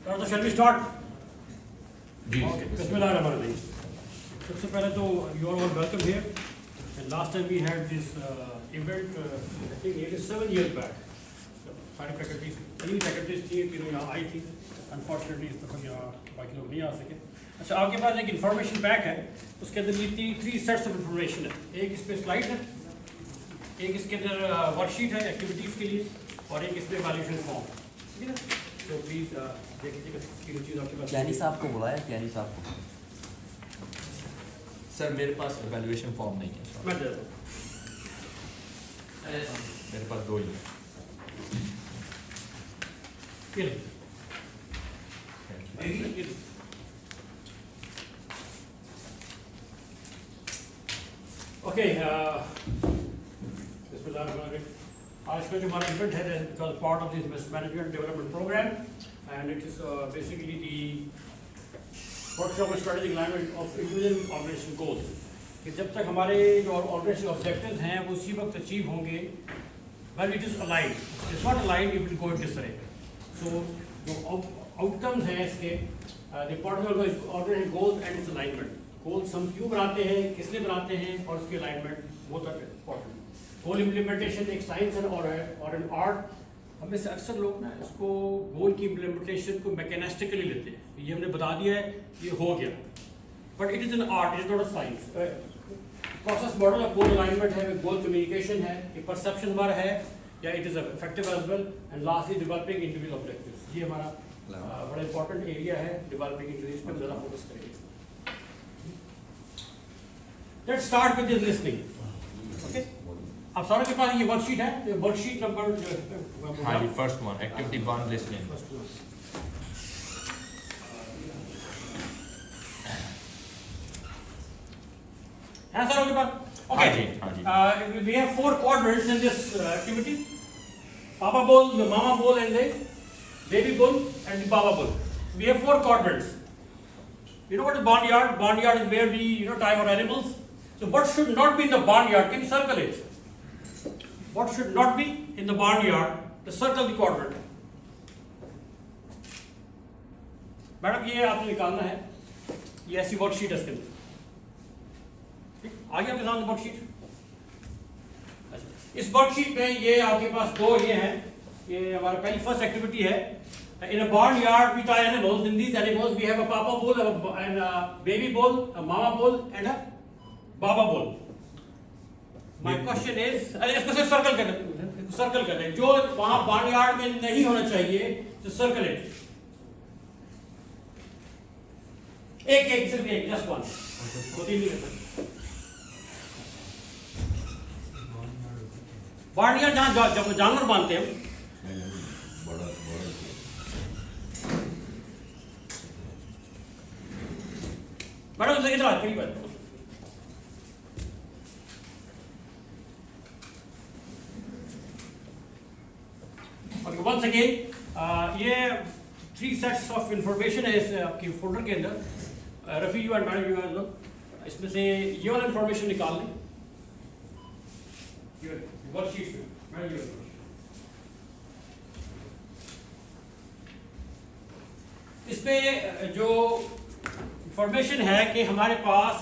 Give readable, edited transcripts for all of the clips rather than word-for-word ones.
So shall we start? Ji Okay. Bismillahirrahmanirrahim. सबसे पहले तो you are all welcome here. And last time we had this event, I think it is 7 years back. So, सारी faculties, any faculties थी तीनों यहाँ आई थी. Unfortunately इस दफा यहाँ बाकी लोग नहीं आ सके. अच्छा, आपके पास एक information pack है. उसके अंदर ये 3 sets of information है. एक इस पे slide है, एक इसके अंदर वर्कशीट है एक्टिविटीज के लिए, और एक इसमें evaluation form. ठीक है ना? तो प्लीज देख लीजिएगा तीनों चीज़ आपके पास. क्यानी साहब को बुलाया, क्यानी साहब को. सर मेरे पास एवेल्युएशन फॉर्म नहीं है. मैं दे देता हूँ. मेरे पास 2 ही है. ये लीजिए. ये लीजिए. ओके, आज का जो हमारा इवेंट है because part of this management development programme and it is basically the workshop strategic alignment of individual organisation goals. कि जब तक हमारे जो ऑर्गेनाइजेशन ऑब्जेक्टिव्स हैं वो उसी वक्त अचीव होंगे when it is aligned. It's not aligned it will go in this way. So जो आउटकम्स हैं इसके the importance of organization goals and its alignment. Goals हम क्यों बनाते हैं, किसने बनाते हैं, और उसकी अलाइनमेंट बहुत इंपॉर्टेंट. गोल इम्प्लीमेंटेशन एक साइंस है और एन आर्ट. हमें से अक्सर लोग ना इसको गोल की इम्प्लीमेंटेशन को मैकेनिस्टिकली लेते हैं. ये हमने बता दिया है, ये हो गया, but it is an art, it is not a science. Process model of goal alignment है, गोल कम्युनिकेशन है, एक परसेप्शन हमारा है, या it is effective as well, and lastly developing individual objectives. ये हमारा बड़ा इंपॉर्टेंट एरिया है डेवलपिंग इंडिविजुअल्स पर ज़्यादा फोकस करेंगे. Let's start with this listening. Okay, आप सारों के पास ये वर्कशीट है, वर्कशीट नंबर. हाँ जी, फर्स्ट वन एक्टिविटी 1 लिसनिंग. है सारों के पास? हाँ जी, हाँ जी. We have 4 quadrants in this activity. Papa bull, the mama bull, and the baby bull, and the baba bull. We have 4 quadrants. You know what is barnyard? Barnyard is where we tie our animals. So what should not be in the barnyard? Can you circle it? What should not be in the barnyard? The circle the quadrant. Madam ये आपने निकालना है. ये ऐसी worksheet है इसके अंदर. आगे आपके सामने वर्कशीट. इस वर्कशीट में ये आपके पास 2 ये हैं. ये हमारा पहली फर्स्ट एक्टिविटी है. In a barnyard we tie animals. In these animals we have a papa bull and a baby bull, a mama bull and a baba bull. My question is, इसको सिर्फ सर्कल कर दें. जो वहां barnyard में नहीं होना चाहिए तो सर्कल इट. एक सिर्फ एक, जस्ट वन. बार्नयार्ड जहां जानवर बांधते हैं. मैडम उसे कितना करीब है. Okay, once again, ये 3 sets of information है इस आपकी फोल्डर के अंदर. Rafi you and madam you लोग इसमें से ये वाला इंफॉर्मेशन निकाल लें. वर्कशीट में मैडम ये इसमें जो इंफॉर्मेशन है कि हमारे पास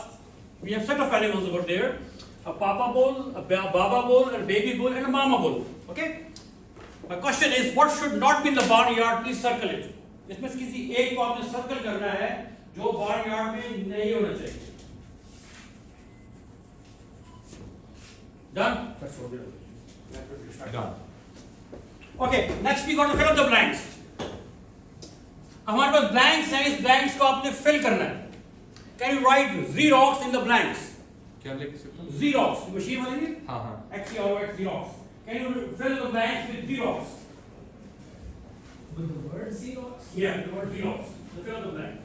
we have set of animals over there, a papa bull, a baba bull, a baby bull and a mama bull. Okay? My question is, what should not be in the barnyard? Please circle it. इसमें से किसी एक को आपने circle करना है जो barnyard में नहीं होना चाहिए. Done? Done. Okay. Next we got to fill up the blanks. हमारे पास blanks हैं. इस blanks को आपने fill करना है. Can you write Xerox in the blanks? क्या लिख सकता हूँ? Xerox. मशीन वाली? हाँ हाँ. Xerox. Can you fill the blanks with Xerox? With the word Xerox? Yeah, the word Xerox. So fill the blank.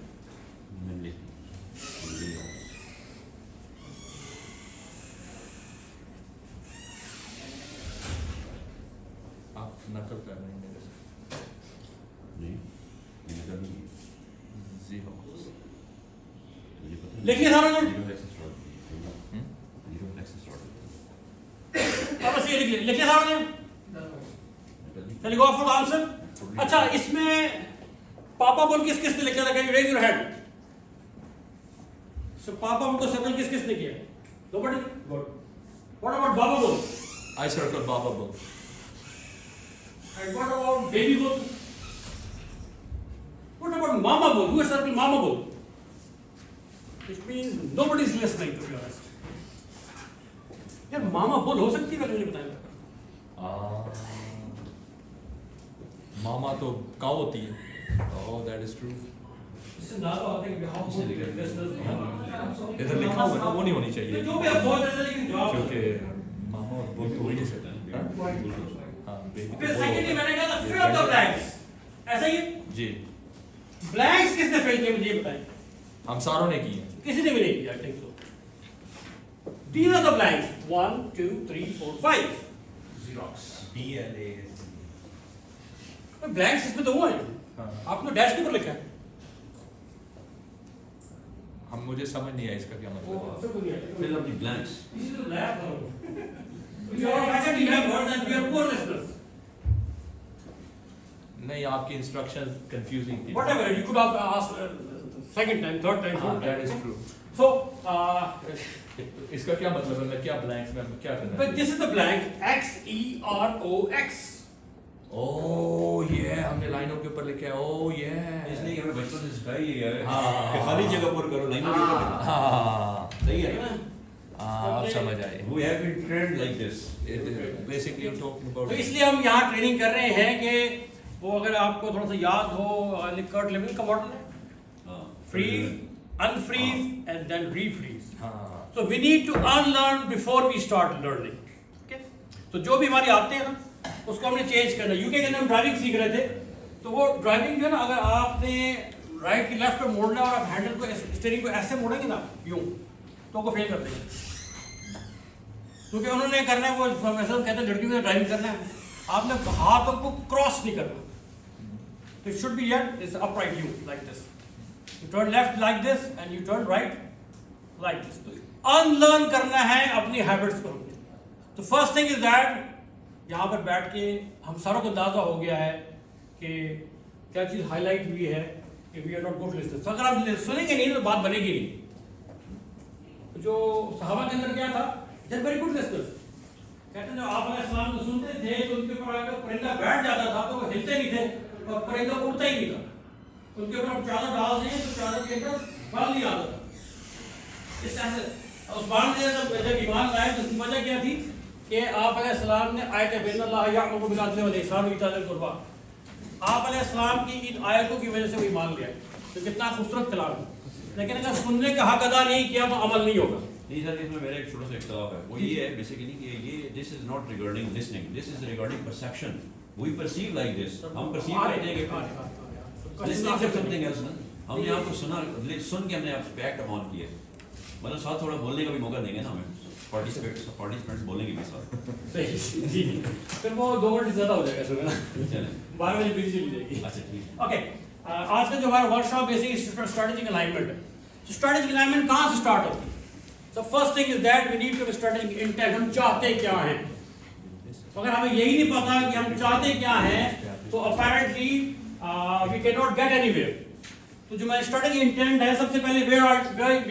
आप नकल कर रहे हैं मेरे से. Xerox. लिखिए सारा लोग. अब बस ये लिखिए सारा लोग. Shall we go for the answer? अच्छा, इसमें पापा बोल किस ने लिखा था? Can you raise your hand? So पापा बोल को सर्कल किस ने किया? नोबडी? गुड. व्हाट अबाउट बाबा बोल? I circle Baba book. And what about baby bull? What about mama bull? Who has circled mama bull? Which means nobody is listening, to be honest. यार मामा bull हो सकती है? मुझे बताएं. मामा तो काऊ होती है. Oh, that is true. इससे अंदाजा होता है कि how good this is. इधर लिखा हुआ है वो नहीं होनी चाहिए. जो भी आप सोच रहे थे लेकिन जवाब. क्योंकि मामा और बुल तो वही से. हाँ, फिर सेकेंडली मैंने कहा था fill up the blanks. ऐसा ही जी. ब्लैंक्स किसने फिल किए मुझे बताएं. हम सारों ने की है. किसी ने भी नहीं किया. I think so. These are the blanks. 1, 2, 3, 4, 5. Xerox. BLA. Blanks इसमें तो हुआ है. हाँ. आपने डैश के ऊपर लिखा है. हम मुझे समझ नहीं आया इसका क्या मतलब है. Fill up the blanks. This is a lab. You are faculty members and we are poor listeners. नहीं, आपकी इंस्ट्रक्शंस कंफ्यूजिंग थी. Whatever, you could have asked second time, third time, fourth That time. is true. So, इसका क्या मतलब है? मैं क्या blanks में क्या करना है? but this is the blank X E R O X. Oh yeah, हमने लाइनों के ऊपर लिखा है. Oh इसलिए yeah. हमें बचपन से सिखाई है यार हाँ। कि खाली जगह पर करो लाइनों के ऊपर. हाँ. सही है ना? अब समझ आए. We have been trained like this. Basically I'm talking about. तो इसलिए हम यहाँ ट्रेनिंग कर रहे हैं कि वो अगर आपको थोड़ा सा याद हो, कर्ट लेवल का मॉडल है. Freeze, unfreeze, and then refreeze. हाँ. So we need to unlearn before we start learning. Okay? तो जो भी हमारी आते हैं ना, उसको हमने चेंज करना. यूके के अंदर हम ड्राइविंग सीख रहे थे, तो वो ड्राइविंग जो है ना, अगर आपने राइट की लेफ्ट पे मोड़ना है और आप हैंडल को स्टीयरिंग को ऐसे मोड़ेंगे ना यूं, तो वो फेल कर देंगे. क्योंकि उन्होंने करना है वो ऐसा कहते हैं लड़कियों से ड्राइविंग करना है, आपने हाथों को क्रॉस नहीं करना. It should be yet is upright you like this. You turn left like this and you turn right like this. तो unlearn करना है अपनी हैबिट्स को. तो फर्स्ट थिंग इज दैट यहाँ पर बैठ के हम सारों को अंदाजा हो गया है कि क्या चीज़ हाईलाइट हुई है कि we are not good listeners. अगर आप सुनेंगे नहीं तो बात बनेगी नहीं. जो सहाबा के अंदर क्या था, they are very good listeners. कहते हैं जब आप अलैहिस्सलाम को सुनते थे तो उनके ऊपर अगर परिंदा बैठ जाता था तो वो हिलते नहीं थे और परिंदा उड़ता ही नहीं था. उनके ऊपर आप चादर डाल दें तो चादर के अंदर बल नहीं आता था. इस तरह से उस्मान ने जब ईमान लाए तो उसकी वजह क्या थी कि आप अलैहिस्सलाम ने आयत बिन्नल्लाह यअमुरु बिल अदल वल इहसान व ईताज़िल कुर्बा, आप अलैहिस्सलाम की इन आयतों की वजह से वो ईमान लिया. तो कितना खूबसूरत कलाम है. लेकिन अगर सुनने का हक अदा नहीं किया तो अमल नहीं होगा. नहीं सर, इसमें मेरा एक छोटा सा इख्तिलाफ है. वो ये है बेसिकली कि ये this is not regarding listening, this is regarding perception. We perceive like this. हम परसीव करते हैं कि लिसनिंग इज समथिंग एल्स ना. हमने आपको सुना, सुन के हमने आप पे एक्ट ऑन किया. मतलब साथ थोड़ा बोलने का भी मौका देंगे ना हमें. पार्टिसिपेंट्स बोलेंगे भी साथ. सही जी. फिर वो 2 घंटे ज़्यादा हो जाएगा सुबह ना. चलें. 12 बजे बिजी चली जाएगी. अच्छा ठीक है. ओके, आज का जो हमारा वर्कशॉप बेसिक स्ट्रेटेजिक अलाइनमेंट है. तो स्ट्रेटेजिक अलाइनमेंट कहाँ से स्टार्ट होती है? So first thing is that we need to have strategic intent. हम चाहते क्या हैं. तो अगर हमें यही नहीं पता कि हम चाहते क्या हैं तो apparently we cannot get anywhere. तो जो मेरा strategic intent है, सबसे पहले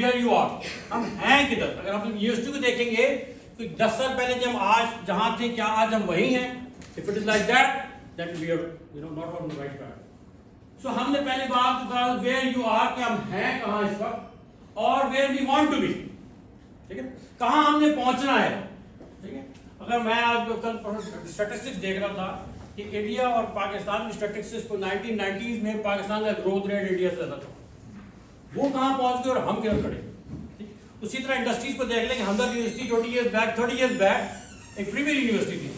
where you are. हम हैं किधर. अगर हम यूनिवर्सिटी को देखेंगे तो 10 साल पहले जब आज जहाँ थे क्या आज हम वही हैं. If it is like that, then we are not on the right track. So हमने पहली बात कहा where you are, कि हम हैं कहाँ इस वक्त और where we want to be. ठीक है, कहाँ हमने पहुंचना है. ठीक है, अगर मैं आज कल स्टैटिस्टिक्स देख रहा था कि इंडिया और पाकिस्तान की स्टैटिस्टिक्स को 1990s में पाकिस्तान का ग्रोथ रेट इंडिया से ज़्यादा था. वो कहाँ पहुंच गए और हम किधर खड़े. उसी तरह इंडस्ट्रीज को देख लें कि हमदर्द यूनिवर्सिटी 30 years बैक एक प्रीमियर यूनिवर्सिटी थी.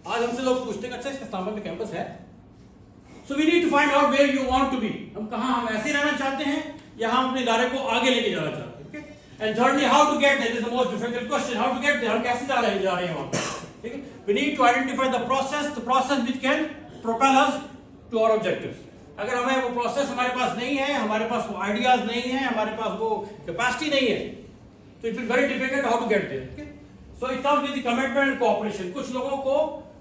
आज हमसे लोग पूछते हैं अच्छा इसका इस्लामाबाद में कैंपस है. So we need to find out where you want to be. हम कहाँ, हम ऐसे रहना चाहते हैं या हम अपने इदारे को आगे लेके जाना चाहते हैं. And thirdly, how to get there is the most difficult question. How to get there? हम कैसे जा रहे हैं वहाँ पे. ठीक है, we need to identify the process which can propel us to our objectives. अगर हमें वो process हमारे पास नहीं है, हमारे पास वो ideas नहीं है, हमारे पास वो capacity नहीं है, तो it will be very difficult how to get there. Okay? So it comes with the commitment and cooperation. कुछ लोगों को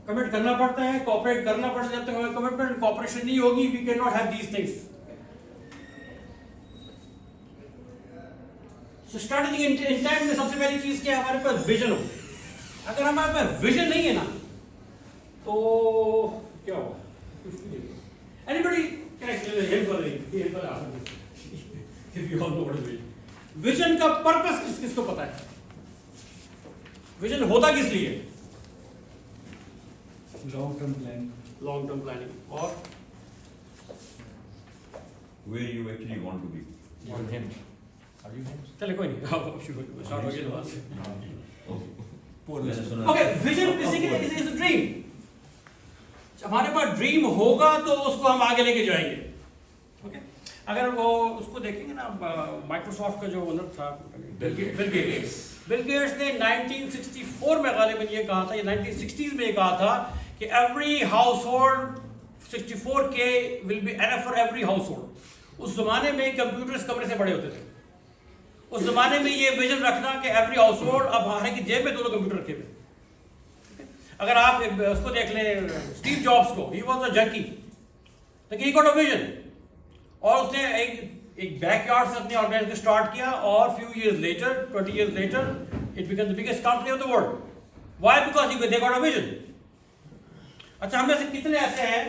commit करना पड़ता है, cooperate करना पड़ता है. जब तक हमें commitment and cooperation नहीं होगी, we cannot have these things. तो स्ट्रेटेजिक इंटेंट में सबसे पहली चीज क्या है, हमारे पास विजन हो। अगर हमारे पास विजन नहीं है ना तो क्या होगा? एनीबॉडी कैन हेल्प कर रही है if you all know what is vision. Vision का पर्पस किसको पता है? विजन होता किस लिए? Long term plan, long term planning और Where you actually want to be. और हिम, आर यू हिम? चले कोई नहीं, अब शुरू स्टार्ट हो गया बात से। मैंने सुना okay, vision basically is a dream. हमारे पास ड्रीम होगा तो उसको हम आगे लेके जाएंगे। ओके, अगर वो उसको देखेंगे ना, माइक्रोसॉफ्ट का जो ओनर था बिल गेट्स ने 1964 में गालिबन ये कहा था, ये 1960s में ये कहा था कि every house hold 64K will be enough for every house hold. उस जमाने में कंप्यूटर्स कमरे से बड़े होते थे। उस जमाने में ये विजन रखना कि एवरी हाउस होल्ड, अब हर की जेब में दोनों कंप्यूटर रखे हुए। अगर आप उसको देख लें, स्टीव जॉब्स को, ही वाज अ जंकी, लेकिन ही गॉट अ विजन, और उसने एक बैकयार्ड से अपने ऑर्गेनाइजेशन स्टार्ट किया, और few years later, 20 years later, it became the biggest company of the world. Why? Because they got a vision. अच्छा, हम में से कितने ऐसे हैं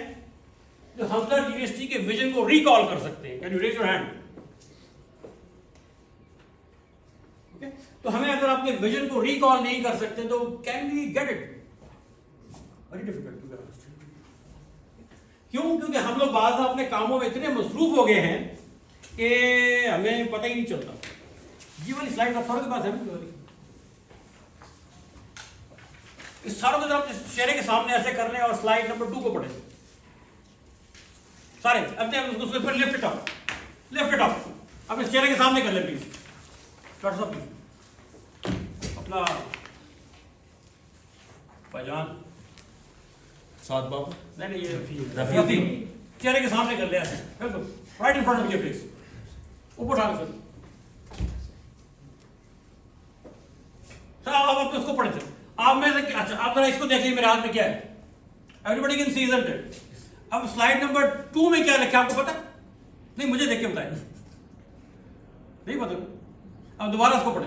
जो हमदर्द यूनिवर्सिटी के विजन को रिकॉल कर सकते हैं? Can you raise your hand? Okay, तो हमें अगर अपने विजन को रिकॉल नहीं कर सकते तो can we get it? Very difficult to get. क्यों? क्योंकि हम लोग बाद में अपने कामों में इतने मसरूफ हो गए हैं कि हमें पता ही नहीं चलता। ये वाली स्लाइड का फर्क के पास है, इस सारों को जरा चेहरे के सामने ऐसे कर लें और स्लाइड नंबर 2 को पढ़ें सारे। अब उसके ऊपर लिफ्ट इट अप, अब इस चेहरे के सामने कर ले प्लीज, डॉक्टर साहब प्लीज। अपना भाईजान सात बाबू, नहीं ये रफी। रफी चेहरे के सामने कर ले ऐसे, right in front of your face, ऊपर उठा सर। अब आप उसको पढ़े थे, आप में से अच्छा आप जरा इसको देख लीजिए मेरे हाथ में क्या है। Everybody can see isn't it? अब स्लाइड नंबर 2 में क्या लिखा है आपको पता? नहीं, मुझे देख के बताएं। नहीं पता? अब दोबारा उसको पढ़े।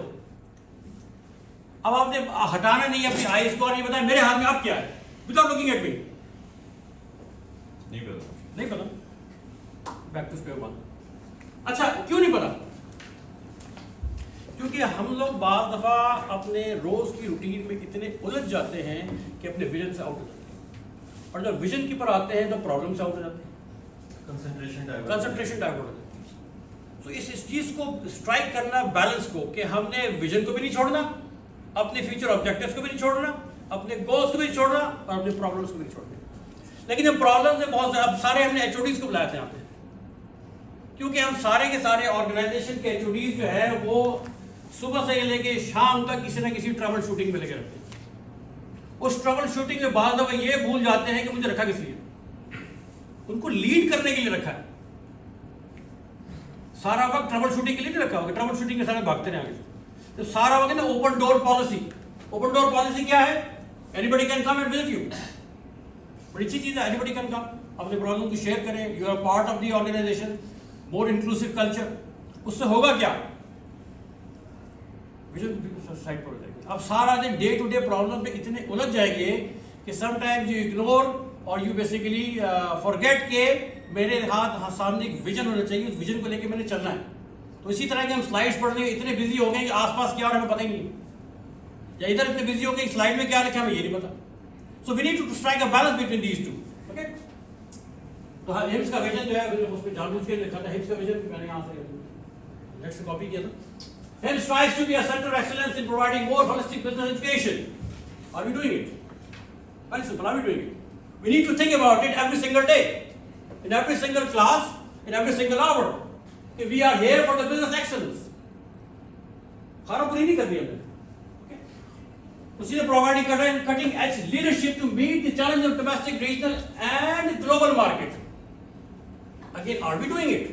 अब आपने हटाना नहीं है अपनी आईज को, और नहीं बताया मेरे हाथ में अब क्या है, विदाउट लुकिंग एट मी। नहीं पता। नहीं पता? Back to square one. अच्छा, क्यों नहीं पता? क्योंकि हम लोग बाज़ दफ़ा अपने रोज़ की रूटीन में इतने उलझ जाते हैं कि अपने विजन से आउट हो जाते हैं, और जब विजन की पर आते हैं तो प्रॉब्लम से आउट हो जाते हैं, कंसंट्रेशन डाइवर्ट हो जाती है। तो इस चीज़ को स्ट्राइक करना, बैलेंस को, कि हमने विजन को भी नहीं छोड़ना, अपने फ्यूचर ऑब्जेक्टिव्स को भी नहीं छोड़ना, अपने गोल्स को भी नहीं छोड़ना, और अपने प्रॉब्लम्स को भी नहीं छोड़ना। लेकिन हम प्रॉब्लम से बहुत अब सारे हमने HODs को बुलाए थे यहाँ पे, क्योंकि हम सारे के सारे ऑर्गेनाइजेशन के HODs जो है वो सुबह से लेके शाम तक किसी ना किसी ट्रबल शूटिंग में लगे रहते हैं। उस ट्रबल शूटिंग में बाद में ये भूल जाते हैं कि मुझे रखा किस लिए, उनको लीड करने के लिए रखा है। सारा वक्त ट्रबल शूटिंग के लिए नहीं रखा होगा, ट्रबल शूटिंग के सारे भागते रहे आगे। तो सारा वक्त ना open door policy. Open door policy क्या है? Anybody can come and visit you. बड़ी अच्छी चीज है, एनीबॉडी कैन कम, अपने प्रॉब्लम को शेयर करें, you are part of the organisation, more inclusive culture. उससे होगा क्या? विजन साइड पर हो जाएगी। अब सारा दिन डे टू डे प्रॉब्लम पे इतने उलझ जाएंगे कि समटाइम्स यू इग्नोर और यू बेसिकली फॉरगेट के मेरे हाथ सामने एक विजन होना चाहिए, उस विजन को लेके मैंने चलना है। तो इसी तरह के हम स्लाइड्स पढ़ने में इतने बिजी हो गए कि आसपास क्या हो रहा है हमें पता ही नहीं, या इधर इतने बिजी हो गए स्लाइड में क्या लिखा हमें ये नहीं पता। So we need to strike a balance between these two. Okay, तो हिम्स का विजन जो है उसमें जानबूझ के लिखा था, हिम्स का विजन मैंने यहाँ से नेक्स्ट कॉपी किया था। HIMSS tries to be a center of excellence in providing more holistic business education. Are we doing it? Very simple. Are we doing it? We need to think about it every single day, in every single class, in every single hour. If we are here for the business excellence. खाना पूरी नहीं करनी हमने. उसी ने providing cutting edge leadership to meet the challenge of domestic, regional, and global market. Again, are we doing it?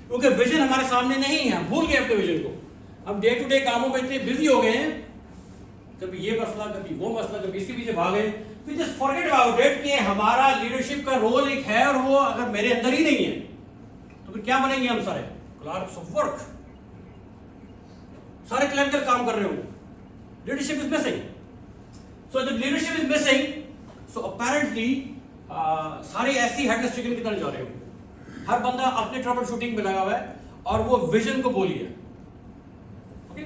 क्योंकि vision हमारे सामने नहीं है, हम भूल गए अपने विजन को। हम डे टू डे कामों में इतने बिजी हो गए हैं, कभी ये मसला, कभी वो मसला, कभी इसके पीछे भागे, we just forget about it कि हमारा लीडरशिप का रोल एक है, और वो अगर मेरे अंदर ही नहीं है तो फिर क्या बनेंगे हम सारे? Clerks of work. सारे क्लरिकल काम कर रहे होंगे, लीडरशिप इज मिसिंग. सो जब leadership is missing, so apparently सारे ऐसी हेडलेस चिकन की तरह जा रहे होंगे. हर बंदा अपने ट्रबल शूटिंग में लगा हुआ है और वो विजन को बोली है. Okay,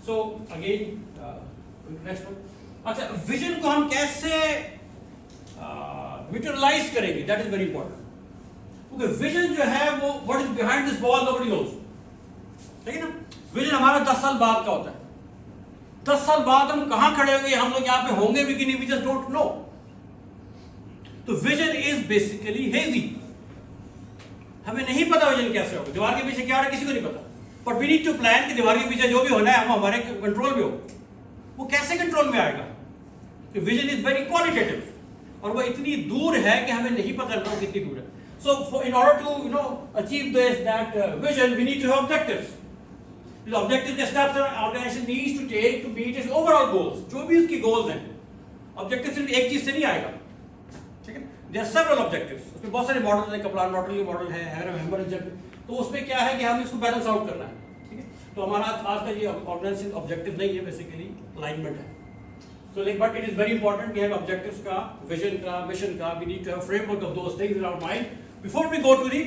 so again next one. अच्छा, विजन को हम कैसे यूटिलाइज करेंगे, दैट इज वेरी इंपॉर्टेंट. क्योंकि विजन जो है वो what is behind this wall nobody knows. ठीक है ना. विजन हमारा 10 साल बाद का होता है. 10 साल बाद हम कहां खड़े होंगे, हम लोग यहां पे होंगे भी कि नहीं, वी जस्ट डोंट नो. तो विजन इज बेसिकली हेजी. हमें नहीं पता विजन कैसे होगा, दीवार के पीछे क्या हो रहा है किसी को नहीं पता. But we need to plan कि दीवार के पीछे जो भी होना है हम हमारे कंट्रोल में हो. वो कैसे कंट्रोल में आएगा? विजन इज वेरी क्वालिटेटिव और वो इतनी दूर है कि हमें नहीं पता चल रहा कितनी दूर है. So in order to achieve this that vision, we need to have objectives. The objectives के steps an organization needs to take to meet its overall goals. जो भी उसकी goals हैं, objective सिर्फ एक चीज से नहीं आएगा. ठीक है? There are several objectives. उसमें बहुत सारे मॉडल हैं, कपलान मॉडल ये मॉडल है, हेमर. तो उसमें क्या है कि हमें इसको बैलेंस आउट करना है. ठीक है? तो हमारा आज का ये ऑर्गेनाइजेशन ऑब्जेक्टिव नहीं है, बेसिकली अलाइनमेंट है. So like, but it is very important we have objectives का, vision का, mission का. We need to have framework of those things in our mind before we go to the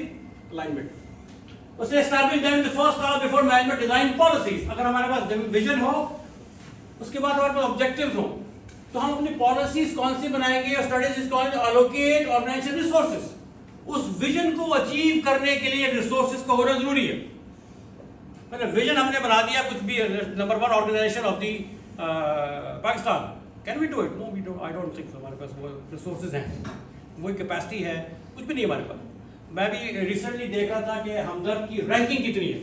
alignment. So establish them in the first hour before management design policies. अगर हमारे पास vision हो, उसके बाद हमारे पास objectives हो, तो हम अपनी policies कौन सी बनाएंगे और strategies कौन सी allocate organization resources. उस vision को achieve करने के लिए resources का होना जरूरी है. मतलब vision हमने बना दिया कुछ भी number 1 organization of the Pakistan. Can we do it? No, we don't. I don't think so. हमारे पास वो resources हैं, वही capacity है, कुछ भी नहीं हमारे पास. मैं भी रिसेंटली देख रहा था कि हमदर्द की रैंकिंग कितनी है.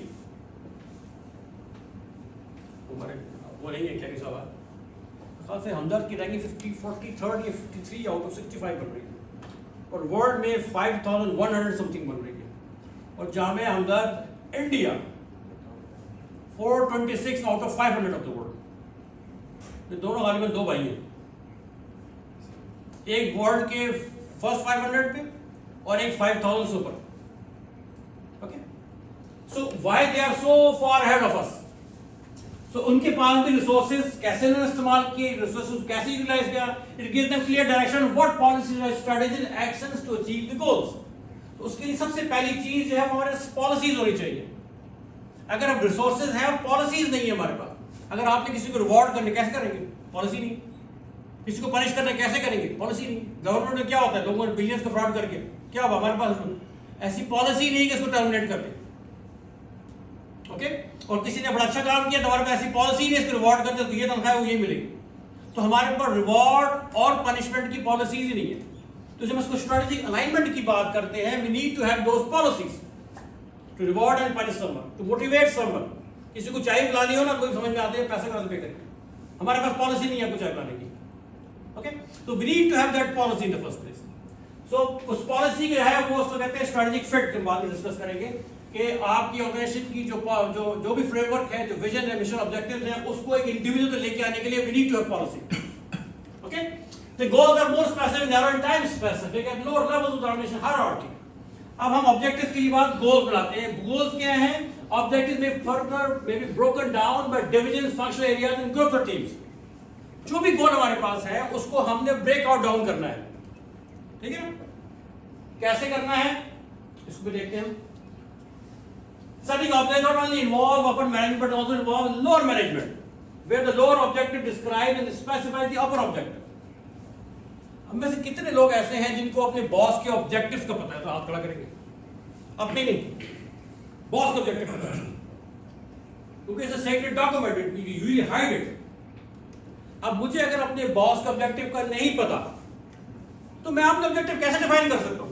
हमारे वो नहीं है क्या साहब, खास से हमदर्द की रैंकिंग 43rd या 53 आउट ऑफ 65 बन रही है और वर्ल्ड में 5100 समथिंग बन रही है. और Jamia Hamdard India 426 out of 500 of the world. ये दोनों गालिबन दो भाई हैं, एक वर्ल्ड के फर्स्ट 500 पे और एक 5000 से ऊपर. Okay, so why they are so far ahead of us. So उनके पास भी रिसोर्सेज कैसे उन्होंने इस्तेमाल किए, रिसोर्सेज कैसे यूटिलाइज किया. It gives them clear direction what policies strategies actions to achieve the goals. तो उसके लिए सबसे पहली चीज जो है हमारे पॉलिसीज होनी चाहिए. अगर अब रिसोर्सेज है और पॉलिसीज नहीं है हमारे पास, अगर आपने किसी को रिवॉर्ड करने कैसे करेंगे, पॉलिसी नहीं. किसी को पनिश करने कैसे करेंगे, पॉलिसी नहीं. गवर्नमेंट में क्या होता है, लोगों ने बिलियंस का फ्रॉड करके क्या हुआ, हमारे पास ऐसी पॉलिसी नहीं कि इसको टर्मिनेट कर दे. ओके, और किसी ने बड़ा अच्छा काम किया तो हमारे पास ऐसी पॉलिसी नहीं इसको रिवॉर्ड करते तो ये तनख्वाह वो यही मिलेगी. तो हमारे पास रिवॉर्ड और पनिशमेंट की पॉलिसीज ही नहीं है. तो जब इसको स्ट्रेटेजिक अलाइनमेंट की बात करते हैं, we need to have those policies to reward and punish someone, to motivate someone. किसी को चाय पिलानी हो ना, कोई समझ में आते हैं पैसे कहाँ से पे करें, हमारे पास पॉलिसी नहीं है आपको चाय पिलाने की. ओके, तो we need to have that policy in the first place. So उस पॉलिसी जो है वो उसको कहते हैं स्ट्रेटेजिक फिट. हम बाद में डिस्कस करेंगे कि आपकी ऑर्गेनाइजेशन की जो भी फ्रेमवर्क है, जो विजन है, मिशन ऑब्जेक्टिव्स हैं, उसको एक इंडिविजुअल तक लेके आने के लिए we need to have policy. Okay, the goals are more specific, narrow and time specific at lower levels of the organisation hierarchy. अब हम ऑब्जेक्टिव्स की बात गोल्स बनाते हैं. गोल्स क्या हैं? Objectives may further may be broken down by divisions, functional areas and groups or teams. जो भी गोल हमारे पास है उसको हमने ब्रेक आउट डाउन करना है. ठीक है, कैसे करना है इसको भी देखते हैं. Setting objectives not only involve upper management but also involve lower management, where the lower objective describes and specifies the upper objective. हम में से कितने लोग ऐसे हैं जिनको अपने बॉस के ऑब्जेक्टिव्स का पता है? तो हाथ खड़ा करेंगे. अपने नहीं, बॉस का ऑब्जेक्टिव पता है, क्योंकि it's a secret document, you usually hide it. अब मुझे अगर अपने बॉस का ऑब्जेक्टिव का नहीं पता तो मैं अपना ऑब्जेक्टिव कैसे डिफाइन कर सकता हूं?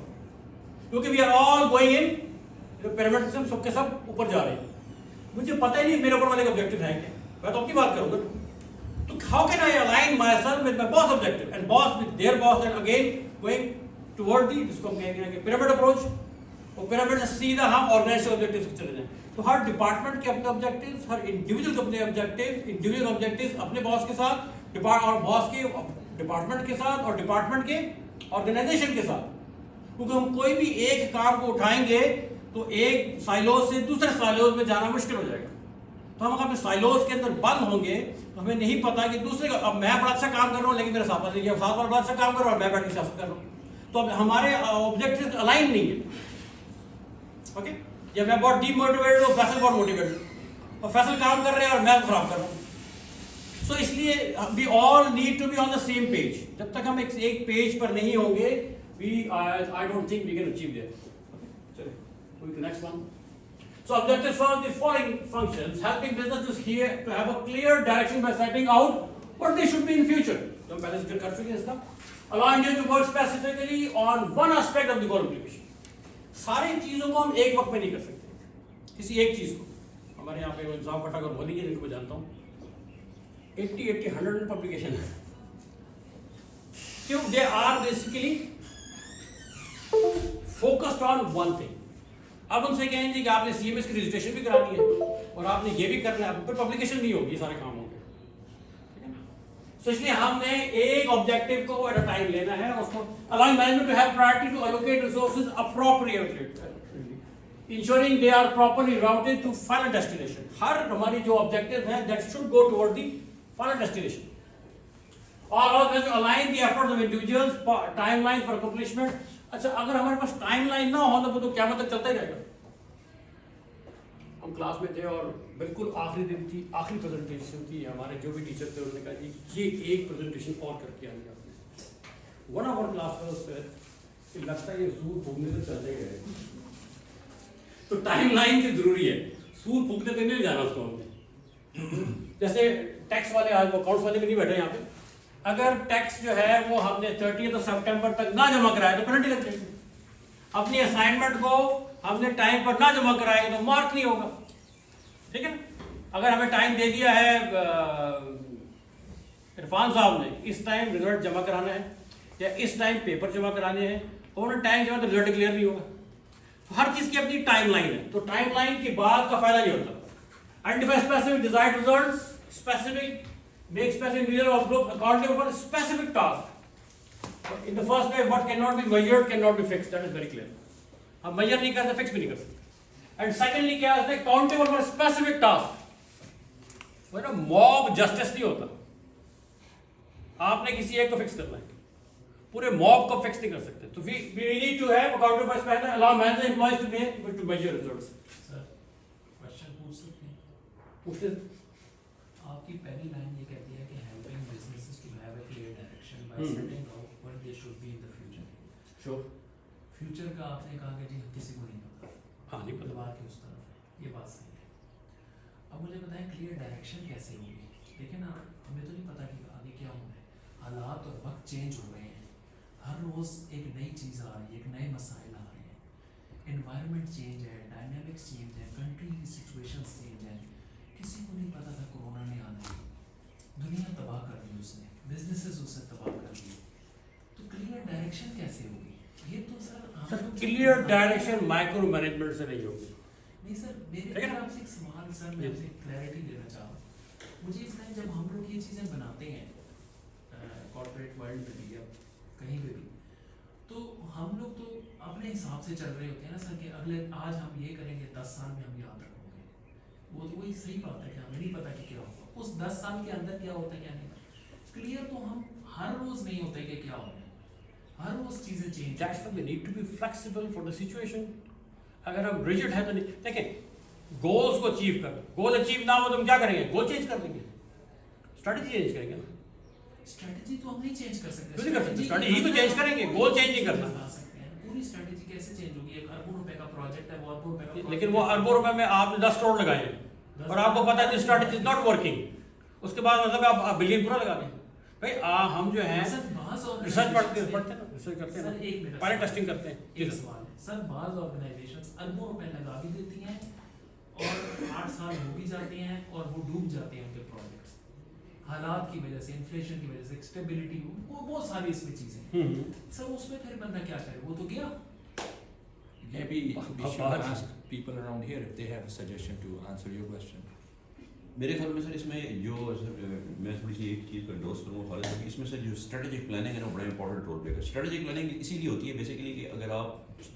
क्योंकि we are all going in pyramid system, सबके सब ऊपर जा रहे हैं. मुझे पता ही नहीं मेरे ऊपर वाले का ऑब्जेक्टिव है क्या. मैं तो अपनी बात करूंगा. तो how can I align my self with my boss objective and boss with their boss and again going toward the जिसको हम कहेंगे पिरामिड अप्रोच. और पिरामिड से सीधा हम ऑर्गेनाइजेशन ऑब्जेक्टिव्स पे चले जाएं. तो हर डिपार्टमेंट के अपने ऑब्जेक्टिव्स, हर इंडिविजुअल के अपने ऑब्जेक्टिव्स, इंडिविजुअल ऑब्जेक्टिव्स अपने बॉस के साथ, और बॉस के डिपार्टमेंट के साथ, और डिपार्टमेंट के ऑर्गेनाइजेशन के साथ. क्योंकि हम कोई भी एक काम को उठाएंगे तो एक साइलोज से दूसरे साइलोज में जाना मुश्किल हो जाएगा. तो हम अपने साइलोज के अंदर बंद होंगे, हमें नहीं पता कि दूसरे का, अब मैं बड़ा अच्छा काम कर रहा हूँ लेकिन मेरे साथ वाले साथ वाला बड़ा अच्छा काम कर रहा है और मैं बैठ के सियासत कर रहा हूँ, तो अब हमारे ऑब्जेक्टिव अलाइन नहीं है। ओके, या मैं बहुत डीमोटिवेटेड हूँ, फैसल बहुत मोटिवेटेड, और फैसल काम कर रहे हैं और मैं खराब कर रहा हूँ। सो इसलिए we all need to be on the same page. जब तक हम एक पेज पर नहीं होंगे, I don't think we can achieve there. चलिए, moving to next one. So objectives for the following functions: helping businesses here to have a clear direction by setting out what they should be in future. तो हम पहले जिक्र कर चुके हैं इसका। Allowing you to work specifically on one aspect of the goal implementation. सारी चीजों को हम एक वक्त में नहीं कर सकते, किसी एक चीज को। हमारे यहाँ पे एग्जाम फटा कर बोलेंगे, जिनको मैं जानता हूँ 80-100 पब्लिकेशन है। क्यों? They are basically focused on one thing. अब उनसे कहेंगे कि आपने सीएमएस की रजिस्ट्रेशन भी करानी है और आपने ये भी करना है, फिर पब्लिकेशन नहीं होगी, सारे काम होंगे। ठीक है ना? तो इसलिए हमने एक ऑब्जेक्टिव को एट अ टाइम लेना है, उसको allowing management to have priority to allocate resources appropriately, ensuring they are properly routed to final destination. हर हमारी जो ऑब्जेक्टिव है that should go toward the final destination. और always align the efforts of individuals, timeline for accomplishment. अच्छा, अगर हमारे पास timeline ना हो तो क्या मतलब चलता ही रहेगा। हम क्लास में थे और बिल्कुल आखिरी दिन थी, आखिरी प्रेजेंटेशन थी, हमारे जो भी टीचर थे उन्होंने कहा जी ये एक प्रेजेंटेशन और करके आएंगे आपने। वन ऑफ आवर क्लास में लगता है ये सूर फूकने से चलते गए, तो टाइमलाइन की जरूरी है। सूर फूकने तो नहीं जाना उसको हमने। जैसे टैक्स वाले आज अकाउंट्स वाले भी नहीं बैठे यहाँ पे, अगर टैक्स जो है वो हमने 30 सितंबर तक ना जमा कराया तो पेनल्टी लग जाएगी। अपनी असाइनमेंट को हमने टाइम पर ना जमा कराएंगे तो मार्क नहीं होगा। ठीक है, अगर हमें टाइम दे दिया है इरफान साहब ने, इस टाइम रिजल्ट जमा कराना है या इस टाइम पेपर जमा कराने हैं, और उन्होंने टाइम जमा तो रिजल्ट क्लियर नहीं होगा। तो हर चीज की अपनी टाइमलाइन है, तो टाइमलाइन के बाद का फायदा नहीं होता। Identify specific desired results, specific make specific measure of group accountable for specific task. In the first way, what cannot be measured cannot be fixed. That is very clear. हम measure नहीं कर सकते, fix भी नहीं कर सकते। And secondly, क्या है? Accountable for specific task. वो ना mob justice नहीं होता। आपने किसी एक को fix करना है, पूरे mob को fix नहीं कर सकते। तो we need to have accountable for specific, allow managers employees to be able to measure results. Sir question पूछ सकते हैं? पूछते आपकी पहली लाइन ये कहती है कि helping businesses to have a clear direction by setting out what they should be in the future. Sure. Future का आपने कहा कि जी किसी को नहीं पता, हाँ नहीं पता। दीवार के उस तरफ है, ये बात सही है। अब मुझे बताएं क्लियर डायरेक्शन कैसे होगी? देखिए ना, हमें तो नहीं पता कि आगे क्या होना है, हालात और वक्त चेंज हो रहे हैं, हर रोज़ एक नई चीज़ आ रही है, एक नए मसाइल आ रहे हैं, एनवायरनमेंट चेंज है, डायनामिक्स चेंज है, कंट्री की सिचुएशंस चेंज है। किसी को नहीं पता था कोरोना ने आना है, दुनिया तबाह कर दी उसने, बिजनेसेस उसे तबाह कर दिए। तो क्लियर डायरेक्शन कैसे होगी? ये तो sir clear direction micro management से नहीं होगी। नहीं सर, मेरे आपसे एक सवाल सर, मैं आपसे क्लैरिटी देना चाह रहा हूँ। मुझे बताएं, जब हम लोग ये चीज़ें बनाते हैं कॉर्पोरेट वर्ल्ड में भी या कहीं पे भी, तो हम लोग तो अपने हिसाब से चल रहे होते हैं ना सर, कि अगले आज हम ये करेंगे, 10 साल में हम याद रखोगे। वो तो वही सही बात है कि हमें नहीं पता कि क्या होगा उस 10 साल के अंदर, क्या होता है क्या नहीं। क्लियर तो हम हर रोज नहीं होता कि क्या होना है, हर रोज चीजें change. That's why we need to be flexible for the situation. अगर हम rigid है तो नहीं। देखें, गोल्स को अचीव कर, गोल अचीव ना हो तो हम क्या करेंगे? गोल चेंज कर देंगे, स्ट्रेटजी चेंज करेंगे ना। स्ट्रेटजी तो हम नहीं चेंज कर सकते, क्यों नहीं कर सकते? स्ट्रेटजी ही तो चेंज करेंगे, गोल चेंज नहीं करना। पूरी स्ट्रेटजी कैसे चेंज होगी? 1 अरबों रुपए का प्रोजेक्ट है, वो अरबों रुपए का, लेकिन वो अरबों रुपए में आपने 10 करोड़ लगाए हैं और आपको पता है स्ट्रेटजी इज नॉट वर्किंग, उसके बाद मतलब आप बिलियन पूरा लगा दें। भाई हम जो है रिसर्च पढ़ते हैं ना, रिसर्च करते हैं, पायलट टेस्टिंग करते हैं। एक सवाल है सर, बाज़ ऑर्गेनाइजेशंस अरबों रुपए लगा भी देती हैं और 8 साल हो भी जाते हैं और वो डूब जाते हैं उनके प्रोजेक्ट्स, हालात की वजह से, इन्फ्लेशन की वजह से, स्टेबिलिटी, वो बहुत सारी इसमें चीजें। सर उसमें फिर बंदा क्या करे? वो तो गया। Maybe we should ask people around here if they have a suggestion to answer your question. मेरे ख्याल में सर इसमें जो मैं थोड़ी सी एक चीज़ को एंडोर्स करूँगा खालिद साहब, इसमें सर जो स्ट्रेटेजिक प्लानिंग है ना, बड़ा इंपॉर्टेंट रोल प्ले करता है। स्ट्रेटेजिक प्लानिंग इसीलिए होती है बेसिकली कि अगर आप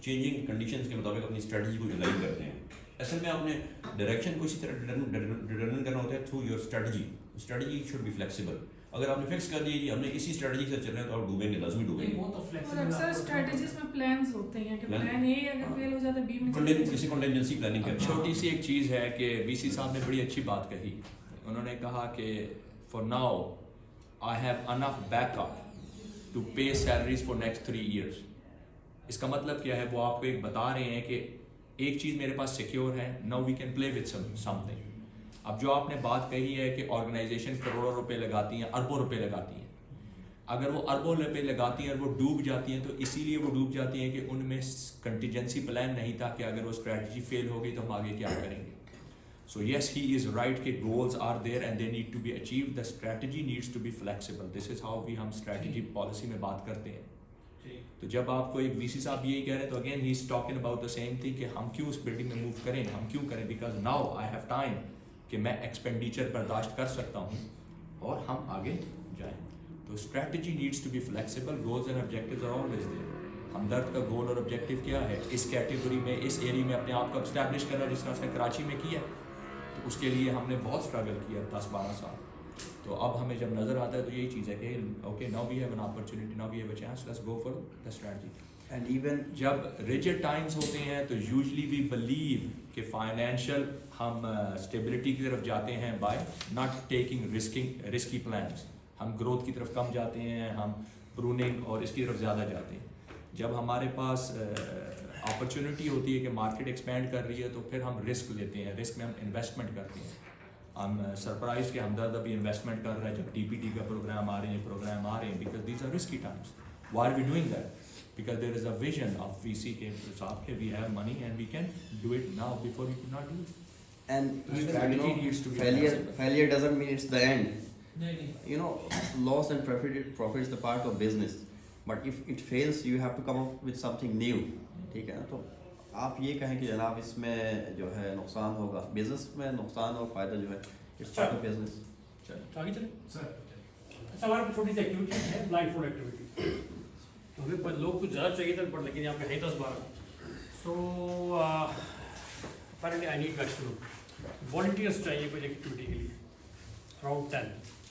चेंजिंग कंडीशंस के मुताबिक अपनी स्ट्रेटजी को डिज़ाइन करते हैं, असल में आपने डायरेक्शन को इसी तरह डिटरमिन करना होता है through your strategy should be flexible. अगर आपने फिक्स कर दिया कि हमने इसी स्ट्रेटजी से चल रहे हैं तो आप डूबेंगे, लाजमी डूबेंगे। वो तो और फ्लेक्सिबल अक्सर स्ट्रेटजीज में प्लान्स होते हैं कि प्लान ए अगर फेल हो जाता है बी में किसी कॉन्टेंजेंसी प्लानिंग अब करनी छोटी सी एक चीज़ है कि वीसी साहब ने बड़ी अच्छी बात कही। उन्होंने कहा कि for now I have enough backup to pay salaries for next 3 years। इसका मतलब क्या है, वो आपको एक बता रहे हैं कि एक चीज़ मेरे पास सिक्योर है, now we can play with something. अब जो आपने बात कही है कि ऑर्गेनाइजेशन करोड़ों रुपए लगाती हैं, अरबों रुपए लगाती हैं, अगर वो अरबों रुपए लगाती हैं और वो डूब जाती हैं तो इसीलिए वो डूब जाती हैं कि उनमें कंटीजेंसी प्लान नहीं था कि अगर वो स्ट्रेटजी फेल हो गई तो हम आगे क्या करेंगे। So yes he is right कि goals are there and they need to be achieve, the strategy needs to be flexible. This is how we हम स्ट्रेटजी पॉलिसी में बात करते हैं। तो जब आपको एक वीसी साहब यही कह रहे हैं तो again he is talking about the same thing कि हम क्यों उस बिल्डिंग में मूव करें, हम क्यों करें, because now I have time कि मैं एक्सपेंडिचर बर्दाश्त कर सकता हूँ और हम आगे जाएं। तो strategy needs to be flexible, goals and objectives are always there. Hamdard का गोल और ऑब्जेक्टिव क्या है, इस कैटेगरी में, इस एरिया में अपने आप को एस्टैब्लिश करना, जिस तरह उसने कराची में किया। तो उसके लिए हमने बहुत स्ट्रगल किया 10-12 साल। तो अब हमें जब नज़र आता है तो यही चीज़ है कि okay now we have an opportunity, now we have a chance, let's go for the strategy. And even जब रिजिड टाइम्स होते हैं तो यूजली वी बिलीव कि फाइनेंशियल हम स्टेबिलिटी की तरफ जाते हैं by not taking risky plans. हम ग्रोथ की तरफ कम जाते हैं, हम प्रूनिंग और इसकी तरफ ज़्यादा जाते हैं। जब हमारे पास अपॉर्चुनिटी होती है कि मार्केट एक्सपेंड कर रही है तो फिर हम रिस्क लेते हैं, रिस्क में हम इन्वेस्टमेंट करते हैं। हम सरप्राइज के हमदर्द अभी इन्वेस्टमेंट कर रहा है जब DPT का प्रोग्राम आ रहे हैं, because these are risky times. Why are we doing that? Because there is a vision of VC के साथ के we have money and we can do it now before we could not do it. and even Strategy needs to be flexible. failure doesn't mean it's the end. नहीं You know, loss and profit is the part of business. But if it fails, you have to come up with something new. ठीक है ना? तो आप ये कहें कि जनाब इसमें जो है नुकसान होगा, बिजनेस में नुकसान और फायदा जो है इट्स पार्ट ऑफ बिजनेस। तो आगे चले। सर अच्छा, हमारे पास छोटी सी एक्टिविटी है, ब्लाइंड फूड एक्टिविटी। तो हमें लोग कुछ ज़्यादा चाहिए था, पर लेकिन यहाँ पे है 10-12। सो apparently I need maximum volunteers चाहिए कुछ एक्टिविटी के लिए, around 10।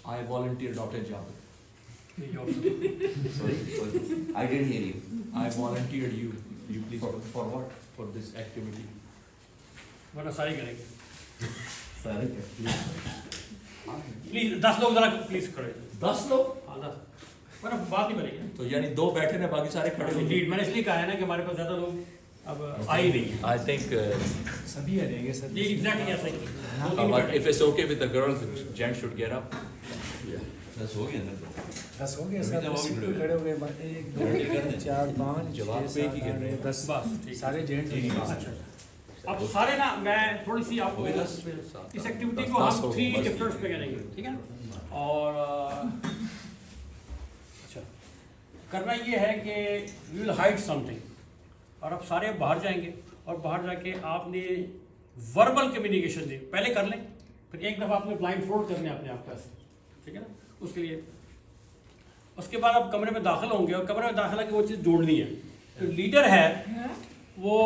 I volunteered Dr. Jabir. Sorry, I didn't hear you. I volunteered you. You please For what? for this activity. वरना सारे करेंगे। Sorry. प्लीज 10 लोग जरा प्लीज खड़े। 10 लोग? हाँ 10, वरना बात नहीं बनेगी। तो यानी 2 बैठे ने, बाकी सारे खड़े होंगे। Indeed, मैंने इसलिए कहा है ना कि हमारे पास ज़्यादा लोग अब आ ही नहीं है। I think सभी आ जाएंगे सर। जी एग्जैक्टली ऐसा ही। but if it's okay with the girls, the gents should get up. बस हो गया ना तो 10 हो गए अभी सर, तो सीट अभी पे खड़े हो गए। 1 2 3 4 5 जवाब 6 पे एक ही गिर रहे हैं। 10 बस ठीक। सारे जेंट्स। अच्छा, अब सारे ना मैं थोड़ी सी आपको हो गए 10? इस एक्टिविटी को 10 हम हो 3 गए, बस। डिफरेंस पे करेंगे, ठीक है। और अच्छा, करना ये है कि वी विल हाइड समथिंग, और अब सारे बाहर जाएंगे और बाहर जाके आपने वर्बल कम्युनिकेशन दी, पहले कर लें, फिर एक दफ़ा आपने ब्लाइंड फोल्ड करने अपने आप को ऐसे, ठीक है ना। उसके लिए उसके बाद आप कमरे में दाखिल होंगे और कमरे में दाखिल आके वो चीज़ जोड़नी है। तो लीडर है वो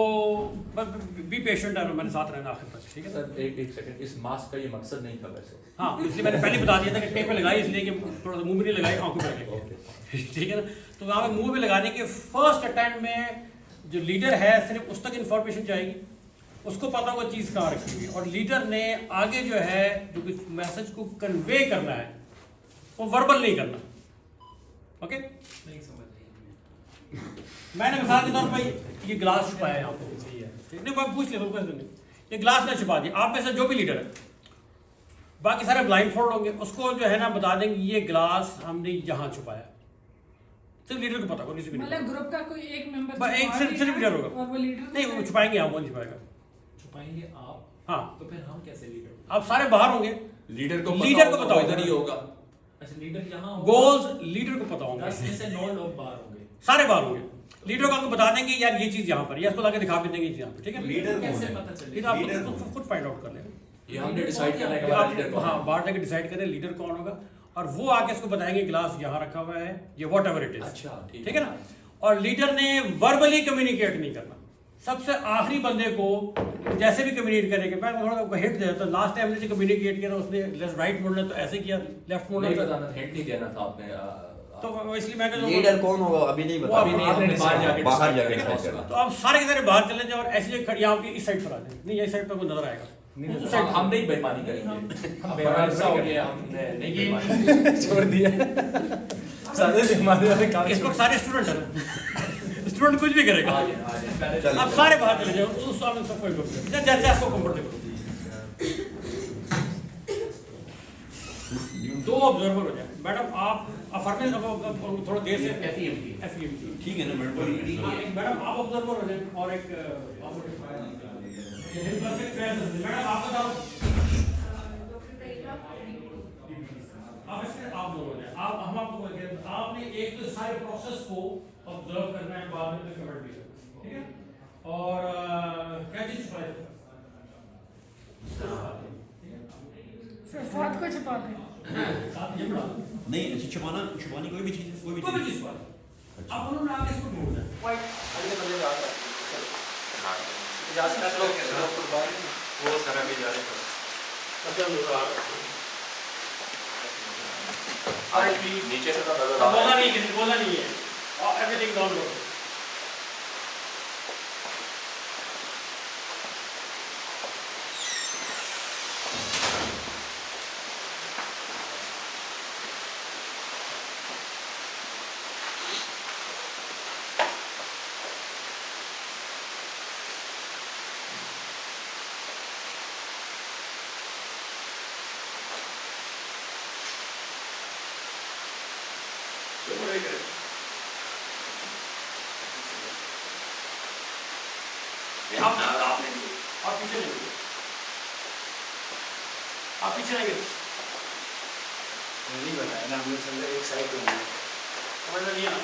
बी पेशेंट है, मैंने साथ रहना आखिर तक, ठीक है। सर एक सेकंड, इस मास्क का ये मकसद नहीं था वैसे। हाँ, इसलिए मैंने पहले बता दिया था कि टेप पे लगाई, इसलिए कि थोड़ा सा मुंह में नहीं लगाई, आंखों पे लगाई, ठीक है ना। तो वहाँ पे मुंह पे लगाने के फर्स्ट अटेम्प्ट में जो लीडर है सिर्फ उस तक इन्फॉर्मेशन जाएगी, उसको पता होगा चीज़ कहाँ रखी हुई है, और लीडर ने आगे जो है जो कुछ मैसेज को कन्वे करना है वो वर्बल नहीं करना। ओके, नहीं समझ रही है। मैंने मिसाल के तौर पर ये गिलास छुपाया है यहाँ पे, ठीक नहीं, मैं पूछ लेता हूँ, ये गिलास ने छुपा दिया। आप में से जो भी लीडर है, बाकी सारे ब्लाइंड फोल्ड होंगे, उसको जो है ना बता देंगे ये गिलास हमने यहाँ छुपाया, सिर्फ लीडर को पता होगा, किसी को नहीं मतलब पता। ग्रुप का कोई एक मेंबर बस एक सिर्फ लीडर होगा, और वो लीडर नहीं वो छुपाएंगे आप, वो नहीं छुपाएगा। छुपाएंगे आप, हाँ, तो फिर हम कैसे लीडर? आप सारे बाहर होंगे, लीडर को लीडर को पता होगा, इधर ही होगा। अच्छा, लीडर यहाँ गोल्स लीडर को पता होंगे, 10 में से 9 लोग बाहर होंगे। सारे बाहर होंगे। लीडर को आपको बता देंगे यार ये चीज़ यहाँ पर, या इसको लाके दिखा भी देंगे ये चीज़ यहाँ पर, ठीक है। लीडर कैसे कौन है? पता चले? लीडर आप खुद फाइंड आउट कर लेंगे, ये हमने डिसाइड करना है कि आप हमारा लीडर कौन है। हाँ बाहर जाके डिसाइड करें लीडर कौन होगा, और वो आके इसको बताएंगे गिलास यहाँ रखा हुआ है, ये वॉट एवर इट इज, अच्छा ठीक है ना। और लीडर ने वर्बली कम्युनिकेट नहीं करना, सबसे आखिरी बंदे को जैसे भी कम्युनिकेट करेंगे, मैं थोड़ा हिंट दे देता हूँ। लास्ट टाइम हमने जो कम्युनिकेट किया था उसने राइट मोड़ना तो ऐसे किया, लेफ्ट मोड़ना नहीं तो बताना, हिंट नहीं देना था आपने। तो इसलिए मैं कहता हूँ लीडर कौन होगा अभी नहीं बता, अभी नहीं, हमने बाहर जाके बाहर decide जाके करेंगे decide करना। तो आप सारे के सारे बाहर चले जाओ और ऐसी जगह खड़ी आपकी इस साइड पर आ जाए, नहीं इस साइड पर कोई नजर आएगा। उस side पर। हम नहीं बेईमानी करेंगे, हम अब बेईमानी ऐसा हो नहीं गया, हमने नहीं बेईमानी। छोड़ दिया सारे हमारे वाले काम इस वक्त सारे स्टूडेंट हैं, स्टूडेंट कुछ भी करेगा। आ जाए, आ जाए, पहले चल। आप सारे बाहर चले जाओ, उस सामने सबको इन्वॉल्व करें जैसे आपको कंफर्टेबल। दो ऑब्जर्वर हो जाए। मैडम आप अफर्मेशन थोड़ा देर से FEMT ठीक है ना मैडम। मैडम आप ऑब्जर्वर हो जाए और एक मैडम आप बताओ, आप इसमें आप दोनों हो जाए। आप हम आपको बोलते हैं आपने एक तो सारे प्रोसेस को ऑब्जर्व करना है, बाद में कमेंट भी करना, ठीक है। और क्या चीज छुपाए सर साथ को छुपा दें। साथ ये बढ़ा दो। नहीं अच्छा, छुपानी कोई भी चीज, कोई भी कोई भी चीज। चीज पर आप उन्होंने आगे इसको ढूंढना है। वाइट नीचे से तो नजर आ रहा बोला है। नहीं, किसी बोला नहीं है, और एवरीथिंग डाउन लो। आप पीछे नहीं, आप पीछे नहीं गए, नहीं बनाया ना हमने, समझा एक साइड पे बनाया। समझ में नहीं आया।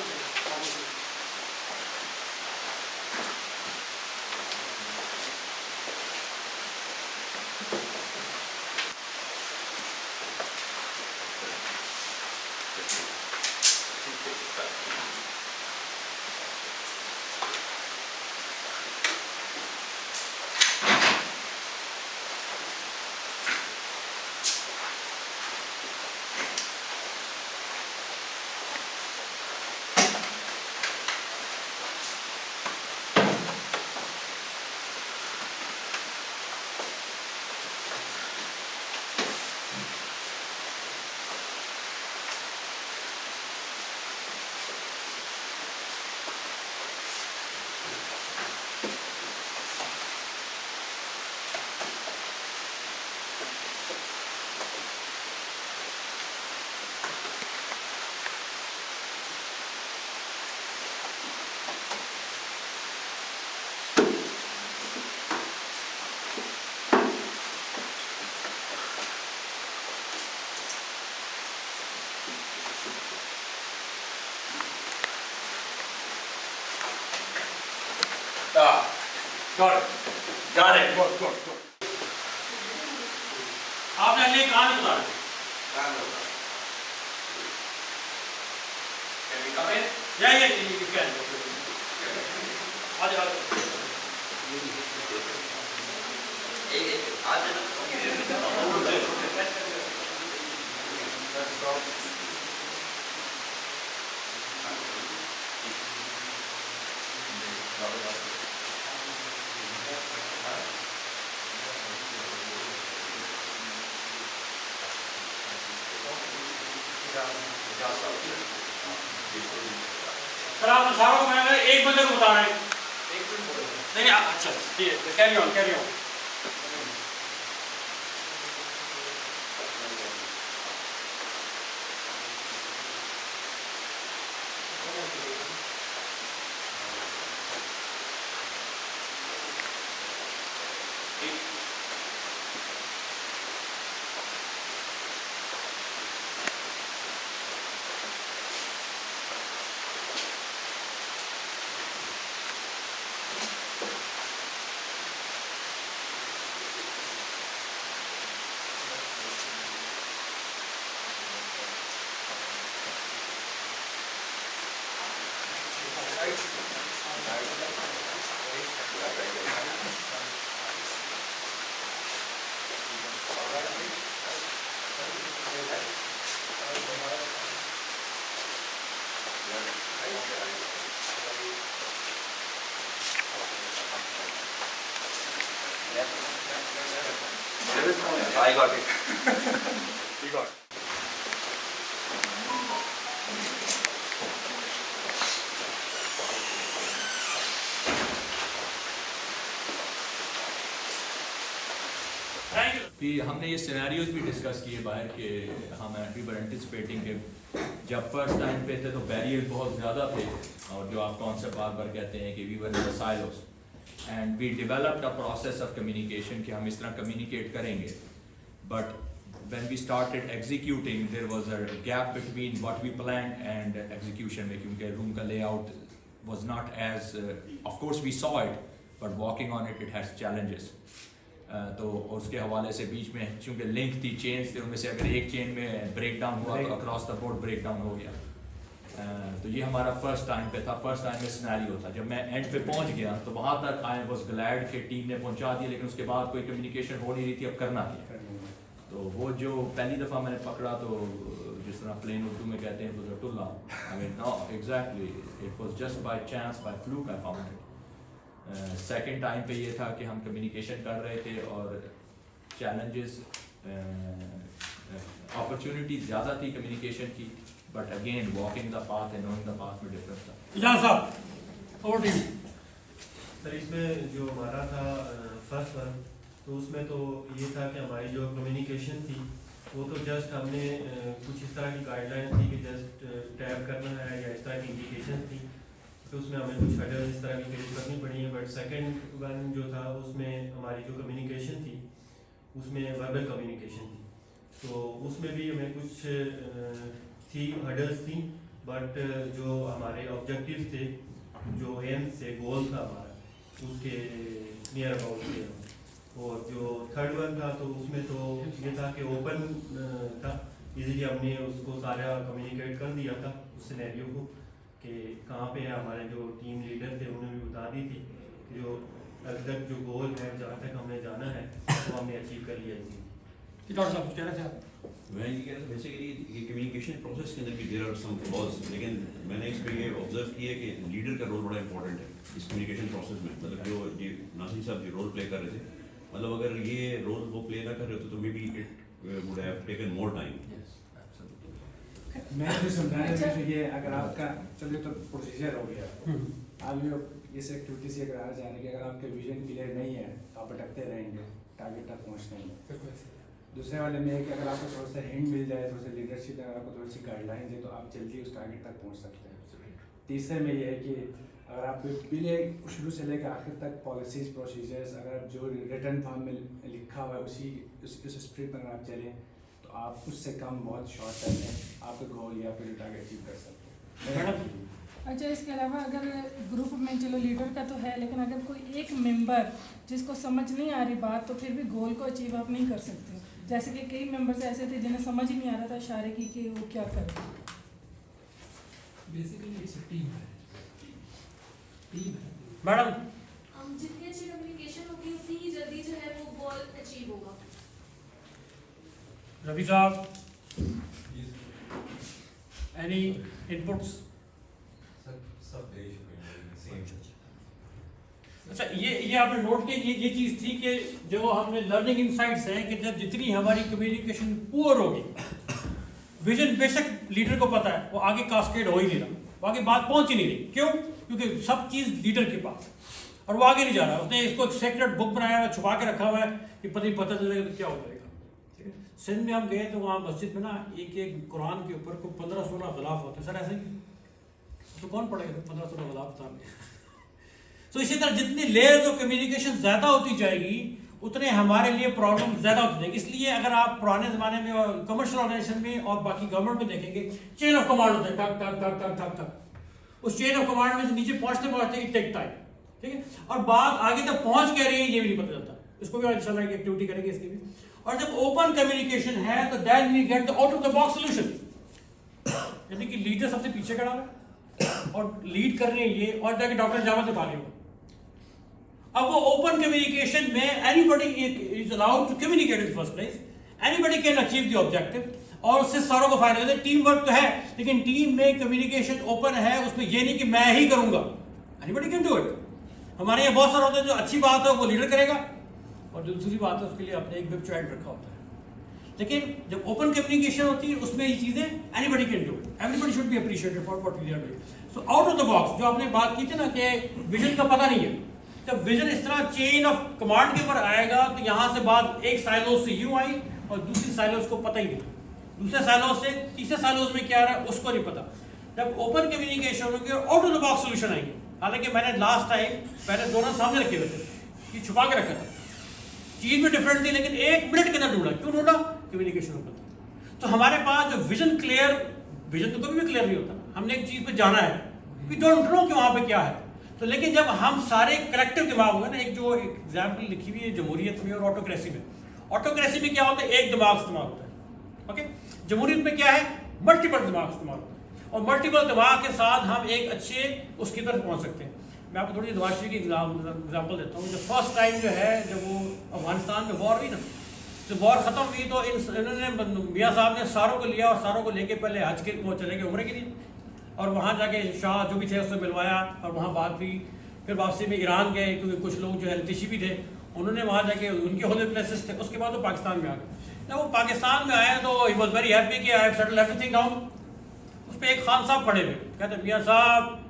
Got it. Got it. Good. आपने अगले कहाँ नहीं बताना? Can we come in? Yeah, you can. आजा। सर आप सारों को मैं एक बंदे को बता रहे हैं। नहीं अच्छा ठीक है, carry on. I got it. You got it. Thank you. कि हमने ये सिनेरियोज भी डिस्कस किए बाहर के हम वी वर एंटिसिपेटिंग कि जब फर्स्ट टाइम पे थे तो बैरियर बहुत ज़्यादा थे और जो आप कॉन्सेप्ट बार बार कहते हैं कि we were in the silos and we developed a process of communication कि हम इस तरह कम्युनिकेट करेंगे but when we started executing there was a gap between what we planned and execution में क्योंकि room का layout was not as of course we saw it but walking on it has challenges तो उसके हवाले से बीच में चूँकि link थी चेन्स थे उनमें से अगर एक चेन में ब्रेक डाउन हुआ तो across the board break down हो गया तो ये हमारा फर्स्ट टाइम पे था फर्स्ट टाइम में सिनेरियो था जब मैं एंड पे पहुंच गया तो वहाँ तक आई वाज ग्लैड कि टीम ने पहुंचा दिया लेकिन उसके बाद कोई कम्युनिकेशन हो नहीं रही थी अब करना क्या तो वो जो पहली दफ़ा मैंने पकड़ा तो जिस तरह प्लेन उर्दू में कहते हैं तो टुल्ला I mean no exactly it was just by chance by fluke I found it second time पे ये था कि हम कम्युनिकेशन कर रहे थे और चैलेंजेस अपॉर्चुनिटी ज़्यादा थी कम्युनिकेशन की but again walking the path and knowing the path में डिफरेंस था इजाज़ साहब ओवर टू यू। सर इसमें जो हमारा था फर्स्ट वन तो उसमें तो ये था कि हमारी जो कम्युनिकेशन थी वो तो जस्ट हमने कुछ इस तरह की गाइडलाइन थी कि जस्ट टैब करना है या इस तरह की इंडिकेशन थी तो उसमें हमें कुछ हर्डल इस तरह की फेस करनी पड़ी है बट सेकंड वन जो था उसमें हमारी जो कम्युनिकेशन थी उसमें वर्बल कम्युनिकेशन थी तो उसमें भी हमें कुछ थी हर्डल्स थी बट जो हमारे ऑब्जेक्टिव थे जो एम से गोल था हमारा उसके नियर अबाउट थे और जो थर्ड वन था तो उसमें तो ये था कि ओपन था इजीली हमने उसको सारा कम्युनिकेट कर दिया था उस सिनेरियो को कि कहाँ पे हमारे जो टीम लीडर थे उन्होंने भी बता दी थी कि जो अब तक जो गोल है जहाँ तक हमें जाना है वो हमने अचीव कर लिया जी। डॉक्टर साहब कुछ कहना चाहते मैं ये कह रहा था बेसिकली ये कम्युनिकेशन प्रोसेस के अंदर भी देयर आर सम फ्लॉज लेकिन मैंने इसमें ये ऑब्जर्व किया कि लीडर का रोल बड़ा इंपॉर्टेंट है इस कम्युनिकेशन प्रोसेस में मतलब जो ये नासिर साहब जो रोल प्ले कर रहे थे मतलब अगर ये रोल वो प्ले ना कर रहे होते तो may be it would have taken more time. मैं जो समझाने की कोशिश ये अगर आपका चलिए तो प्रोसीजर हो गया आप जो इस एक्टिविटी से अगर आ जाने की अगर आपके विजन क्लियर नहीं है तो आप भटकते रहेंगे टारगेट तक पहुँचने में। दूसरे वाले में कि अगर आपको थोड़ा सा हिंट मिल जाए थोड़ा सा लीडरशिप अगर आपको थोड़ी सी गाइडलाइन दे तो आप जल्दी उस टारगेट तक पहुँच सकते हैं। तीसरे में ये है कि अगर आप पहले शुरू से लेकर आखिर तक पॉलिसीज प्रोसीजर्स अगर जो रिटर्न फॉर्म में लिखा हुआ है उस स्प्रिट में आप चलें तो आप उससे कम बहुत शॉर्ट टाइम में आपका गोल या फिर टारगेट अचीव कर सकते हैं। अच्छा इसके अलावा अगर ग्रुप में चलो लीडर का तो है लेकिन अगर कोई एक मेंबर जिसको समझ नहीं आ रही बात तो फिर भी गोल को अचीव आप नहीं कर सकते जैसे कि कई मेंबर्स ऐसे थे जिन्हें समझ ही नहीं आ रहा था इशारे की कि वो क्या करें। बेसिकली इट्स अ टीम है मैडम जितनी अच्छी कम्युनिकेशन होगी उतनी ही जल्दी जो है वो गोल अचीव होगा। रवि साहब एनी इनपुट्स? अच्छा ये आपने नोट किया ये चीज़ थी कि जो हमने लर्निंग इनसाइट्स हैं कि जब जितनी हमारी कम्युनिकेशन पुअर होगी विजन बेशक लीडर को पता है वो आगे कास्केड हो ही नहीं रहा वो आगे बात पहुंच ही नहीं रही क्यों क्योंकि सब चीज़ लीडर के पास और वो आगे नहीं जा रहा उसने इसको एक सेक्रेट बुक बनाया हुआ छुपा के रखा हुआ है कि पता चलेगा तो क्या हो जाएगा। ठीक है सिंध में हम गए तो वहाँ मस्जिद में ना एक कुरान के ऊपर कोई 15-16 गिलाफ होते हैं सर ऐसे ही तो कौन पढ़ेगा 15-16 गिलाफ था। तो इसी तरह जितनी लेयर्स ऑफ कम्युनिकेशन ज़्यादा होती जाएगी उतने हमारे लिए प्रॉब्लम ज़्यादा होती जाएगी। इसलिए अगर आप पुराने ज़माने में और कमर्शियल ऑर्गेनाइजेशन में और बाकी गवर्नमेंट में देखेंगे चेन ऑफ कमांड होता है टक टक टक टक टक टक उस चेन ऑफ कमांड में से नीचे पहुंचते पहुंचते इट टेक टाइम। ठीक है और बात आगे तक पहुंच क्या रही है ये भी नहीं पता चलता। इसको भी इंशाल्लाह एक एक्टिविटी करेंगे इसकी भी। और जब ओपन कम्युनिकेशन है तो then we get the out of the box solution यानी कि लीडर सबसे पीछे खड़ा है और लीड कर रहे हैं ये और जाके डॉक्टर जावा दिखा रहे हो। अब वो ओपन कम्युनिकेशन में anybody is allowed to communicate in first place anybody can achieve the objective और उससे सारों को फायदा होता है। टीम वर्क तो है, लेकिन टीम में कम्युनिकेशन ओपन है, उसमें ये नहीं कि मैं ही करूंगा, एनीबॉडी कैन डू इट। हमारे यहाँ बहुत सारा होता है जो अच्छी बात है वो लीडर करेगा, और जो दूसरी बात है उसके लिए आपने एक वेब चाइल्ड रखा होता है। लेकिन जब ओपन कम्युनिकेशन होती है उसमें ये चीजें anybody can do it, everybody should be appreciated for what we are doing. So out of the box जो आपने बात की थी ना कि विजन का पता नहीं है, जब विजन इस तरह चेन ऑफ कमांड के ऊपर आएगा तो यहाँ से बात एक साइलोज से यूं आई और दूसरी साइलोज को पता ही नहीं, दूसरे साइलोज से तीसरे साइलोज में क्या आ रहा है उसको नहीं पता। जब ओपन कम्युनिकेशन होगी और out of the box solution आएंगे, हालांकि मैंने लास्ट टाइम पहले दोनों सामने रखे हुए थे कि छुपा के रखा था, चीज भी डिफरेंट थी, लेकिन 1 मिनट के अंदर ढूंढा। क्यों ढूंढा? Communication open. तो हमारे पास जो विजन क्लियर, विजन तो कभी भी क्लियर नहीं होता, हमने एक चीज पे जाना है, वी डोंट नो कि वहां पे क्या है। तो लेकिन जब हम सारे कलेक्टिव दिमाग होंगे ना, एक जो एग्जाम्पल लिखी हुई है जमहूरियत में और ऑटोक्रेसी में, ऑटोक्रेसी में क्या होता है, एक दिमाग इस्तेमाल होता है, ओके। जमहूरियत में क्या है, मल्टीपल दिमाग इस्तेमाल होता है, और मल्टीपल दिमाग के साथ हम एक अच्छे उसकी तरफ पहुंच सकते हैं। मैं आपको थोड़ी नवाज की एग्जाम्पल देता हूँ। जब फर्स्ट टाइम जो है जब वो अफगानिस्तान में वॉर हुई ना, तो वॉर खत्म हुई तो इन्होंने मियाँ साहब ने सारों को लिया और सारों को लेके पहले हज के वो चले गए उम्र के लिए, और वहाँ जाके शाह जो भी थे उससे मिलवाया और वहाँ बात हुई। फिर वापसी में ईरान गए क्योंकि कुछ लोग जो है लतीशी भी थे, उन्होंने वहाँ जाके उनके होली प्लेसेस थे। उसके बाद वो पाकिस्तान में आ गए। जब वो पाकिस्तान में आए तो ही वॉज वेरी हैप्पी कि I have settled everything down. उस पर एक खान साहब खड़े हुए, कहते मियाँ साहब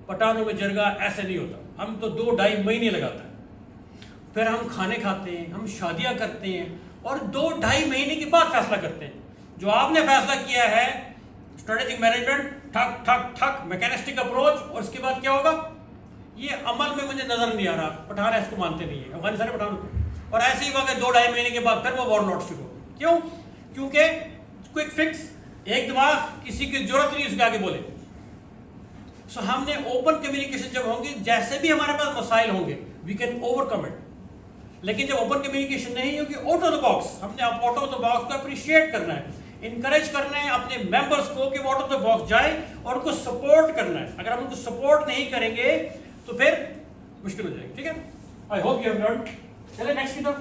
पठानों में जरगा ऐसे नहीं होता, हम तो 2-2.5 महीने लगाता है, फिर हम खाने खाते हैं, हम शादियाँ करते हैं और 2-2.5 महीने के बाद फैसला करते हैं। जो आपने फैसला किया है स्ट्रेटेजिक मैनेजमेंट, ठक ठक ठक मैकेनिस्टिक अप्रोच, और इसके बाद क्या होगा ये अमल में मुझे नजर नहीं आ रहा। पठान इसको मानते नहीं है, अफगानिस्तान पठान। और ऐसे ही हुआ कि 2-2.5 महीने के बाद फिर वो वॉर लौट शुरू हो। क्यों? क्योंकि क्विक फिक्स, एक दिमाग, किसी की जरूरत नहीं उसके आगे बोले। सो हमने ओपन कम्युनिकेशन जब होंगे, जैसे भी हमारे पास मसाइल होंगे वी कैन ओवरकम इट। लेकिन जब ओपन कम्युनिकेशन नहीं होगी, आउट ऑफ द बॉक्स, हमने आउट ऑफ द बॉक्स को अप्रिशिएट करना है, इनकरेज करना है अपने मेंबर्स को कि आउट ऑफ द बॉक्स जाए और उनको सपोर्ट करना है। अगर हम उनको सपोर्ट नहीं करेंगे तो फिर मुश्किल हो जाएगी। ठीक है, I hope you have learn. चलिए नेक्स्ट की तरफ।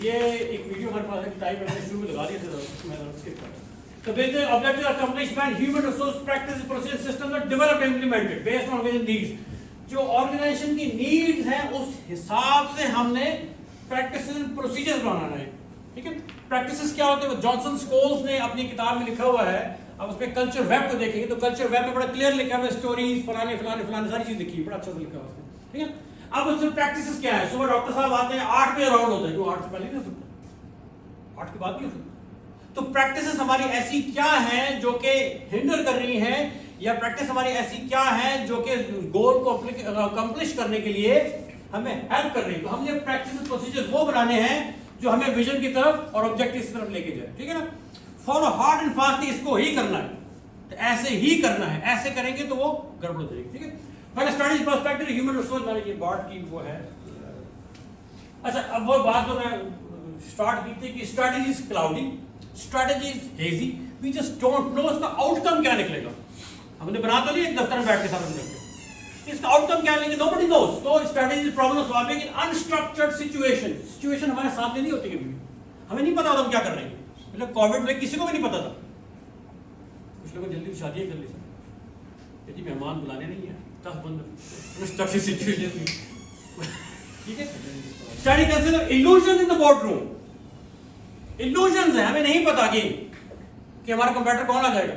ये एक वीडियो हमारे पास है, टाइम मैंने शुरू में लगा दिया था, मैं स्किप कर। The business objective accomplishment, human resource practices, process systems are developed and implemented based on vision needs. जो ऑर्गेनाइजेशन की नीड्स हैं उस हिसाब से हमने प्रैक्टिसेस प्रोसीजर्स बनाना है। ठीक है, प्रैक्टिसेस क्या होते हैं, जॉनसन स्कोल्स ने अपनी किताब में लिखा हुआ है। अब उसमें कल्चर वेब को देखेंगे तो कल्चर वेब में बड़ा क्लियर लिखा हुआ है, स्टोरीज फलाने फलाने फलाने सारी चीज लिखी है, बड़ा अच्छा से लिखा हुआ है। ठीक है, अब उसमें प्रैक्टिसेस क्या है, सुबह डॉक्टर साहब आते हैं 8 बजे राउंड होता है, जो 8 से पहले नहीं हो सकता, 8 के बाद नहीं हो सकता। तो प्रैक्टिसेस हमारी ऐसी क्या हैं जो कि हिंडर कर रही हैं, या प्रैक्टिस हमारी ऐसी क्या है जो कि गोल को अकम्प्लिश करने के लिए हमें हेल्प कर रही है। तो हमने प्रैक्टिस प्रोसीजर वो बनाने हैं जो हमें विजन की तरफ और ऑब्जेक्टिव की तरफ लेके जाए। ठीक है ना, फॉलो हार्ड एंड फास्ट, इसको ही करना है, तो ऐसे ही करना है, ऐसे करेंगे तो वो गड़बड़ हो जाएगी। ठीक है, पहले स्ट्रेटेजी पर्सपेक्टिव ह्यूमन रिसोर्स मैंने ये बात की वो है। अच्छा, अब वो बात जो मैं स्टार्ट की थी कि strategy is cloudy, strategy is hazy, we just don't know इसका आउटकम क्या निकलेगा। हमने बना तो लिया एक दफ्तर में बैठ के साथ में, इसका आउटकम क्या लेंगे नोबडी नोस। तो strategy is problem solving in unstructured situation. Situation हमारे सामने नहीं होती, कभी भी हमें नहीं पता होता हम क्या कर रहे हैं। मतलब कोविड में किसी को भी नहीं पता था, कुछ लोगों जल्दी शादियां कर ली सर, यदि मेहमान बुलाने नहीं है टफ बंद स्ट्रक्चर्ड सिचुएशन। ठीक है, study consider illusion in the boardroom. Illusions है, हमें नहीं पता कि हमारा कंप्यूटर कौन आ जाएगा,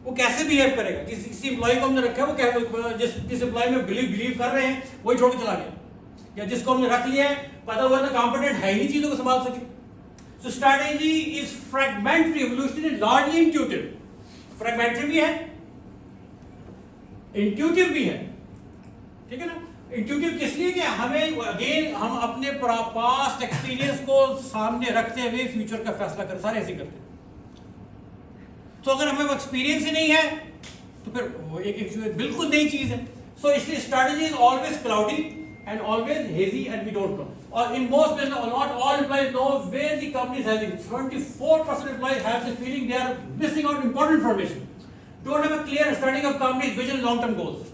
वो कैसे बिहेव करेगा। जिस एम्प्लॉय को हमने रखा है वो क्या, जिस एम्प्लॉय में बिलीव कर रहे हैं वही छोड़ के चला गया, या जिसको हमने रख लिया है पता हुआ ना कॉम्पिटेंट है ही नहीं चीजों को संभाल सके। So strategy is fragmentary, evolutionary, largely intuitive. Fragmentary भी है, इंट्यूटिव भी है। ठीक है ना, इंट्यूटिव किस लिए कि हमें अगेन हम अपने पास्ट एक्सपीरियंस को सामने रखते हुए फ्यूचर का फैसला कर, सारे ऐसे करते हैं। तो अगर हमें वो एक्सपीरियंस ही नहीं है तो फिर वो एक बिल्कुल नई चीज है। सो इसलिए strategy is always cloudy and always hazy and we don't know. और in most cases not all employees know where the company is heading. 74% employees have the feeling they are missing out important information, don't have a clear understanding of company's vision, long term goals.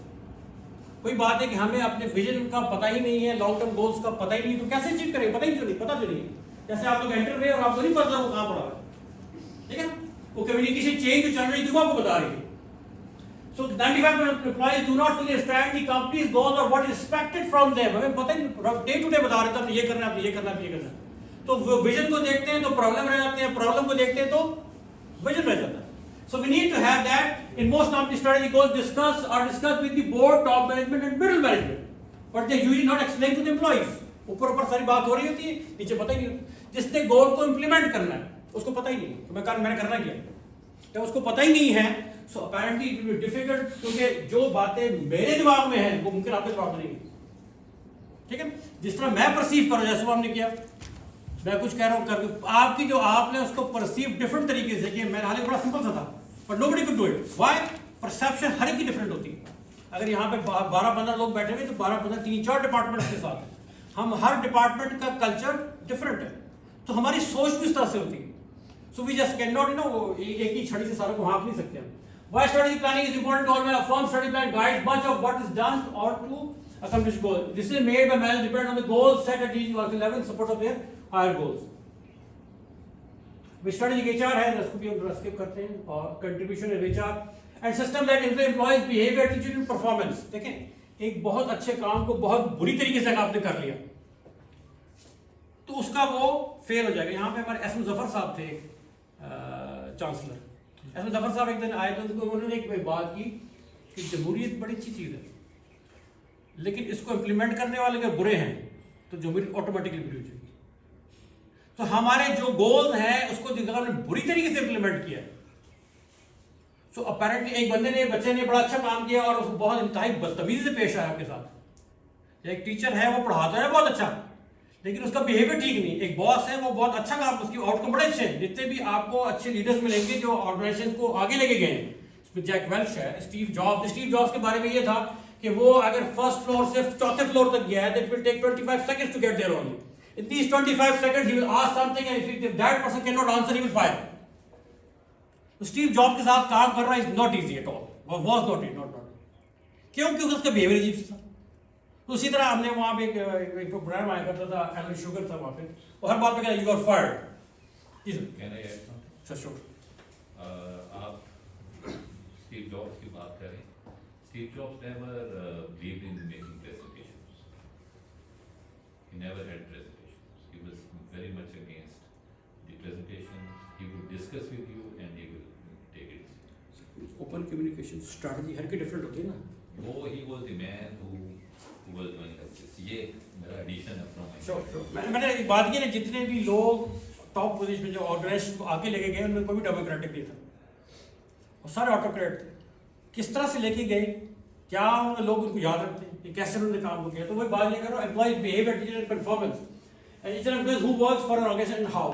कोई बात है कि हमें अपने vision का पता ही नहीं है, लॉन्ग टर्म गोल्स का पता ही नहीं, तो कैसे अचीव करेंगे? पता ही क्यों नहीं, पता क्यों नहीं है? जैसे आप लोग एंटर हुए और आपको नहीं पता वो कहाँ पड़ा है, ठीक है? वो कम्युनिकेशन चेंज जो चल रही थी वो आपको बता रही थी। So 95% of employees do not fully understand the company's goals or what is expected from them. हमें पता ही डे टू डे बता रहे थे आपने ये करना है, आपने ये करना है, ये करना है। तो विजन को देखते हैं तो प्रॉब्लम रह जाते हैं, प्रॉब्लम को देखते हैं तो विजन रह जाता है। So we need to have that. In most company strategy goals discussed with the board, top management and middle management, but they usually not explain to the employees. ऊपर सारी बात हो रही होती है, नीचे पता ही नहीं होता। जिसने गोल को इम्प्लीमेंट करना है उसको पता ही नहीं है तो मैंने करना क्या, जब उसको पता ही नहीं है so apparently it will be difficult, क्योंकि जो बातें मेरे दिमाग में है वो मुमकिन आपके दिमाग में नहीं है, ठीक है? जिस तरह मैं परसीव करूं, जैसे वो हमने किया, मैं कुछ कह रहा हूं करके आपकी जो आपने उसको परसीव डिफरेंट तरीके से किया। मेरा हाल बड़ा सिंपल सा था, but nobody could do it. Why? Perception हर एक की डिफरेंट होती है। अगर यहाँ पे 12-15 लोग बैठे हुए तो 12-15 3-4 डिपार्टमेंट के साथ हैं, हम हर डिपार्टमेंट का कल्चर डिफरेंट है, तो हमारी सोच भी इस तरह से होती है। So we just can not एक ही छड़ी से सारा को हाँक नहीं सकते हम। Why strategic planning is important? Always a firm strategy plan guides much of what is done or to accomplish goals. This is made by managers depending on the goals set at each working level in support of their higher goals. With strategic HR है, इसको भी हम skip करते हैं, और contribution of HR and system that influence employees' behavior, attitude and performance. देखें एक बहुत अच्छे काम को बहुत बुरी तरीके से आपने कर लिया तो उसका वो फेल हो जाएगा। यहाँ पे हमारे एस मुजफ्फर साहब थे, चांसलर एस मुजफ्फर साहब एक दिन आए तो उन्होंने एक बात की कि जमहूरियत बड़ी अच्छी चीज़ है, लेकिन इसको इम्प्लीमेंट करने वाले अगर बुरे हैं तो जमहूरियत ऑटोमेटिकली बुरी हो जाएगी। तो हमारे जो गोल्स हैं उसको जिस हमने बुरी तरीके से इम्प्लीमेंट किया, सो अपेरेंटली एक बच्चे ने बड़ा अच्छा काम किया और उसको बहुत इंतहाई बदतमीजी से पेश आया आपके साथ। एक टीचर है वो पढ़ाता है बहुत अच्छा, लेकिन उसका बिहेवियर ठीक नहीं। एक बॉस है वो बहुत अच्छा काम, उसकी आउटकम बड़े अच्छे हैं। जितने भी आपको अच्छे लीडर्स मिलेंगे जो ऑर्गेनाइजेशन को आगे लेके गए हैं, इसमें जैक वेल्च है, स्टीव जॉब्स के बारे में ये था कि वो अगर फर्स्ट फ्लोर से चौथे फ्लोर तक गया है, it will take 25 seconds to get there only. In these 25 seconds he will ask something and if that person cannot answer he will fire. तो स्टीव जॉब के साथ काम कर रहा is not easy at all, was not क्योंकि उसका behaviour अजीब था। तो उसी तरह हमने वहाँ पे एक प्रोग्राम आया करता था, एलन शुगर था वहाँ पे, और हर बात पे कहता you are fired. Can I add something? Sure. आप स्टीव जॉब्स की बात करें, Steve Jobs never believed in making presentations. He never had presentations. He was very much against the presentation. He would discuss with you and he will take it. Open communication strategy हर की different होती है ना। वो he was the man who was doing this. ये मेरा addition अपना है। श्योर। मैंने एक बात की ना, जितने भी लोग टॉप पोजीशन में जो ऑर्गेनाइजेशन को आगे लेके गए उनमें कोई भी डेमोक्रेटिक नहीं था, और सारे ऑटोक्रेट थे। किस तरह से लेके गए, क्या उन्होंने लोग उनको याद रखते हैं, कि कैसे उन्होंने काम को किया। तो वही बात ये करो, employees behaviour, attitude and performance, and each and every who works for an organisation how,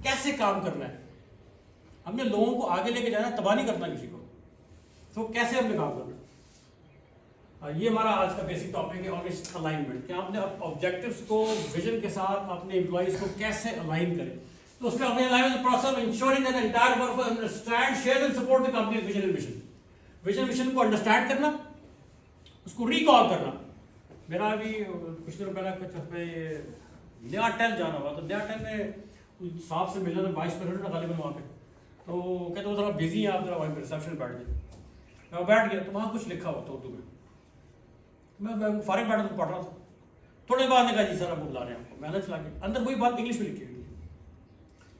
कैसे काम करना है। हमने लोगों को आगे लेके जाना, तबाह नहीं करना किसी को, तो कैसे हमने काम करना। ये हमारा आज का बेसिक टॉपिक है, ऑर्गेनाइजेशन अलाइनमेंट, कि आपने ऑब्जेक्टिव्स को विजन के साथ अपने एम्प्लॉइज को कैसे अलाइन करें। तो उसमें अपने alignment process of ensuring that the entire workforce understand, share and support the companies vision and mission. Vision mission को अंडरस्टैंड करना, उसको रिकॉल करना। मेरा अभी कुछ दिनों पहले नया टेल जाना हुआ, तो नया टेल में साहब से मिलना था, वाइस प्रेसिडेंट गालिबन वहाँ पे, तो कहते वो थोड़ा बिजी है, आप जरा वहीं रिसेप्शन में बैठ गए। मैं बैठ गया तो वहाँ कुछ लिखा हुआ था उर्दू में, मैं फारिग बैठा तो पढ़ रहा था। थोड़े बाद ने कहा जी सर आप बुला रहे हैं आपको, मैंने चला के अंदर वही बात इंग्लिश में लिखी हुई थी।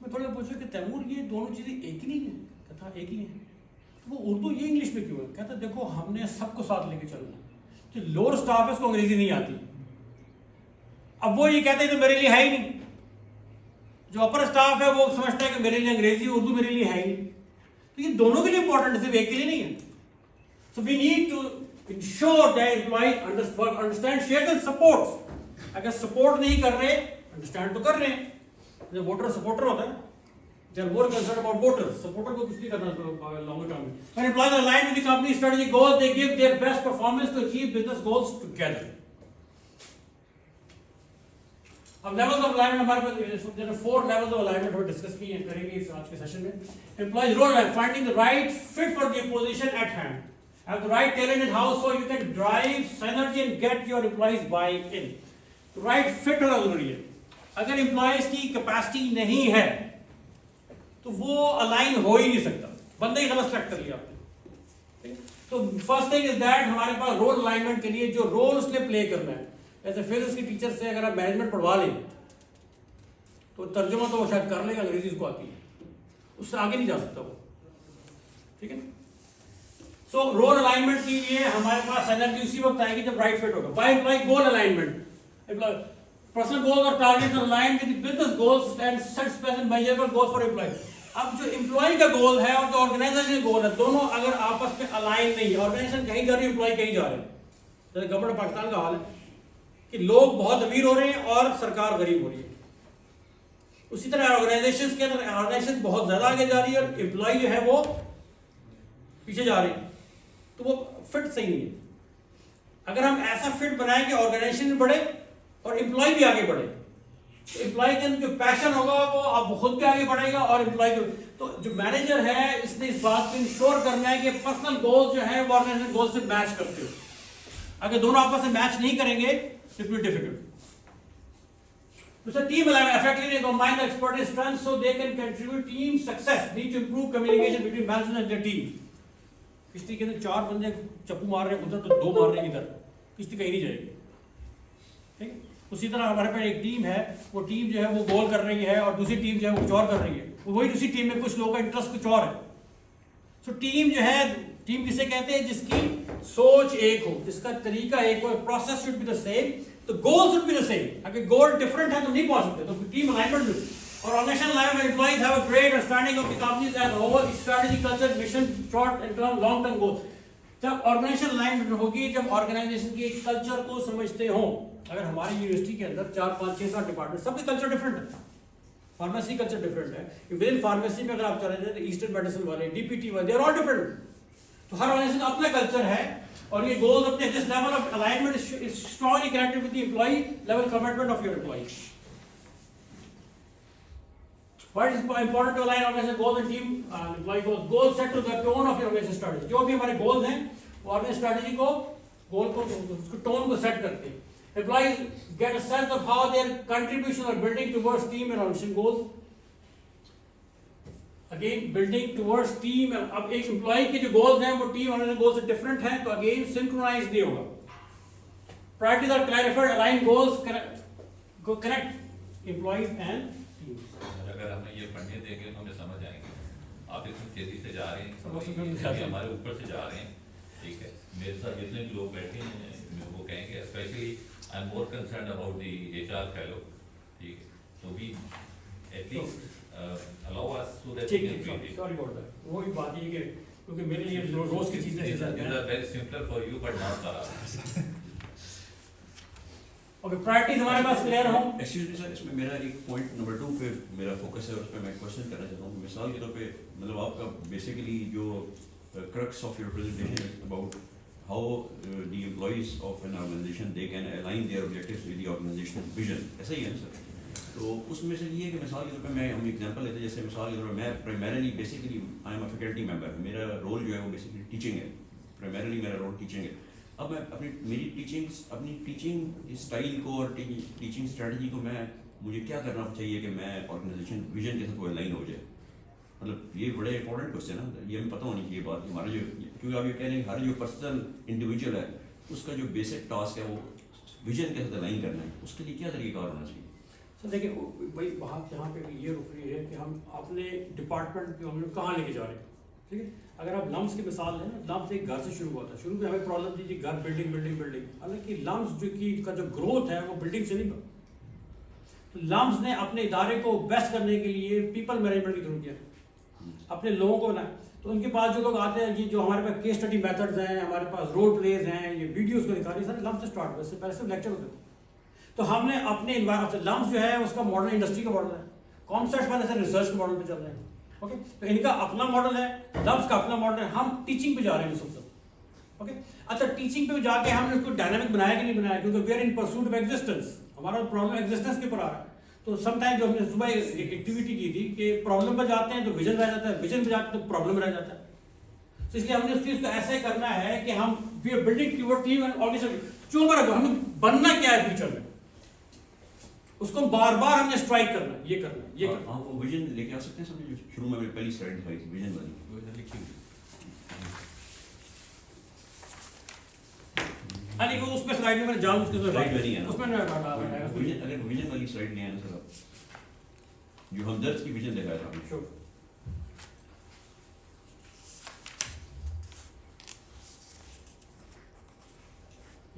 मैं थोड़ा पूछा कि तैमूर ये दोनों चीज़ें एक ही नहीं है, कहता एक ही है। तो वो उर्दू ये इंग्लिश में क्यों है, कहता देखो हमने सबको साथ लेके चलना, जो लोअर स्टाफ है उसको अंग्रेजी नहीं आती, अब वो ये कहते हैं तो मेरे लिए है ही नहीं। जो अपर स्टाफ है वो समझता है कि मेरे लिए अंग्रेजी उर्दू मेरे लिए है ही नहीं। तो ये दोनों के लिए इंपॉर्टेंट है, सिर्फ एक के लिए नहीं है। So we need to ensure that employees understand, share and support. अगर सपोर्ट नहीं कर रहे, अंडरस्टैंड तो कर रहे हैं। जब वोटर सपोर्टर होता है, they are more concerned about voters. Supporter को कुछ नहीं करना लॉन्गर टर्म में। When employees are aligned with the company strategic goals, they give their best performance to achieve business goals together. अब लेवल्स ऑफ अलाइनमेंट हमारे पास 4 levels of alignment हम discuss किए करेंगे इस आज के सेशन में। एम्प्लॉइज रोल है finding the right fit for the position eight hand. Have the right talent in house so you can drive synergy and get your employees buy in. Right fit होना जरूरी है. अगर employees की capacity नहीं है तो वो align हो ही नहीं सकता. बंदे ही गलत select कर लिया आपने. तो first thing is that हमारे पास role alignment के लिए जो role उसने play करना है. ऐसे फिजिक्स के टीचर से अगर आप मैनेजमेंट पढ़वा लें तो तर्जुमा तो वो शायद कर लेगा, अंग्रेजी उसको आती है, उससे आगे नहीं जा सकता वो. ठीक है. सो रोल अलाइनमेंट के लिए हमारे पास एनर्जी उसी वक्त आएगी जब राइट फिट होगा. By employee goal alignment, personal goals और targets align with business goals and set specific measurable goals for employee. अब जो एम्प्लॉय का गोल है और जो ऑर्गेनाइजेशन का गोल है, दोनों अगर आपस में अलाइन नहीं है, ऑर्गेनाइजेशन कहीं जा रही है, एम्प्लॉय कहीं जा रहे हैं. जैसे गवर्नमेंट पाकिस्तान का हाल है कि लोग बहुत अमीर हो रहे हैं और सरकार गरीब हो रही है. उसी तरह ऑर्गेनाइजेशंस के अंदर ऑर्गेनाइजेशन बहुत ज्यादा आगे जा रही है और एम्प्लॉय जो है वो पीछे जा रहे हैं, तो वो फिट सही नहीं है. अगर हम ऐसा फिट बनाएं कि ऑर्गेनाइजेशन बढ़े और एम्प्लॉय भी आगे बढ़े, तो एम्प्लॉय के अंदर जो पैशन होगा वो अब खुद भी आगे बढ़ेगा और एम्प्लॉय तो जो मैनेजर है इसने इस बात को इंश्योर करना है कि पर्सनल गोल जो है वो ऑर्गेनाइजेशन गोल से मैच करते हो. अगर दोनों आपस में मैच नहीं करेंगे तो it will be difficult. So team alignment effectively combine the expertise strengths so they can contribute team success. Need to improve communication between management and their team. किश्ती के अंदर 4 बंदे चप्पू मार रहे हैं उधर तो 2 मार रहे हैं इधर, किश्ती कहीं नहीं जाएगी. ठीक है. उसी तरह हमारे पास एक टीम है, वो टीम जो है वो गोल कर रही है और दूसरी टीम जो है वो कुछ और कर रही है. वही दूसरी टीम में कुछ लोगों का इंटरेस्ट कुछ और है. सो टीम जो है, टीम किसे कहते हैं? जिसकी सोच एक हो, जिसका तरीका एक हो, process should be the same, तो goal should be the same. अगर गोल डिफरेंट है तो नहीं पहुंच सकते. तो टीम अलाइनमेंट और organization alignment, employees have a great understanding of the company as a whole, strategy, culture, mission, short and term, long term goal. जब organization alignment होगी, जब ऑर्गेनाइजेशन के कल्चर को समझते हो. अगर हमारी यूनिवर्सिटी के अंदर 4, 5, 6, 7 डिपार्टमेंट, सबके कल्चर डिफरेंट है. फार्मेसी कल्चर डिफरेंट है. विद इन फार्मेसी में अगर आप चले जाए तो ईस्टर्न मेडिसिन वाले, डीपीटी वाले, दे आर ऑल डिफरेंट. तो हर ऑर्गेनाइजेशन का अपना कल्चर है और ये गोल्स अपने this level of alignment is strongly connected with the employee level commitment of your employee. What is important to align organization goals and team employee goals? Goals set to the tone of your organization strategy. जो भी हमारे goals हैं वो organization strategy को goal को उसको tone को set करते हैं. Employees get a sense of how their contributions are building towards team and organization goals. Again, building towards team. अब एक employee के जो goals हैं वो team organization goals से different हैं, तो again synchronize नहीं होगा. Priorities are clarified, align goals, connect employees and teams. अगर हमें ये पढ़ने देंगे तो हमें समझ आएंगे. आप इतनी तेजी से जा रहे हैं, हमारे ऊपर से जा रहे हैं. ठीक है. मेरे साथ जितने भी लोग बैठे हैं वो कहेंगे, specially I am more concern about the HR fellow. ठीक है. तो we at least allow us so that we can treat it. Sorry about that. वो ही बात है कि क्योंकि मेरे लिए रोज की चीजें very simple for you but not for us. Okay, priorities हमारे पास क्लियर हो. एक्सक्यूज मी सर, इसमें मेरा एक पॉइंट नंबर 2 पे मेरा फोकस है, उस पर मैं क्वेश्चन करना चाहता हूँ. मिसाल के तौर पे मतलब आपका बेसिकली जो crux of your presentation is about how the employees of an organisation they can align their objectives with the organisational vision. ऐसा ही है ना सर? तो उसमें से ये है कि मिसाल के तौर पे मैं हम एग्जांपल लेते हैं, जैसे मिसाल के तौर पर मैं primarily basically I am a faculty member. मेरा रोल जो है वो बेसिकली टीचिंग है. प्राइमरीली मेरा रोल टीचिंग है. अब मैं अपनी टीचिंग स्टाइल को और टीचिंग स्ट्रेटजी को मुझे क्या करना चाहिए कि मैं ऑर्गेनाइजेशन विजन के साथ वो अलाइन हो जाए? मतलब ये बड़े इंपॉर्टेंट क्वेश्चन है. ये हमें पता होनी चाहिए बात. हमारा जो, क्योंकि आप ये कह रहे हैं हर जो पर्सनल इंडिविजुअल है उसका जो बेसिक टास्क है वो विजन के साथ अलाइन करना है. उसके लिए क्या तरीका होना चाहिए? सर देखिए, वही बात यहाँ पे ये रुक रही है कि हम अपने डिपार्टमेंट को हम कहाँ लेके जा रहे हैं. ठीक है. अगर आप लम्स की मिसाल लें ना, लम्स एक घर से शुरू हुआ था. शुरू में हमें प्रॉब्लम थी कि घर बिल्डिंग बिल्डिंग बिल्डिंग. हालांकि लम्स का जो ग्रोथ है वो बिल्डिंग से नहीं हुआ. तो लम्स ने अपने इदारे को बेस्ट करने के लिए पीपल मैनेजमेंट की शुरू किया, अपने लोगों को बनाया. तो उनके पास जो लोग आते हैं, ये जो हमारे पास केस स्टडी मेथड्स हैं, हमारे पास रोल प्लेज हैं, ये वीडियोस को दिखा रहे हैं, सारे लम्स से स्टार्ट हुए. इससे पहले सिर्फ लेक्चर होते थे. तो हमने अपने लम्स जो है उसका मॉडल इंडस्ट्री का मॉडल है. कॉन्सेप्ट पहले से रिसर्च के मॉडल पे चल रहे हैं. ओके. तो इनका अपना मॉडल है, लम्स का अपना मॉडल है. हम टीचिंग पे जा रहे हैं सबसे. ओके. अच्छा, टीचिंग पे जाके हमने उसको डायनामिक बनाया कि नहीं बनाया? क्योंकि we are in pursuit of existence. हमारा प्रॉब्लम एग्जिस्टेंस के ऊपर आ रहा है. तो समटाइम जो हमने सुबह एक एक्टिविटी की थी कि प्रॉब्लम पे जाते हैं तो विजन रह जाता है, विजन पे जाते हैं तो प्रॉब्लम रह जाता है. तो इसलिए हमने उस चीज़ को ऐसे करना है कि हम we are building toward team and organisation. जो हमारा हमें बनना क्या है फ्यूचर में, उसको बार बार हमने स्ट्राइक करना है, ये करना है, ये करना है। आप वो विजन लेके आ सकते हैं सामने, जो शुरू में पहली स्लाइड दिखाई थी विजन वाली, वो इधर लिखी हुई। हाँ नहीं, वो उसमें स्लाइड में मैंने जान उसके स्लाइड में नहीं है ना? उसमें नहीं हटा विजन, अगर विजन वाली स्लाइड नहीं है ना सर, जो हमदर्द की विजन दिखाया था आपने। Sure.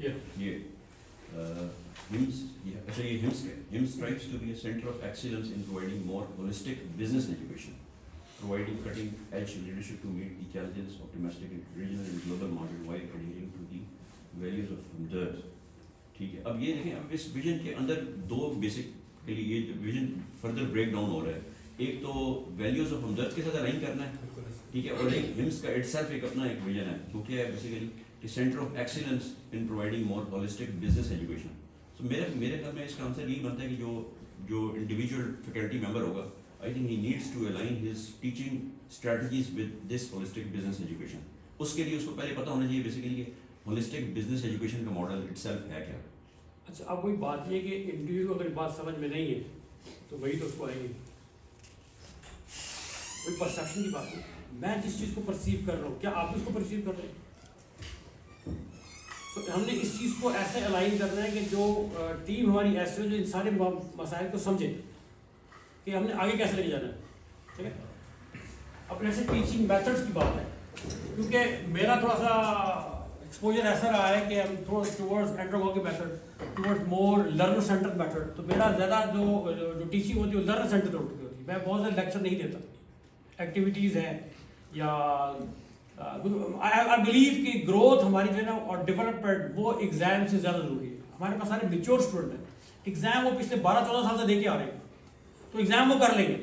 Yeah. ये HIMSS, अच्छा ये HIMSS है। HIMSS strives to be a center of excellence in providing more holistic business education, providing cutting-edge leadership to meet the challenges of domestic, regional and global market while adhering to the values of HMDRD। ठीक है, अब ये देखें, अब इस vision के अंदर दो बेसिकली ये विजन फर्दर ब्रेक डाउन हो रहा है। एक तो वैल्यूज ऑफ हमदर्द के साथ अलाइन करना है, ठीक है, और एक HIMSS का इटसेल्फ एक अपना एक विजन है, जो क्या है बेसिकली कि center of excellence in providing more holistic business education. So मेरे ख्याल में इसका आंसर यही बनता है कि जो इंडिविजुअल फैकल्टी मेंबर होगा, I think he needs to align his teaching strategies with this holistic business education. उसके लिए उसको पहले पता होना चाहिए बेसिकली होलिस्टिक बिजनेस एजुकेशन का मॉडल इटसेल्फ है क्या। अच्छा, अब वही बात ये कि इंडिविजुअल को अगर बात समझ में नहीं है तो वही तो उसको आएगी, कोई परसेप्शन की बात है। मैं जिस चीज़ को परसीव कर रहा हूँ, क्या आप उसको परसीव कर रहे हैं? तो हमने इस चीज़ को ऐसे अलाइन करना है कि जो टीम हमारी ऐसे हो जो इन सारे मसाइल को समझे कि हमने आगे कैसे लेके जाना है। ठीक है, अब जैसे टीचिंग मेथड्स की बात है, क्योंकि मेरा थोड़ा सा एक्सपोजर ऐसा रहा है कि हम थोड़ा towards andragogy method, towards more learner center method, तो मेरा ज़्यादा जो टीचिंग होती है वो लर्नर सेंटर पर होती है। मैं बहुत ज़्यादा लेक्चर नहीं देता, एक्टिविटीज़ हैं या आई बिलीव कि ग्रोथ हमारी जो है ना और डेवलपमेंट वो एग्जाम से ज़्यादा ज़रूरी है। हमारे पास सारे मेच्योर स्टूडेंट हैं, एग्जाम वो पिछले 12-14 साल से दे के आ रहे हैं, तो एग्जाम वो कर लेंगे,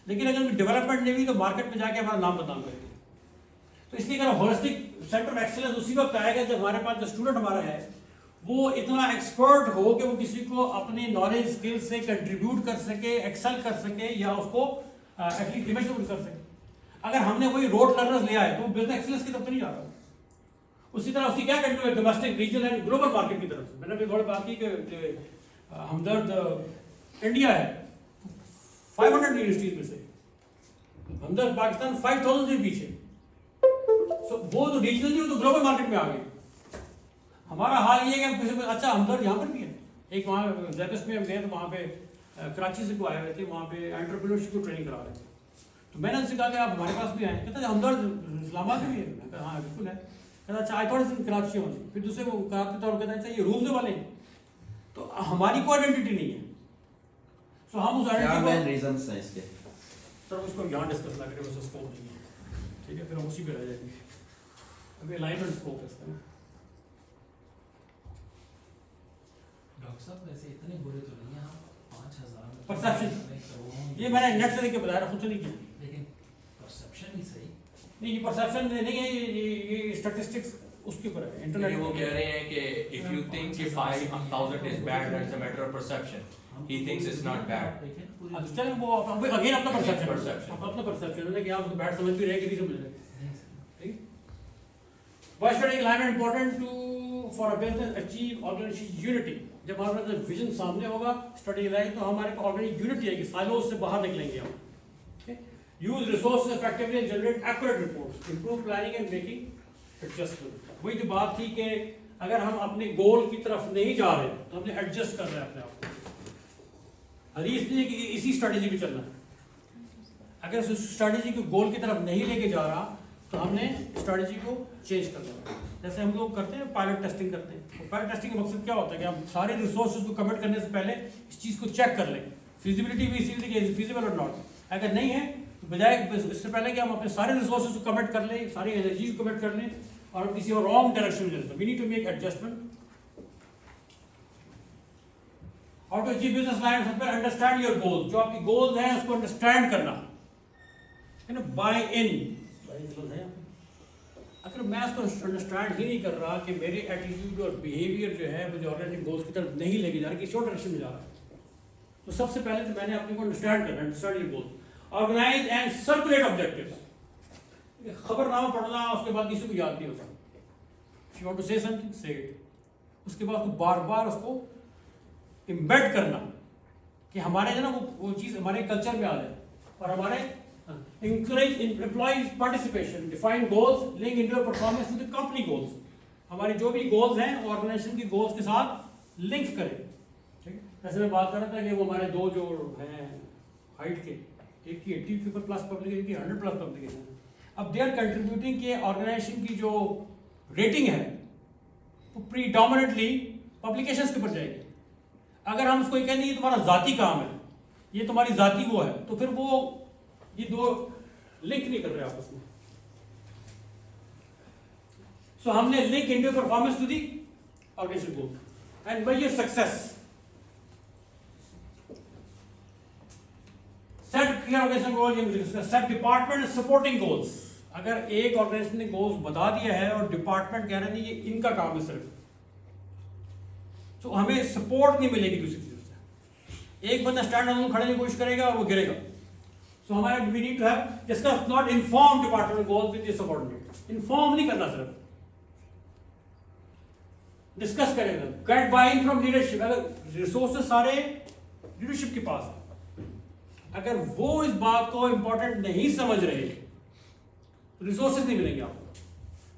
लेकिन अगर उनकी डेवलपमेंट नहीं हुई तो मार्केट में जाके हमारा नाम बदनाम करेंगे। तो इसलिए अगर होलिस्टिक सेंटर ऑफ एक्सीलेंस उसी वक्त आएगा जब हमारे पास जो स्टूडेंट हमारा है वो इतना एक्सपर्ट हो कि वो किसी को अपनी नॉलेज स्किल से कंट्रीब्यूट कर सके, एक्सेल कर सके या उसको एटलीस्ट डिमेंशन कर सके। अगर हमने कोई रोड लर्नर्स लिया है तो बिजनेस एक्सीलेंस की तरफ तो नहीं जा रहा। उसी तरह उसकी क्या कंट्री है domestic, regional and global market की तरफ से। मैंने अभी थोड़ी बात की कि हमदर्द इंडिया है 500 यूनिवर्सिटीज में से, हमदर्द पाकिस्तान 5000 से पीछे। सो वो तो रीजनल नहीं, वो तो ग्लोबल मार्केट में आ गए। हमारा हाल ये है कि किसी को अच्छा हमदर्द यहाँ पर भी है। एक वहाँ जैकस में हम गए तो वहाँ पे कराची से को आए हुए थे, वहाँ पे एंटरप्रेन्योरशिप को ट्रेनिंग करा रहे थे। तो मैंने उनसे कहा कि आप हमारे पास भी आए, कहता हमदर्द इस्लामाबाद में भी है। मैं कहा हाँ बिल्कुल है। कहता अच्छा I thought it's Karachi only. फिर दूसरे वो कराते थे और कहता अच्छा ये रूल्स वाले हैं, तो हमारी कोई आइडेंटिटी नहीं है। सो हम उस आइडेंटिटी रीजंस हैं इसके सर उसको यहाँ डिस्कस ना करें, बस स्कोप नहीं है, ठीक है, फिर हम उसी पे रह जाएंगे। अभी अलाइनमेंट स्कोप है इसका। डॉक्टर साहब वैसे इतने बुरे तो नहीं हैं आप, 5000 परसेप्शन ये मैंने नेट से देख के बताया, खुद से नहीं किया। लेकिन परसेप्शन ही सही नहीं, ये परसेप्शन नहीं है, ये स्टैटिस्टिक्स उसके ऊपर है, इंटरनेट। वो कह रहे हैं कि if you think कि 5000 is bad, that's a matter of perception. He thinks it's not bad. अच्छा चलें, वो अगेन अपना परसेप्शन, अपना परसेप्शन है कि आप उसको बैड समझ भी रहे कि नहीं समझ रहे। ठीक। Why is studying alignment important to for a business achieve organizational unity? जब हमारे पास विजन सामने होगा स्टडी लाइन, तो हमारे पास ऑर्गेनाइज यूनिटी आएगी, साइलोज से बाहर निकलेंगे हम। Use resources effectively and generate accurate reports, improve planning and making adjustment. वही जो बात थी कि अगर हम अपने गोल की तरफ नहीं जा रहे तो हमने एडजस्ट कर रहे हैं अपने आप को। हदीस नहीं है कि इसी स्ट्रेटेजी पे चलना है। अगर उस स्ट्रेटेजी को गोल की तरफ नहीं लेके जा रहा तो हमने स्ट्रेटेजी को चेंज करना है। जैसे हम लोग करते हैं पायलट टेस्टिंग करते हैं, तो पायलट टेस्टिंग का मकसद क्या होता है कि हम सारे रिसोर्सेज को कमिट करने से पहले इस चीज़ को चेक कर लें, फिजिबिलिटी भी इसी फिजिबल और नॉट। अगर नहीं है तो बजाय इससे पहले कि हम अपने सारे रिसोर्सेज को कमिट कर लें, सारी एनर्जी को कमिट कर लें और हम किसी और रॉन्ग डायरेक्शन में जाते हैं, we need to make adjustment. How to achieve business line, सबसे पहले अंडरस्टैंड योर गोल्स। जो आपकी गोल्स हैं उसको अंडरस्टैंड करना है ना, बाय इन। अगर मैं उसको अंडरस्टैंड ही नहीं कर रहा कि मेरे एटीट्यूड और बिहेवियर जो है मुझे ऑर्गेनाइजिंग गोल्स की तरफ नहीं लेके जा रहा, किसी और डायरेक्शन में जा रहा है, तो सबसे पहले तो मैंने अपने को अंडरस्टैंड करना, understand your goals, organize and circulate objectives. खबरनामा पढ़ना उसके बाद किसी को याद नहीं होता। If you want to say something, say it. उसके बाद उसको बार बार उसको इम्बेड करना कि हमारे जो ना वो चीज़ हमारे कल्चर में आ जाए, और हमारे encourage employees participation, define goals, link individual performance to the company goals. हमारे जो भी गोल्स हैं ऑर्गेनाइजेशन की गोल्स के साथ लिंक करें। ठीक है, जैसे मैं बात कर रहा था कि वो हमारे दो जो हैं हाइट के, एक की 80 के ऊपर प्लस पब्लिकेशन की 100 प्लस पब्लिकेशन, अब दे आर कंट्रीब्यूटिंग के ऑर्गेनाइजेशन की जो रेटिंग है वो प्रीडोमिनेटली पब्लिकेशंस के ऊपर जाएगी। अगर हम उसको ये कहें ये तुम्हारा जाती काम है, ये तुम्हारी जाती वो है, तो फिर वो ये दो लिंक नहीं कर रहे आपस में। सो हमने link individual performance to the organisation goal and measure success. Set clear organisation goal, set department supporting goals. अगर एक ऑर्गेनाइजेशन ने गोल्स बता दिया है और डिपार्टमेंट कह रहे हैं ये इनका काम है सिर्फ, तो हमें सपोर्ट नहीं मिलेगी दूसरी चीजों से। एक बंदा स्टैंड अलोन खड़े की कोशिश करेगा और वो गिरेगा। सो हमारे we need to have discuss, not inform department goals with the subordinate. Inform नहीं करना, सिर्फ डिस्कस करेगा। Get buy in from leadership. अगर रिसोर्सेज सारे लीडरशिप के पास है, अगर वो इस बात को इंपॉर्टेंट नहीं समझ रहे, रिसोर्सेज नहीं मिलेंगे आपको।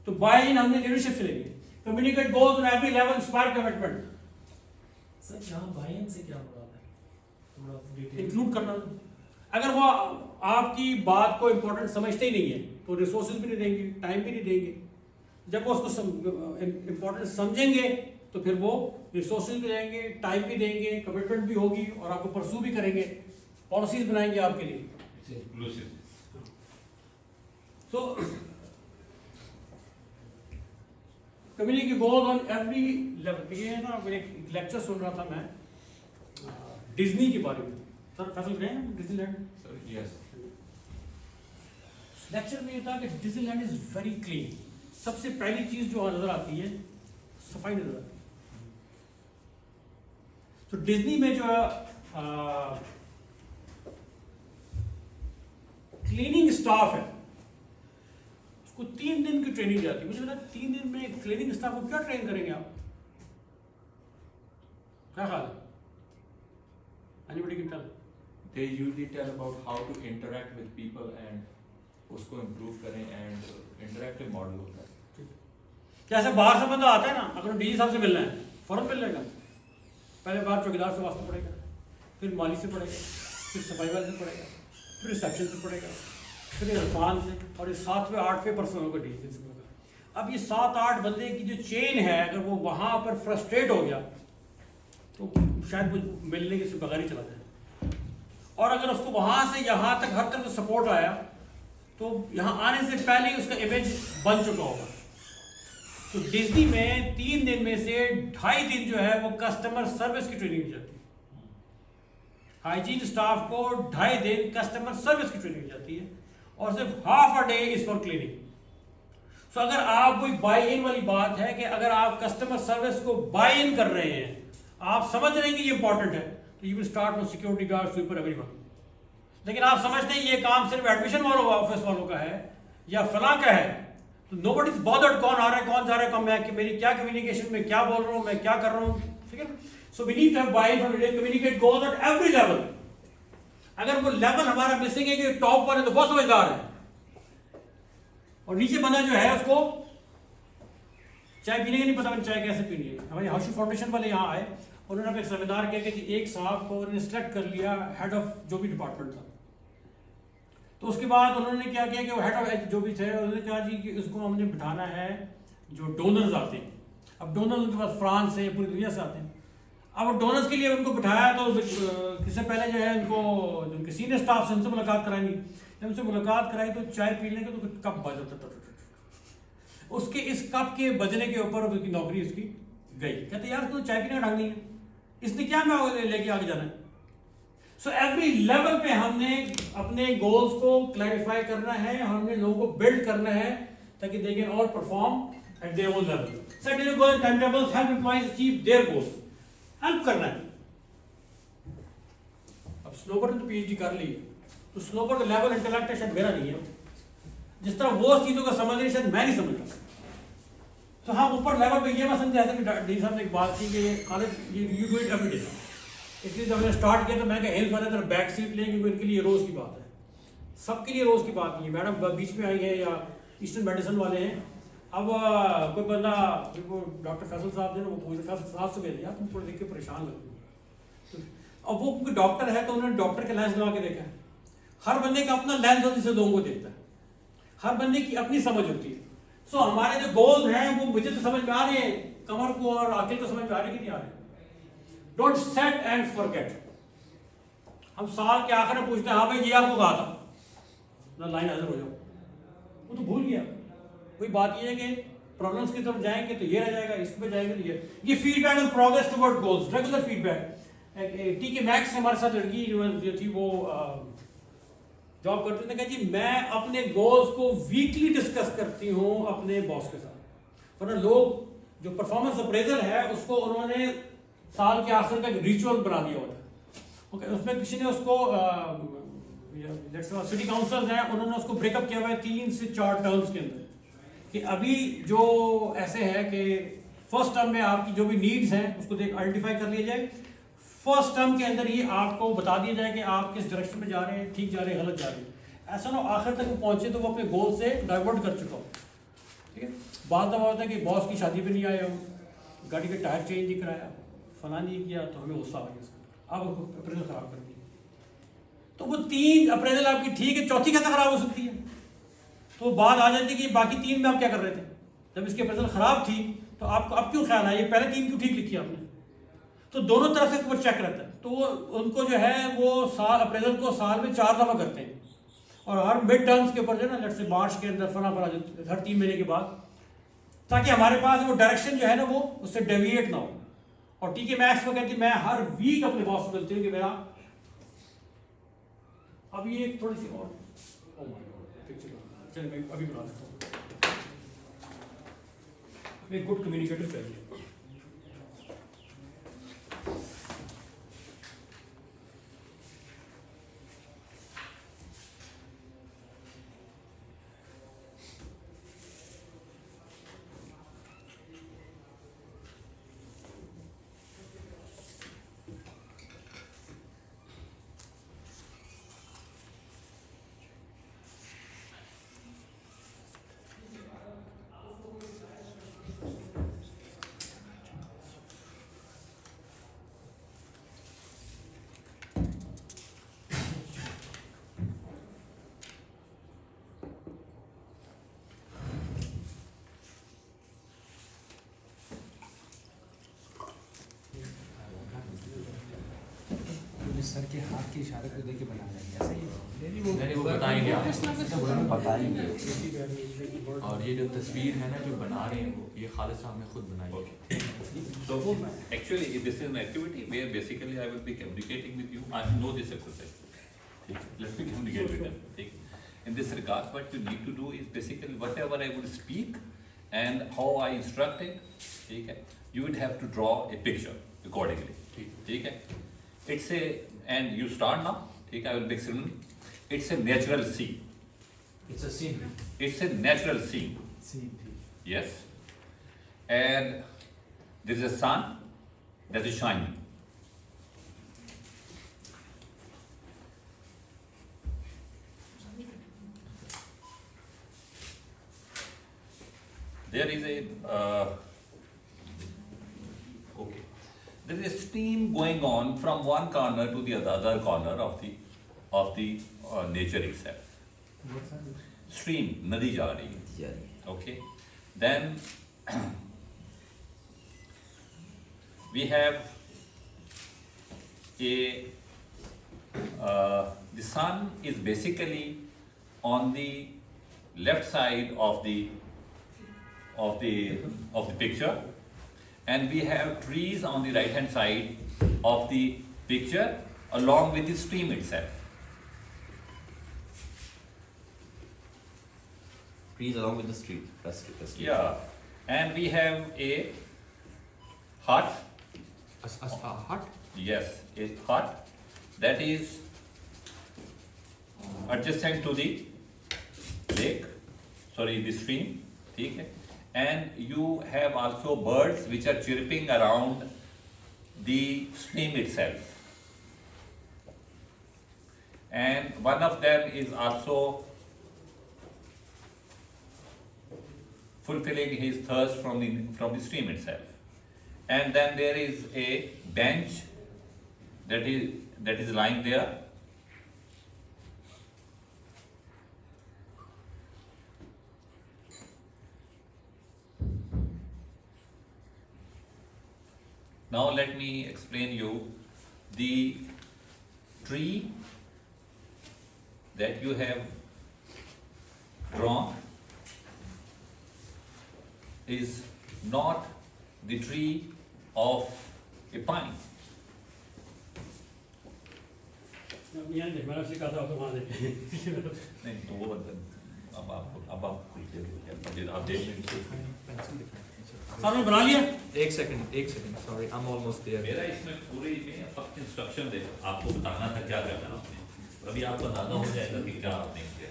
तो बाय इन हमने लीडरशिप से लेंगे। Communicate goals on every level, inspire commitment. Sir यहाँ बाय-इन से क्या मुराद है, थोड़ा डिटेल इंक्लूड करना। अगर वो आपकी बात को इंपॉर्टेंट समझते ही नहीं है तो रिसोर्सेज भी नहीं देंगे, टाइम भी नहीं देंगे। जब वो उसको इंपॉर्टेंट समझेंगे तो फिर वो रिसोर्सेज भी देंगे, टाइम भी देंगे, कमिटमेंट भी होगी और आपको परसू भी करेंगे, पॉलिसीज बनाएंगे आपके लिए। inclusive. So, community goals on every level. ये है ना, मैंने एक लेक्चर सुन रहा था मैं डिज्नी के बारे में। सर फैसल गए हैं डिज्नीलैंड? Sir yes. लेक्चर में ये था कि डिज्नीलैंड इज वेरी क्लीन। सबसे पहली चीज जो नजर आती है सफाई नजर आती है। तो डिज्नी में जो क्लीनिंग स्टाफ है उसको 3 दिन की ट्रेनिंग जाती है। मुझे लगा 3 दिन में क्लीनिंग स्टाफ को क्या ट्रेन करेंगे आप? क्या ख्याल है? Anybody can tell? They usually tell about how to interact with people and उसको improve करें and interactive model होता है। जैसे बाहर से बंदा आता है ना, अगर डीजी साहब से मिलना है फौरन मिल लेगा। पहले बाहर चौकीदार से वास्ता पड़ेगा, फिर माली से पड़ेगा, फिर सफाई वाले से पड़ेगा, फिर रिसेप्शन से पड़ेगा, फिर इरफान से, और ये 7वें 8वें पर्सन होगा डीजी से पड़ेगा। अब ये 7-8 बंदे की जो चेन है, अगर वो वहाँ पर फ्रस्ट्रेट हो गया तो शायद वो मिलने के बगैर ही चला जाए। और अगर उसको वहाँ से यहाँ तक हर तरफ से सपोर्ट आया तो यहाँ आने से पहले ही उसका इमेज बन चुका होगा। तो डिज्नी में 3 दिन में से 2.5 दिन जो है वो कस्टमर सर्विस की ट्रेनिंग दी जाती है। हाइजीन स्टाफ को 2.5 दिन कस्टमर सर्विस की ट्रेनिंग दी जाती है और सिर्फ half a day is for cleaning. So अगर आप कोई बाय इन वाली बात है कि अगर आप कस्टमर सर्विस को बाय इन कर रहे हैं, आप समझ रहे हैं कि ये इंपॉर्टेंट है, तो you will start with security guard, sweeper, everyone. लेकिन आप समझते हैं ये काम सिर्फ एडमिशन वालों ऑफिस वालों का है या फलां का है, तो नोबडी इज बॉदर्ड कौन आ रहा है कौन जा रहा है, कौन मैं कि मेरी क्या कम्युनिकेशन में क्या बोल रहा हूँ, मैं क्या कर रहा हूँ, ठीक है ना। So we need to have buy in from communicate goals at every level. अगर वो लेवल हमारा मिसिंग है कि टॉप पर है तो बहुत समझदार है और नीचे बंदा जो है उसको चाय पीने का नहीं पता मैंने चाय कैसे पीनी है। हमारे हाउशी फाउंडेशन वाले यहाँ आए, उन्होंने एक सेमिनार किया कि एक साहब को उन्होंने सेलेक्ट कर लिया हेड ऑफ जो भी डिपार्टमेंट था। तो उसके बाद उन्होंने क्या किया कि वो हेड ऑफ जो भी थे उन्होंने कहा जी कि उसको हमने बिठाना है जो डोनर्स आते हैं। अब डोनर्स उनके पास फ्रांस से पूरी दुनिया से आते हैं। अब डोनर्स के लिए उनको बिठाया तो इससे पहले जो है उनको उनके सीनियर स्टाफ से उनसे मुलाकात कराएंगी। जब उनसे मुलाकात कराई तो चाय पीने का तो कप बज जाता, उसके इस कप के बजने के ऊपर उसकी नौकरी उसकी गई। कहते यार तो चाय पीने का ढंग नहीं है, इसने क्या मैं लेके आगे जाना है। सो एवरी लेवल पे हमने अपने गोल्स को क्लैरिफाई करना है, हमने लोगों को बिल्ड करना है ताकि they can all perform at their own level. Set your goals, time tables, help employees achieve their goals, help करना है। अब स्नोबर ने तो पीएचडी कर ली, तो स्नोबर का लेवल इंटेलेक्ट है शायद मेरा नहीं है, जिस तरह वो चीज़ों को समझ रही शायद मैं नहीं समझ रहा। तो हम ऊपर लेवल पे ये मैं समझा जैसे कि डी साहब ने एक बात की कि Khalid you do it every day, इसलिए जब मैंने स्टार्ट किया तो मैं कहा हेल्थ वाले तरह बैक सीट लें क्योंकि इनके लिए रोज़ की बात है, सबके लिए रोज़ की बात नहीं है। मैडम बीच में आई है या ईस्टर्न मेडिसिन वाले हैं, अब कोई बंदा डॉक्टर फैसल साहब ने वो पूछे फैसल साहब से मिल दिया, तुम थोड़ा देख के परेशान लगते हो। अब वो क्योंकि डॉक्टर है तो उन्होंने डॉक्टर के लेंस लगा के देखा है। हर बंदे का अपना लेंस होता है जिसे लोगों को देखता है, हर बंदे की अपनी समझ होती है। सो हमारे जो गोल्स हैं वो मुझे तो समझ में आ रहे हैं, कमर को और आखिर को समझ में आ रहे कि नहीं आ रहे। Don't set and forget. हम साल के आखिर में पूछते हैं हाँ भाई ये आपको कहा था ना, लाइन हाजिर हो जाओ, वो तो भूल गया। कोई बात ये है कि प्रॉब्लम्स की तरफ जाएंगे तो ये रह जाएगा, इस पे जाएंगे तो ये फीडबैक और progress toward goals, regular feedback. T के मैक्स हमारे साथ लड़की जो थी वो जॉब करती थी, कहा जी मैं अपने गोल्स को वीकली डिस्कस करती हूँ अपने बॉस के साथ। वरना लोग जो परफॉर्मेंस अप्रेजल है उसको उन्होंने साल के आखिर का रिचुअल बना दिया होता है। ओके, उसमें किसी ने उसको सिटी काउंसिल्स हैं उन्होंने उसको ब्रेकअप किया हुआ है 3 से 4 टर्म्स के अंदर, कि अभी जो ऐसे है कि फर्स्ट टर्म में आपकी जो भी नीड्स हैं उसको आइडेंटिफाई कर लिया जाए, फर्स्ट टर्म के अंदर ही आपको बता दिया जाए कि आप किस डायरेक्शन में जा रहे हैं, ठीक जा रहे हैं, गलत जा रहे हैं। ऐसा ना आखिर तक वो पहुंचे तो वो अपने गोल से डाइवर्ट कर चुका हो। ठीक है, बाद दफा होता है कि बॉस की शादी पे नहीं आए हो, गाड़ी के टायर चेंज नहीं कराया, फला नहीं किया, तो हमें गुस्सा आ गया, आप अप्रेजल खराब कर दी। तो वो 3 अप्रेजल आपकी ठीक है, चौथी कैसे खराब हो सकती है? तो बात आ जाती है कि बाकी 3 में आप क्या कर रहे थे? जब इसकी अप्रेजल खराब थी तो आपको अब क्यों ख्याल आया ये पहले 3 क्यों ठीक लिखी आपने? तो दोनों तरफ से वो चेक रहता है। तो वो उनको जो है वो अप्रेजल को साल में 4 दफ़ा करते हैं, और हर मिड टर्म्स के ऊपर जो है ना, लेट्स से मार्च के अंदर फला हर 3 महीने के बाद, ताकि हमारे पास वो डायरेक्शन जो है ना वो उससे डेविएट ना हो। और टी के मैक्स में कहती मैं हर वीक अपने बॉस से मिलती हूँ कि मेरा अब ये थोड़ी सी और चलिए मैं अभी बना देता हूँ। एक गुड कम्युनिकेटर चाहिए। सर के हाथ के इशारे को देख के बना लेंगे, ऐसा ही नहीं वो बताएंगे आप। बताएंगे। और ये जो तस्वीर है ना जो बना रहे हैं वो ये खालिद साहब ने खुद बनाई है। So actually, this is an activity where basically I will be communicating with you. I know this exercise. Let me communicate with them. In this regard, what you need to do is basically whatever I would speak and how I instruct it, you would have to draw a picture accordingly. It's a, and you start now. I will make ceremony. It's a natural scene. It's a scene. It's a natural scene. Yes. And there is a sun that is shining. There is a there is a stream going on from one corner to the other corner of the nature itself. Stream, nadi ja rahi hai. Okay. Then we have the sun is basically on the left side of the picture, and we have trees on the right hand side of the picture along with the stream itself. Trees along with the street. That's Yeah, and we have a hut. A hut? Yes, a hut that is adjacent to the lake, sorry, the stream, ठीक है, and you have also birds which are chirping around the stream itself, and one of them is also fulfilling his thirst from the stream itself, and then there is a bench that is lying there. Now let me explain you the tree that you have drawn is not the tree of a pine. यहाँ देख, मैंने आपसे कहा था आपको वहाँ देखिए। नहीं तो वो अब आप देख लेंगे। सर ने बना लिया? एक second, sorry, I am almost there. मेरा इसमें पूरी में फक्त इंस्ट्रक्शन दे, आपको बताना था क्या करना है आपने, अभी आपको अंदाजा हो जाएगा कि क्या आपने किया।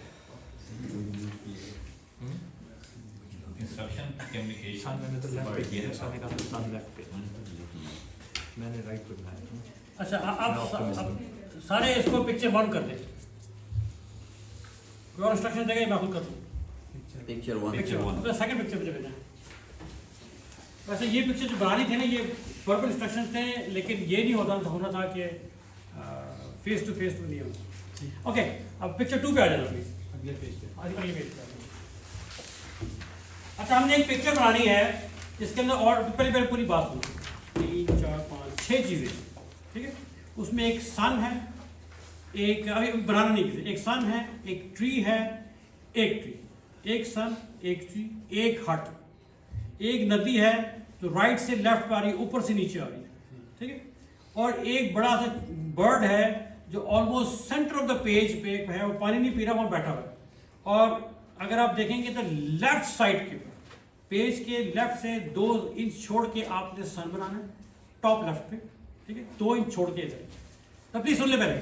इंस्ट्रक्शन कम्युनिकेशन मैंने तो लेफ्ट पे किया है, सामने का सन लेफ्ट पे, मैंने राइट पे बनाया। अच्छा, आप सारे इसको पिक्चर वन कर दे। कोई और इंस्ट्रक्शन देगा, मैं खुद कर दूँ। Picture one. पिक्चर वन, तो सेकंड पिक्चर पे भेजना है। वैसे ये पिक्चर जो बनानी थी ना, ये वर्बल इंस्ट्रक्शन थे, लेकिन ये नहीं होना था कि फेस टू नहीं होना। ओके, अब पिक्चर 2 पे आ जाना प्लीज। अगले पेज पे। अगले पेज पे। अच्छा, हमने एक पिक्चर बनानी है जिसके अंदर और पहले पूरी बात सुनो। 3 4 5 6 चीज़ें, ठीक है। उसमें एक सन है, एक अभी बनाना नहीं किसी, एक सन है, एक ट्री है, एक सन, एक ट्री, एक हट, एक नदी है जो राइट से लेफ्ट पे आ रही है, ऊपर से नीचे आ रही है, ठीक है। और एक बड़ा सा बर्ड है जो almost centre of the page पे है, वो पानी नहीं पी रहा, वहाँ बैठा हुआ है। और अगर आप देखेंगे तो लेफ्ट साइड के पेज के लेफ्ट से 2 इंच छोड़ के आपने सन बनाना है, टॉप लेफ्ट पे, ठीक है। 2 इंच छोड़ के इधर, तो प्लीज सुन ले पहले।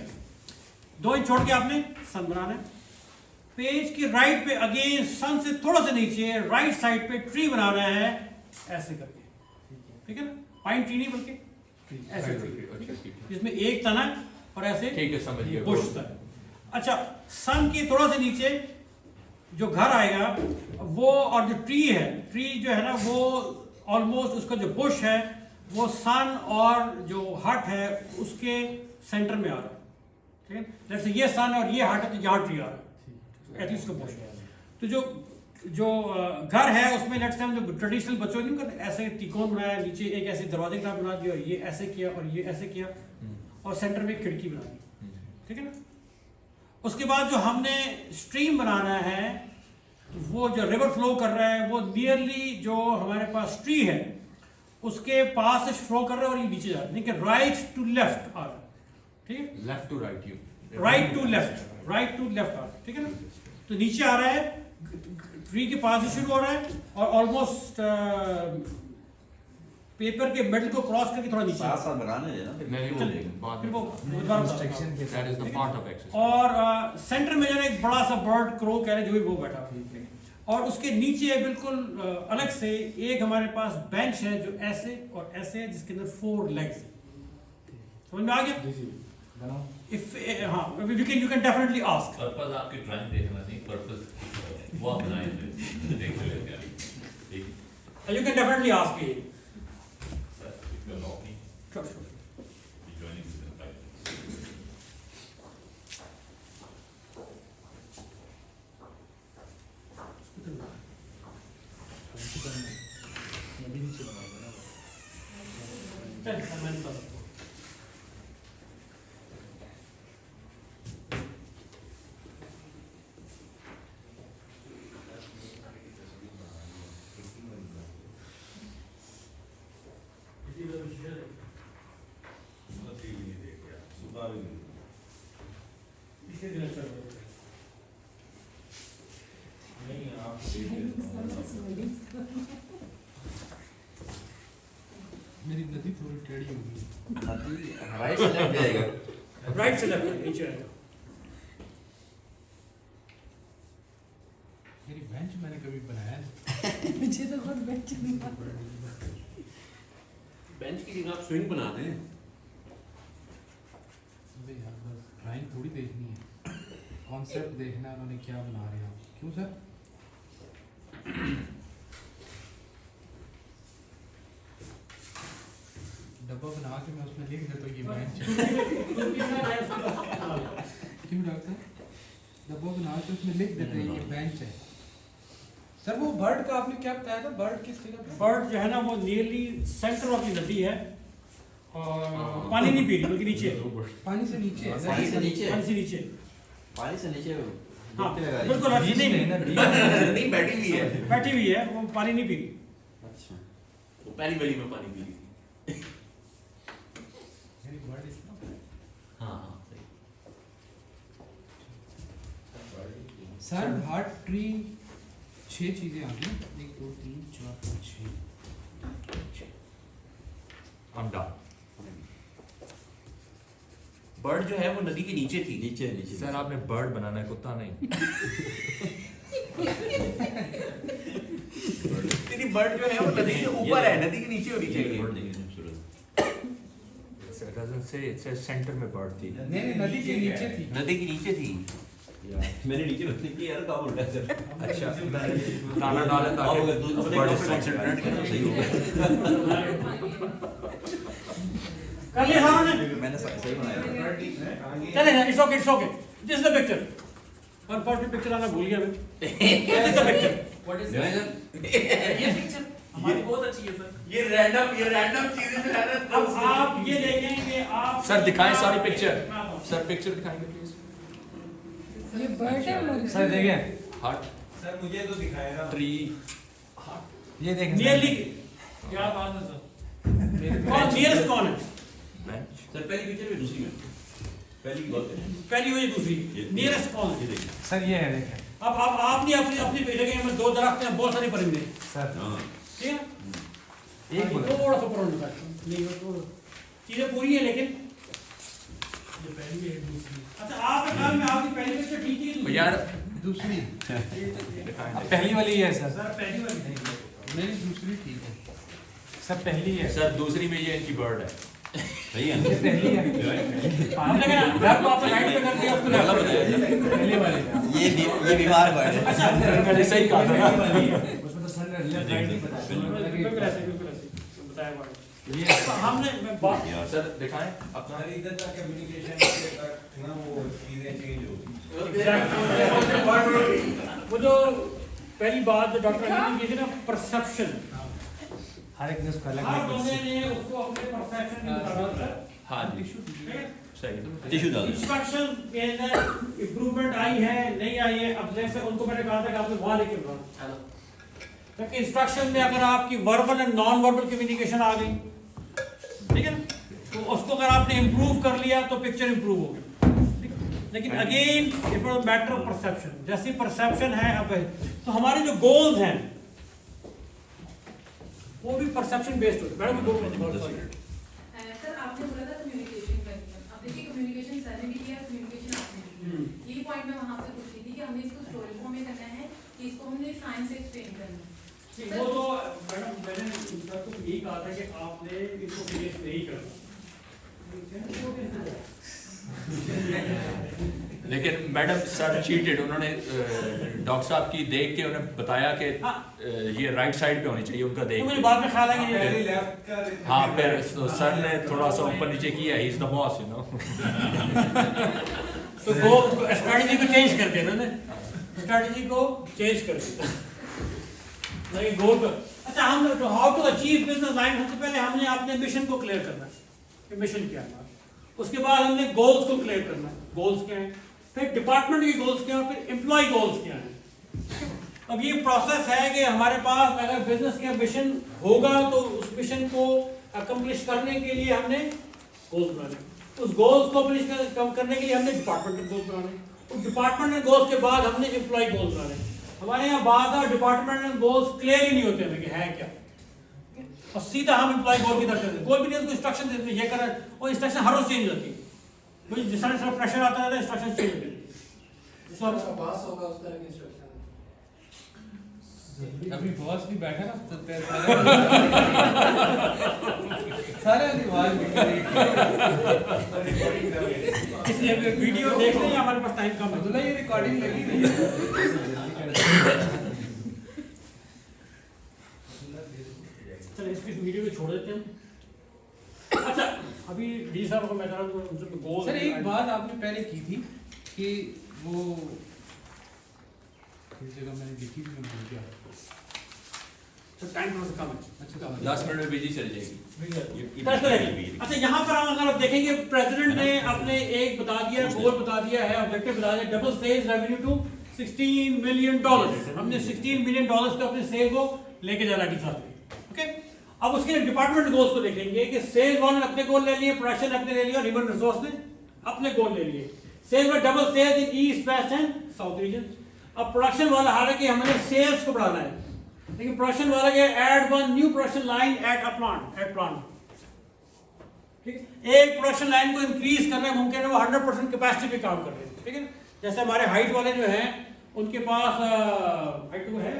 2 इंच छोड़ के आपने सन बनाना है। पेज के राइट पे अगेन सन से थोड़ा सा नीचे राइट साइड पे ट्री बनाना है, ऐसे करके, ठीक है ना। पाइन ट्री नहीं बल्कि ऐसे ट्री, जिसमें एक तना और ऐसे, ठीक है, समझ गया, बुश सन। अच्छा, सन के थोड़ा सा नीचे जो घर आएगा वो, और जो ट्री है, ट्री जो है ना वो ऑलमोस्ट उसका जो बुश है वो सन और जो हट है उसके सेंटर में आ रहा है, ठीक है। जैसे ये सन और ये हट है तो यहाँ ट्री आ रहा है, एटलीस्ट का बुश। तो जो घर है उसमें लेट्स से हम जो ट्रेडिशनल बच्चों नहीं करते, ऐसे त्रिकोण बनाया, नीचे एक ऐसे दरवाजे की तरह बना दिया, और ये ऐसे किया और ये ऐसे किया, और सेंटर में एक खिड़की बना दी, ठीक है ना। उसके बाद जो हमने स्ट्रीम बनाना है, तो वो जो रिवर फ्लो कर रहा है वो नियरली जो हमारे पास ट्री है उसके पास से फ्लो कर रहा है, और ये नीचे जा रहा है, देखिए राइट टू लेफ्ट आ रहा है, ठीक है। Left to right, right to left आ रहा है, ठीक है ना। तो नीचे आ रहा है, ट्री के पास से शुरू हो रहा है, और ऑलमोस्ट पेपर के मिडल को क्रॉस करके थोड़ा नीचे साथ बनाने देना, फिर वो दोबारा इंस्ट्रक्शन के that is the part of exercise. और सेंटर में जो है एक बड़ा सा बर्ड, क्रो कह रहे हैं, जो भी वो बैठा हुआ है, और उसके नीचे बिल्कुल अलग से एक हमारे पास बेंच है जो ऐसे और ऐसे है, जिसके अंदर 4 लेग्स है। समझ में आ गया? जी जी, बनाओ। इफ हाँ, you can definitely ask. Purpose आपकी ड्राइंग देखना नहीं, पर्पस वो आप बनाए देख लेते हैं, ठीक है। यू कैन डेफिनेटली आस्क ये। Sir, if you allow me, Sure, sure. be joining within 5 minutes. नदी नीचे बनाओगे ना। चल, मैं बता सकता हूँ। मेरी नदी थोड़ी टेढ़ी होगी। नदी राइट से लेफ्ट जाएगा। राइट से लेफ्ट नीचे आएगा। मेरी बेंच मैंने नीचे तो खुद बेंच नहीं था। बेंच की जगह आप स्विंग बना दें। अबे यार बस ड्राइंग थोड़ी देखनी है, कॉन्सेप्ट देखना है उन्होंने क्या बना रहे हैं। क्यों सर? डब्बा बना के मैं उसमें लिख देता हूँ ये बेंच है। क्यों डॉक्टर? डब्बा बना के उसमें लिख देते हैं ये बेंच है। सर वो बर्ड का आपने क्या बताया था? बर्ड किस जगह पे? बर्ड जो है ना वो नियरली सेंटर ऑफ द नदी है और पानी नहीं पी रही बल्कि नीचे है। पानी से नीचे है। पानी से नीचे पानी से नीचे। पानी से नीचे हाँ डुबकी लगा रही है। बिल्कुल बीच में है ना, बीच में। नहीं बैठी हुई है। बैठी हुई है, वो पानी नहीं पी रही। अच्छा वो पहली गली में पानी पी रही थी। मेरी बर्ड इसका हाँ हाँ सही। सर हार्ट ट्री 6 चीजें आ गई। 1 2 3 4 5 6। I'm done. बर्ड जो है वो नदी के नीचे थी। नीचे नीचे सर आपने बर्ड बनाना है, कुत्ता नहीं। तेरी बर्ड जो है वो नदी से ऊपर है, नदी के नीचे होनी ये चाहिए। word देखिए खूबसूरत। It doesn't say, it says center में bird थी। नहीं नदी के नीचे थी। नदी के नीचे थी। मैंने नीचे रखने की यार काम उल्टा है सर। अच्छा दाना डाले आप ताकि अगर दूध अपने bird काम पे is concentrate करें तो सही होगा। कर लिया सारों ने? मैंने सही बनाया। चलेगा, it's okay, it's okay. This is the picture. Unfortunate picture आना भूल गया मैं। This is the picture. जो है सर, ये पिक्चर हमारी बहुत अच्छी है सर। ये रैंडम चीजें जो है ना। अब आप ये देखें कि आप सर दिखाएं सारी पिक्चर। सर पिक्चर दिखाएंगे प्लीज। ये बर्ड है मोर। सर देखें, हार्ट सर मुझे तो दिखाएगा ट्री ये देखें नियरली क्या बात है सर? कौन नियरेस्ट कौन है? बेंच सर पहली पिक्चर में दूसरी में पहली की बात करें। पहली हुई दूसरी। नियरेस्ट कौन ये है? देखिए। सर ये है देखें अब आपने अपनी अपनी जगह में 2 दरख्त हैं, बहुत सारे परिंदे। सर हाँ ठीक है? एक बोला। थोड़ा सा पुराना निकाल। नहीं वो थोड़ा चीजें पूरी है लेकिन ये पहली है दूसरी। अच्छा आपके ख्याल में आपकी पहली पिक्चर ठीक है? यार दूसरी दिखाएं अब पहली वाली है सर। सर पहली वाली नहीं है। मेरी दूसरी ठीक है। सर पहली है सर दूसरी में ये इनकी बर्ड है। सही है ना? ये पहली है आपने कहा घर को आपने राइट पे कर दिया उसको पहला लेफ्ट पे। बताया सर। पहली वाली है। ये बीमार बर्ड है। अच्छा मैंने सही कहा था ना। उसमें तो सर ने लेफ्ट राइट नहीं बताया। बिल्कुल ऐसे बताया बात। ये तो हमने बात यार सर दिखाएं अपना। इधर का कम्युनिकेशन ना वो चीजें चेंज होती वो जो पहली बात जो डॉक्टर अली ने की थी ना, परसेप्शन। हर एक ने उसका अलग हर अलग बंदे ने उसको अपने परसेप्शन के मुताबिक हाँ जी सही। टिश्यू डाल दो। इंस्ट्रक्शन के अंदर इम्प्रूवमेंट आई है नहीं आई है। अब जैसे उनको मैंने कहा था कि आपने वहां लेके बढ़ा, क्योंकि इंस्ट्रक्शन में अगर आपकी verbal and non verbal communication आ गई, ठीक है ना, तो उसको अगर आपने इम्प्रूव कर लिया तो पिक्चर इम्प्रूव हो गई। लेकिन again it was matter of perception. जैसी परसेप्शन है अब तो हमारे जो गोल्स हैं वो भी परसेप्शन बेस्ड होते हैं। मैडम सर आपने बोला था कम्युनिकेशन करनी है। अब देखिए कम्युनिकेशन सर ने भी किया, कम्युनिकेशन आपने भी किया। यही पॉइंट मैं वहाँ से पूछ रही थी कि हमने इसको स्टोरी फॉर्म में करना है कि इसको हमने साइंस से एक्सप्लेन करना है। वो तो मैडम मैंने उनका तो यही कहा था कि आपने इसको फेस नहीं करना। लेकिन मैडम सर चीटेड। उन्होंने डॉक्टर साहब की देख के उन्हें बताया कि ये राइट साइड पे होनी चाहिए उनका देख तो मुझे के। बाद में ख्याल है कि पहली लेफ्ट का हाँ फिर तो सर ने थोड़ा सा ऊपर नीचे किया। He is the boss you know. तो वो स्ट्रेटजी को चेंज कर दिया ना, स्ट्रेटजी को चेंज कर दिया। नहीं गोल पर अच्छा हम how to achieve business line. सबसे पहले हमने अपने मिशन को क्लियर करना है कि मिशन क्या है। उसके बाद हमने गोल्स को क्लियर करना है, गोल्स क्या है, फिर डिपार्टमेंट के गोल्स क्या है, फिर एम्प्लॉय गोल्स क्या है। अब ये प्रोसेस है कि हमारे पास अगर बिजनेस का मिशन होगा तो उस मिशन को अकम्प्लिश करने के लिए हमने गोल्स बनाने, उस गोल्स को अकम्प्लिश करने के लिए हमने डिपार्टमेंटल गोल्स बनाने, उस डिपार्टमेंटल गोल्स के बाद हमने एम्प्लॉय गोल्स बनाने। हमारे यहाँ बार डिपार्टमेंटल गोल्स क्लियर ही नहीं होते हमें कि है क्या, और सीधा हम एम्प्लॉय गोल की तरफ चलते हैं। कोई भी नहीं उसको इंस्ट्रक्शन देते हैं ये कर, और इंस्ट्रक्शन हर रोज चेंज होती है। कोई जिस तरह से प्रेशर आता रहता है इंस्ट्रक्शन चेंज होती है। पास होगा उस तरह की इंस्ट्रक्शन अभी बॉस भी बैठा ना तो सारे आवाज वीडियो देख लें, हमारे पास टाइम कम है। ये रिकॉर्डिंग लगी रही है। चलो इस वीडियो को छोड़ देते हैं। अच्छा अभी डी साहब को मैं गोल सर एक बात आपने पहले की थी कि वो किस जगह मैंने लिखी थी, मैं भूल गया। टाइम थोड़ा सा कम है। अच्छा 10 मिनट में बिजी चली जाएगी। अच्छा यहाँ पर अगर आप देखेंगे प्रेसिडेंट ने अपने एक बता दिया, गोल बता दिया है, ऑब्जेक्टिव बता दिया, double sales revenue to $16 million. हमने $16 मिलियन को अपने सेल को लेके जाना की साथ में। ओके, अब उसके डिपार्टमेंट गोल्स को देखेंगे कि सेल्स वाले ने अपने गोल ले लिए, प्रोडक्शन अपने ले लिया और ह्यूमन रिसोर्स ने अपने गोल ले लिए। सेल्स में double sales in east west and south region. अब प्रोडक्शन वाला हालांकि हमने सेल्स को बढ़ाना है, लेकिन प्रोडक्शन वाला के add 1 new production line at plant. ठीक है, एक प्रोडक्शन लाइन को इंक्रीज करना मुमकिन है, वो 100% कैपेसिटी पे काम कर रहे हैं। ठीक है, जैसे हमारे हाइट वाले जो हैं उनके पास हाइट तो है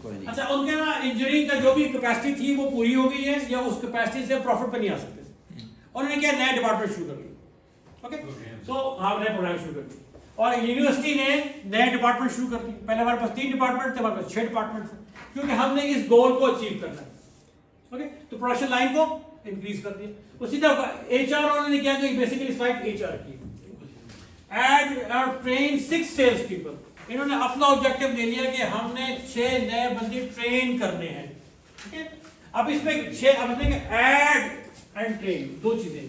कोई अच्छा, उनके ना इंजीनियरिंग का जो भी कैपेसिटी थी वो पूरी हो गई है, या उस कैपेसिटी से प्रॉफिट पे नहीं आ सकते। उन्होंने क्या नया डिपार्टमेंट शुरू कर दिया। ओके, तो हाँ नया प्रोग्राम शुरू कर दिया, और यूनिवर्सिटी ने नए डिपार्टमेंट शुरू कर दिए। पहले हमारे पास 3 डिपार्टमेंट थे, हमारे पास 6 डिपार्टमेंट थे, क्योंकि हमने इस गोल को अचीव करना है। ओके, तो प्रोडक्शन लाइन को इंक्रीज कर दिया। उसी तरह एचआर उन्होंने क्या किया, बेसिकली स्लाइड एचआर की, एड और ट्रेन 6 सेल्स पीपल। इन्होंने अपना ऑब्जेक्टिव ले लिया कि हमने 6 नए बंदे ट्रेन करने हैं। ठीक है, अब इसमें 6 ऐड एंड ट्रेन, 2 चीजें।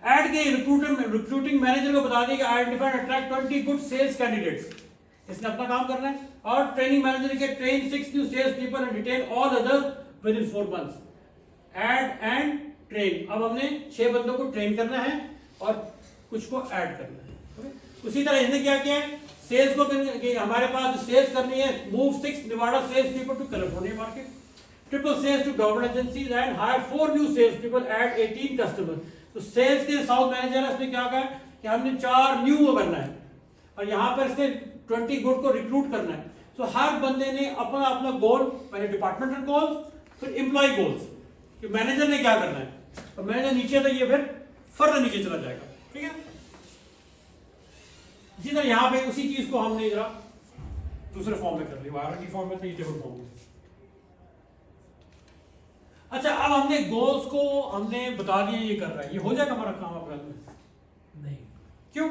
ऐड के रिक्रूटिंग मैनेजर को बता दिया कि identify and attract 20 good sales candidates, इसने अपना काम करना है। और ट्रेनिंग मैनेजर के train 6 new sales people and retain all others within 4 months. Add and train, अब हमने 6 बंदों को ट्रेन करना है और कुछ को ऐड करना है। उसी तरह इसने क्या किया है, सेल्स को हमारे पास सेल्स करनी है, move 6 Nevada sales people to California market, triple sales to government agencies and hire 4 new sales people at 18 customer. तो सेल्स के साउथ मैनेजर उसने क्या कहा कि हमने 4 न्यू करना है, और यहाँ पर इसने 20 गुड को रिक्रूट करना है। तो हर बंदे ने अपना अपना गोल, पहले डिपार्टमेंटल गोल्स, फिर एम्प्लॉय गोल्स, कि मैनेजर ने क्या करना है, और मैनेजर नीचे तो ये फिर फर्दर नीचे चला जाएगा। ठीक है, इसी तरह यहाँ पे उसी चीज को हमने जरा दूसरे फॉर्म में कर लिया, हायरार्की फॉर्म में, तो ये टेबल फॉर्म में। अच्छा, अब हमने गोल्स को हमने बता दिया ये कर रहा है, ये हो जाएगा हमारा काम अप्रैल में? नहीं। क्यों?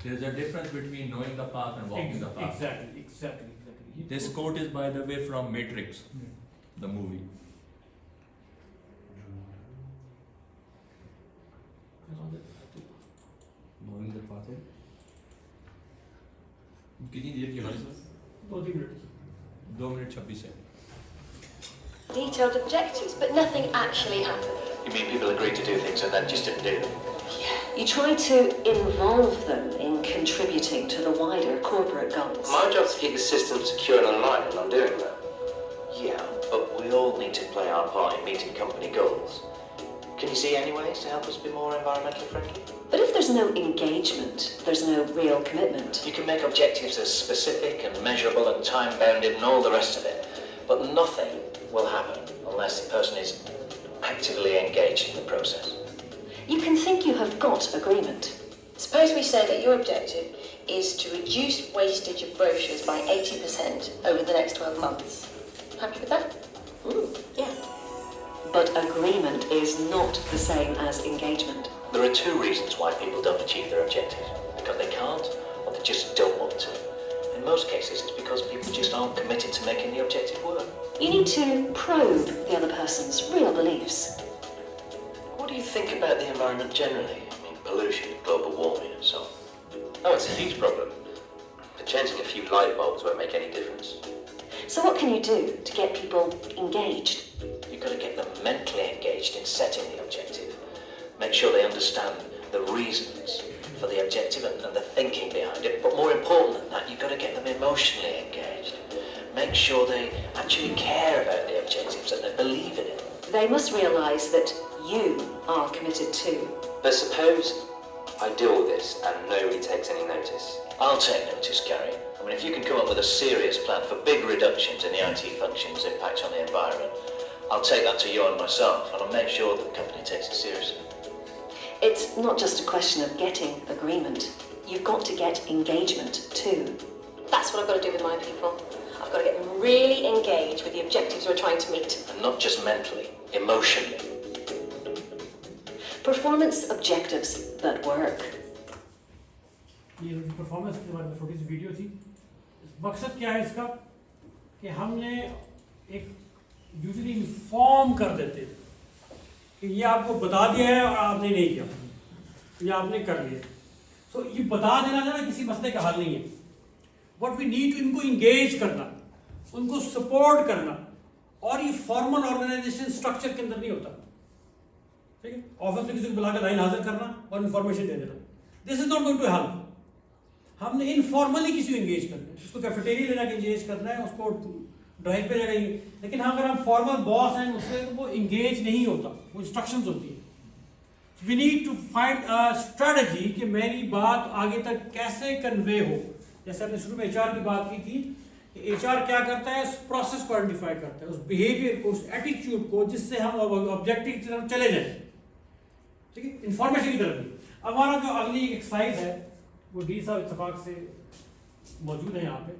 There's a difference between knowing the path and walking the path. Exactly. This quote is, by the way, from Matrix, the movie. knowing the path है। कितनी देर की हमारे साथ? 2-3 minute. 2 minute 26 second. Detailed objectives, but nothing actually happened. You mean people agreed to do things and then just didn't do them? You try to involve them in contributing to the wider corporate goals. My job's to keep the system secure and online, and I'm doing that. Yeah, but we all need to play our part in meeting company goals. Can you see any ways to help us be more environmentally friendly? But if there's no engagement, there's no real commitment. You can make objectives as specific and measurable and time-bounded and all the rest of it, but nothing will happen unless the person is actively engaged in the process. You can think you have got agreement. Suppose we say that your objective is to reduce wastage of brochures by 80% over the next 12 months. Happy with that? Yeah. But agreement is not the same as engagement. There are 2 reasons why people don't achieve their objectives. Because they can't, or they just don't want to. In most cases, it's because people just aren't committed to making the objective work. You need to probe the other person's real beliefs. What do you think about the environment generally? I mean, pollution, global warming and so on. Oh, it's a huge problem. But changing a few light bulbs won't make any difference. So what can you do to get people engaged? You've got to get them mentally engaged in setting the objective. Make sure they understand the reasons for the objective and the thinking behind it. But more important than that, you've got to get them emotionally engaged. Make sure they actually care about the objectives and they believe in it. They must realise that you are committed too. But suppose I deal with this and nobody takes any notice. I'll take notice, Gary. I mean, if you can come up with a serious plan for big reductions in the IT functions' impact on the environment, I'll take that to you and myself, and I'll make sure that the company takes it seriously. It's not just a question of getting agreement. You've got to get engagement too. That's what I've got to do with my people. I've got to get them really engaged with the objectives we're trying to meet. And not just mentally, emotionally. Performance objectives that work. ये performance के बारे में छोटी सी video थी। मकसद क्या है इसका कि हमने एक यूजुअली इन्फॉर्म कर देते कि ये आपको बता दिया है और आपने नहीं किया, ये आपने कर लिया। सो ये बता देना जो ना किसी मसले का हल नहीं है। व्हाट वी नीड टू इनको इंगेज करना, उनको सपोर्ट करना, और ये फॉर्मल ऑर्गेनाइजेशन स्ट्रक्चर के अंदर नहीं होता। ठीक है, ऑफिस में किसी को बुलाकर लाइन हाजिर करना और इन्फॉर्मेशन दे देना, this is not going to help. हमने इनफॉर्मली किसी को एंगेज करना है, उसको कैफेटेरिया ले जाकर एंगेज करना है, उसको ड्राइव पे जाकर। लेकिन हाँ, अगर हम फॉर्मल बॉस हैं उससे तो वो एंगेज नहीं होता, वो इंस्ट्रक्शंस होती है। We need to find a strategy कि मेरी बात आगे तक कैसे कन्वे हो। जैसे आपने शुरू में एचआर की बात की थी कि एचआर क्या करता है, उस प्रोसेस को आइडेंटिफाई करता है, उस बिहेवियर को, उस एटीट्यूड को, जिससे हम ऑब्जेक्टिव की तरफ चले जाएं। ठीक है, इंफॉर्मेशन की तरफ भी। हमारा जो अगली एक्सरसाइज है वो डी साहब इत्तेफाक से मौजूद है यहाँ पे।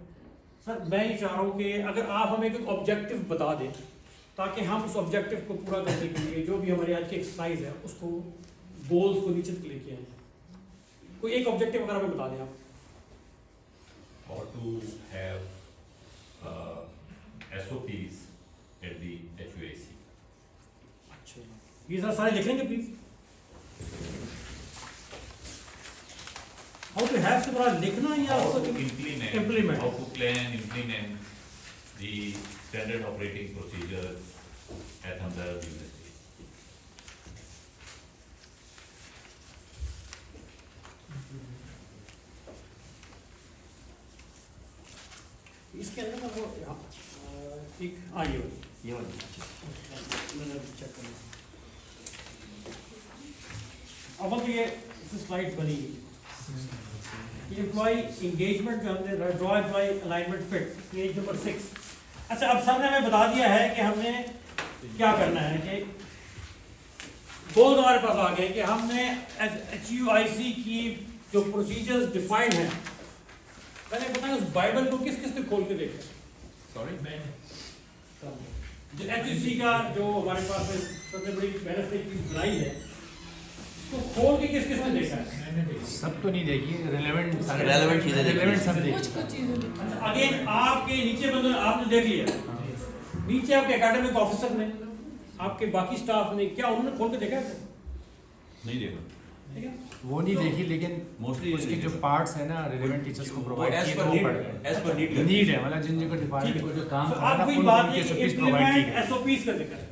सर मैं ये चाह रहा हूँ कि अगर आप हमें एक ऑब्जेक्टिव बता दें ताकि हम उस ऑब्जेक्टिव को पूरा करने के लिए जो भी हमारी आज की एक्सरसाइज है उसको गोल्स को नीचे तक लेके आए। कोई एक ऑब्जेक्टिव अगर हमें बता दें आप। Or to have SOPs at the HUAC. अच्छा, ये सर सारे लिख लेंगे प्लीज। How to have से बड़ा लिखना या How उसको to implement, implement. how to plan, implement the standard operating procedures at Hamdard University. इसके अंदर ना वो एक ये मैंने चेक करना। अब तो ये स्लाइड्स बनी ये एम्प्लॉय एंगेजमेंट जो हमने draw employee alignment fit, page number 6। अच्छा, अब सर ने हमें बता दिया है कि हमने क्या करना है, कि गोल हमारे पास आ गए कि हमने HUIC की जो प्रोसीजर्स डिफाइंड हैं। मैंने बताया उस बाइबल को किस किस ने खोल के देखा? सॉरी, जो HUIC का जो हमारे पास सबसे बड़ी बेनिफिट चीज बनाई है उसको खोल के किस किस ने देखा है? सब तो नहीं देखी, रिलेवेंट चीजें रिलेवेंट सब देखी। कुछ कुछ चीजें अगेन आपके नीचे बंदे आपने देख लिया, नीचे आपके एकेडमिक ऑफिसर ने, आपके बाकी स्टाफ ने, क्या उन्होंने खोल के देखा है? नहीं देखा, ठीक है, वो नहीं देखी, लेकिन मोस्टली उसके जो पार्ट्स है ना रिलेवेंट टीचर्स को प्रोवाइड as किए per वो need, पढ़ as per need नीड है, मतलब जिन जिनको डिपार्टमेंट को जो काम तो करना आप है वही उनको बात उनके है कि SOPs प्रोवाइड किए इम्प्लीमेंट SOPs का जिक्र है।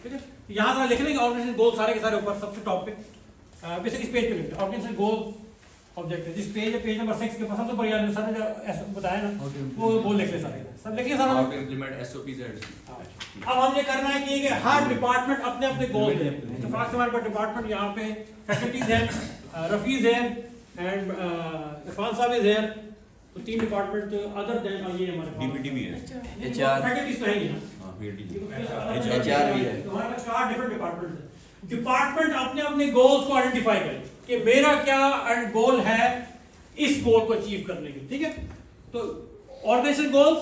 ठीक है, यहाँ से लिख लेंगे ऑर्गेनाइजेशन गोल सारे के सारे ऊपर सबसे टॉप पे, बेसिक इस पेज पे लिखते हैं ऑर्गेनाइजेशन गोल ऑब्जेक्टिव। जिस पेज है पेज नंबर 6 के पास सबसे बढ़िया सर ने जो बताया ना वो गोल लिख ले सारे, सब लिखिए sir. how to implement SOPs at अब हमने करना है कि हर डिपार्टमेंट अपने अपने गोल दे। इत्तेफाक से हमारे पास डिपार्टमेंट यहाँ पे फैकल्टीज हैं, रफीज हैं एंड इरफान साहब इज हियर, तो 3 डिपार्टमेंट अदर देन ये हमारे पास DPT भी है, HR फैकल्टीज तो है ही ना, हाँ PhD HR भी है। हमारे पास 4 डिफरेंट डिपार्टमेंट हैं। डिपार्टमेंट अपने अपने गोल्स को आइडेंटिफाई करें कि मेरा क्या एंड गोल है इस गोल को अचीव करने के लिए। ठीक है, तो organisation goals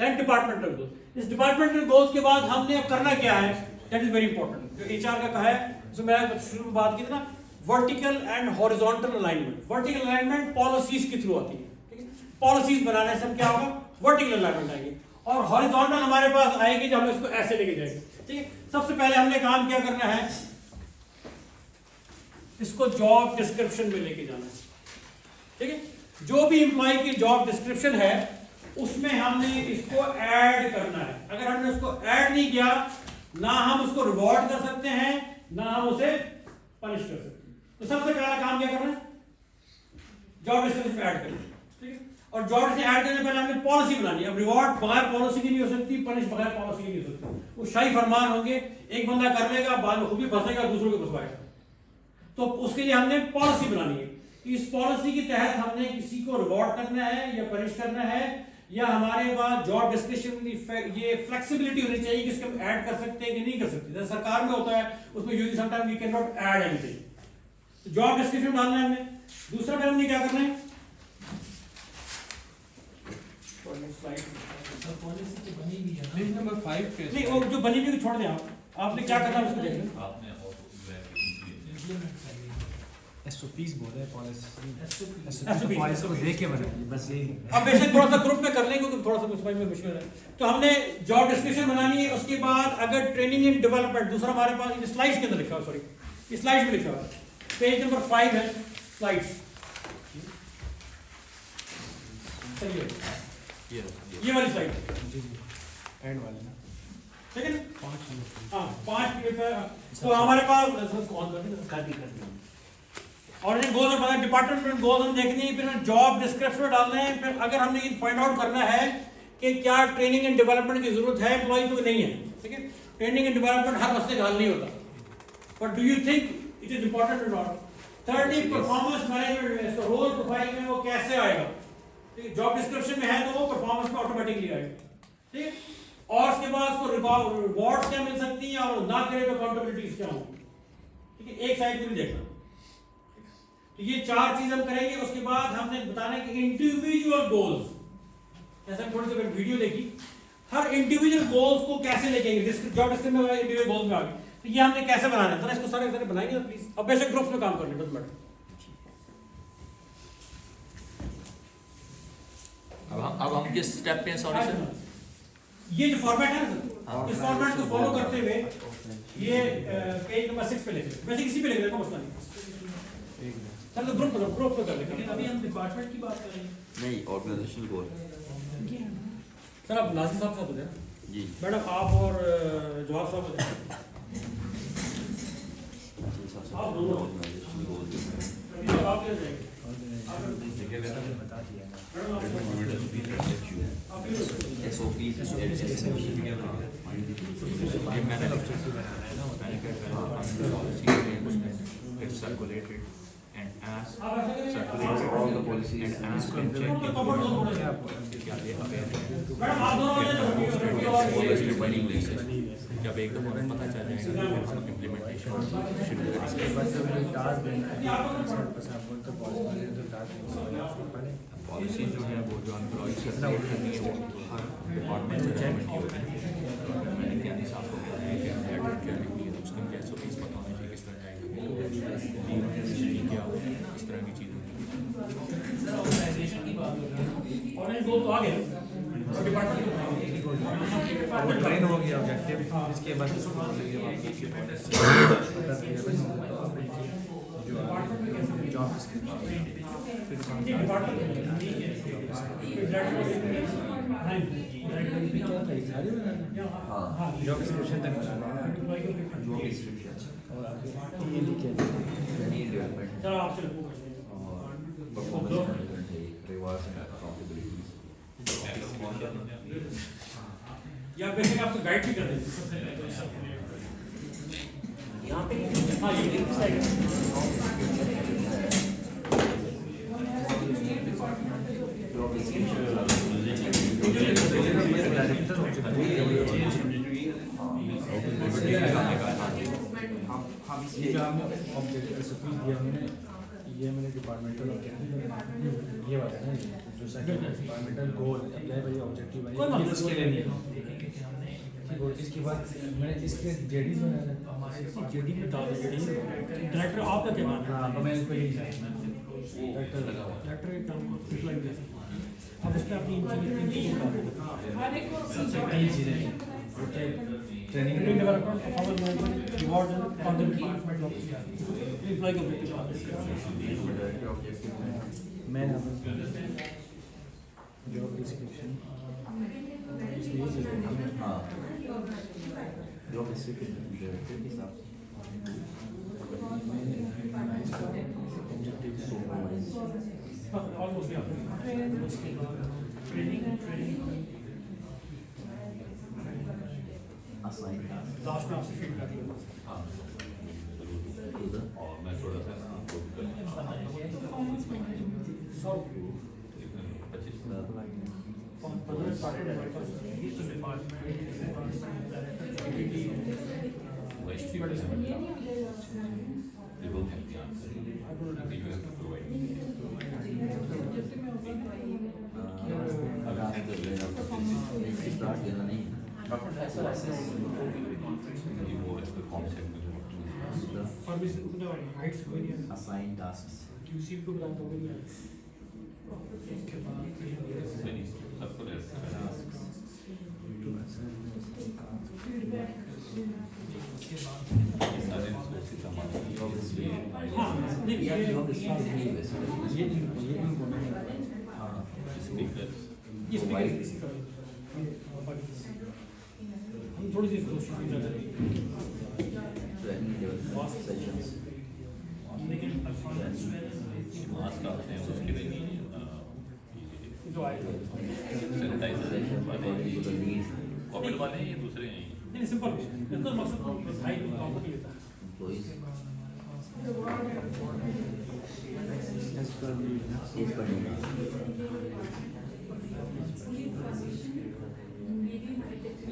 then departmental goals. इस डिपार्टमेंटल गोल्स के बाद हमने अब करना क्या है, दैट इज वेरी इंपॉर्टेंट। जो एचआर का कहा है, जो मैं शुरू में बात की थी ना, vertical and horizontal alignment. Vertical alignment policies के थ्रू आती है। ठीक है, पॉलिसीज बनाने से क्या होगा, वर्टिकल अलाइनमेंट आएगी, और हॉरिजॉन्टल हमारे पास आएगी जब हम इसको ऐसे लेके जाएंगे। ठीक है, सबसे पहले हमने काम क्या करना है, इसको जॉब डिस्क्रिप्शन में लेके जाना है। ठीक है, जो भी एम्प्लॉय की जॉब डिस्क्रिप्शन है उसमें हमने इसको ऐड करना है। अगर हमने उसको ऐड नहीं किया, ना हम उसको रिवॉर्ड कर सकते हैं ना हम उसे पनिश कर सकते हैं। तो सबसे पहला काम क्या करना है, जॉब डिस्क्रिप्शन ऐड करना। ठीक है, और जॉब डिस्क्रिप्शन ऐड करने से पहले हमने पॉलिसी बनानी है। अब रिवॉर्ड बगैर पॉलिसी की नहीं हो सकती, पनिश बगैर पॉलिसी की नहीं हो सकती। वो शाही फरमान होंगे, एक बंदा कर लेगा बाद में खुद भी फंसेगा दूसरों को फंसवाएगा। तो उसके लिए हमने पॉलिसी बनानी है। इस पॉलिसी के तहत हमने किसी को रिवॉर्ड करना है या पनिश करना है, या हमारे पास जॉब डिस्क्रिप्शन ये फ्लेक्सिबिलिटी होनी चाहिए कि इसको हम ऐड कर सकते हैं कि नहीं कर सकते। जैसे सरकार में होता है उसमें usually sometime we can not add anything. Job description डालना है हमने। दूसरा फिर हमने क्या करना है, पॉलिसी तो बनी हुई है ना। पेज नंबर 5 पे नहीं वो जो बनी हुई छोड़ दें आपने क्या करना है उसको देख लें। आपने इम्प्लीमेंट करनी है। एसओपीज बोले पॉलिसी SOPs पॉलिसी को देख के बनाइए बस यही। अब बेशक थोड़ा सा ग्रुप में कर लेंगे क्योंकि थोड़ा सा कुछ समझ में मुश्किल है। तो हमने जॉब डिस्क्रिप्शन बनानी है। उसके बाद अगर ट्रेनिंग एंड डेवलपमेंट, दूसरा हमारे पास स्लाइड्स के अंदर लिखा हुआ, सॉरी स्लाइड्स में लिखा हुआ पेज नंबर 5 है स्लाइड्स। ये वाली स्लाइड एंड वाले ना ठीक है। हाँ 5 पेपर। तो हमारे पास और ये गोल है डिपार्टमेंट गोल हम देखनी है, फिर जॉब डिस्क्रिप्शन डालना है। फिर अगर हमने ये फाइंड आउट करना है कि क्या ट्रेनिंग एंड डेवलपमेंट की जरूरत है एम्प्लॉय को नहीं है, ठीक है। ट्रेनिंग एंड डेवलपमेंट हर मसले का हल नहीं होता, but do you think it is important और नॉट। thirdly परफॉर्मेंस मैनेजमेंट में रोल प्रोफाइल में वो कैसे आएगा, ठीक है। जॉब डिस्क्रिप्शन में है तो वो परफॉर्मेंस में ऑटोमेटिकली आएगा, ठीक है। और उसके बाद उसको रिवॉर्ड्स क्या मिल सकती हैं और ना करे तो अकाउंटेबिलिटीज क्या होंगी, ठीक है। एक साइड को भी देखना। तो ये 4 चीज हम करेंगे। उसके बाद हमने बताना है कि इंडिविजुअल गोल्स, जैसे हम थोड़ी देर वीडियो देखी, हर इंडिविजुअल गोल्स को कैसे लेके जॉब डिस्क्रिप्शन में इंडिविजुअल गोल्स में आ गए, तो ये हमने कैसे बनाना है जरा इसको सारे सारे बनाएंगे ना प्लीज। अब बेशक ग्रुप्स में काम करने डजंट मैटर। अब हम किस स्टेप पे हैं, सॉरी सर? ये जो फॉर्मेट है ना, इस फॉर्मेट को फॉलो करते हुए ये पेज नंबर 6 पे लिख लें। वैसे किसी पे लिख लें, मसला नहीं। चल तो ग्रुप पे कर लेंगे। लेकिन अभी हम डिपार्टमेंट की बात कर रहे हैं। नहीं, ऑर्गेनाइजेशनल गोल। सर आप नाजिर साहब साथ हो जाए जी मैडम, आप और जवाब साहब हो जाए। आप दोनों ऑर्गेनाइजेशनल गोल ये आप ले जाएंगे। SOPs it's circulated and ask all the policies and ask and check तो कवर दो थोड़ा सा। क्या ये aware है। मैडम आप दोनों ने Policy बनी हुई है। जब एक दफा हमें पता चल जाएगा तो हम इम्प्लीमेंटेशन शुरू करेंगे। पॉलिसी जो है वो जो एम्प्लॉय से अपडेट करनी है वो हर डिपार्टमेंट से चेक होगी। मैंने क्या हिसाब को बताया कि हम क्या क्या लिखनी है, उसका क्या SOPs पता होना चाहिए, किस तरह जाएगा, क्या हो, इस तरह की चीज़ें। ऑर्गेनाइजेशन की बात हो रही है। और इन गोल तो आ गए डिपार्टमेंट ट्रेन हो गया ऑब्जेक्टिव, इसके बाद जॉब डिस्क्रिप्शन तक चलो आपसे या बेसिक आपको गाइड भी कर देंगे यहाँ पे। हाँ ये ये मैंने डिपार्टमेंटल ऑब्जेक्टिव ये वाला है ना, जो सेकंड डिपार्टमेंटल गोल अप्लाई बाय ऑब्जेक्टिव है, ये इसके लिए नहीं है। इसके बाद मैंने इसके जेडी जो है हमारे जेडी में डाल देंगे। डायरेक्टर आपका क्या नाम है? हाँ तो मैं इसको यही डायरेक्टर के काम को रिप्लाई दे अब इस पे अपनी training development performance management reward contribution employee मैं जॉब डिस्क्रिप्शन हाँ जॉब डिस्क्रिप्शन के हिसाब लास्ट में आपसे फीडबैक लेंगे। और मैं थोड़ा सा So, 15 started हमारे पास They both have the answer. Okay, you have to provide. You more as the concept with what permission खुदा हाइट्स कोई नहीं है Assign tasks. क्यूसी को बता दो नहीं है इसके बाद many सबको सारे रिसोर्सेज हमारे हाँ नहीं ये स्पीकर इसी का हम थोड़ी सी कोशिश कर रहे Sessions. मास्क आते हैं उसके लिए हैं जो आए सैनिटाइजर वाले कोविड वाले हैं या दूसरे हैं नहीं सिंपल इतना मकसद हाई काम कर लेता है Employees.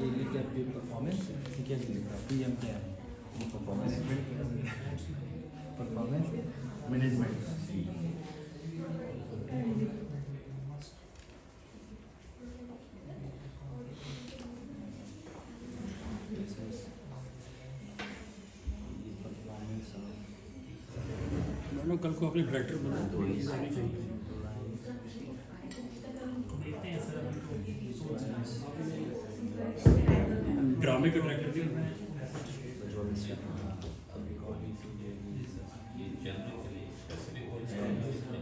ये लिखा परफॉर्मेंस क्या लिखा पीएम क्या है परफॉर्मेंस मैनेजमेंट मैंने कल को अपने डायरेक्टर बना ड्रामे के डायरेक्टर भी ये जनरली स्पेसिफिक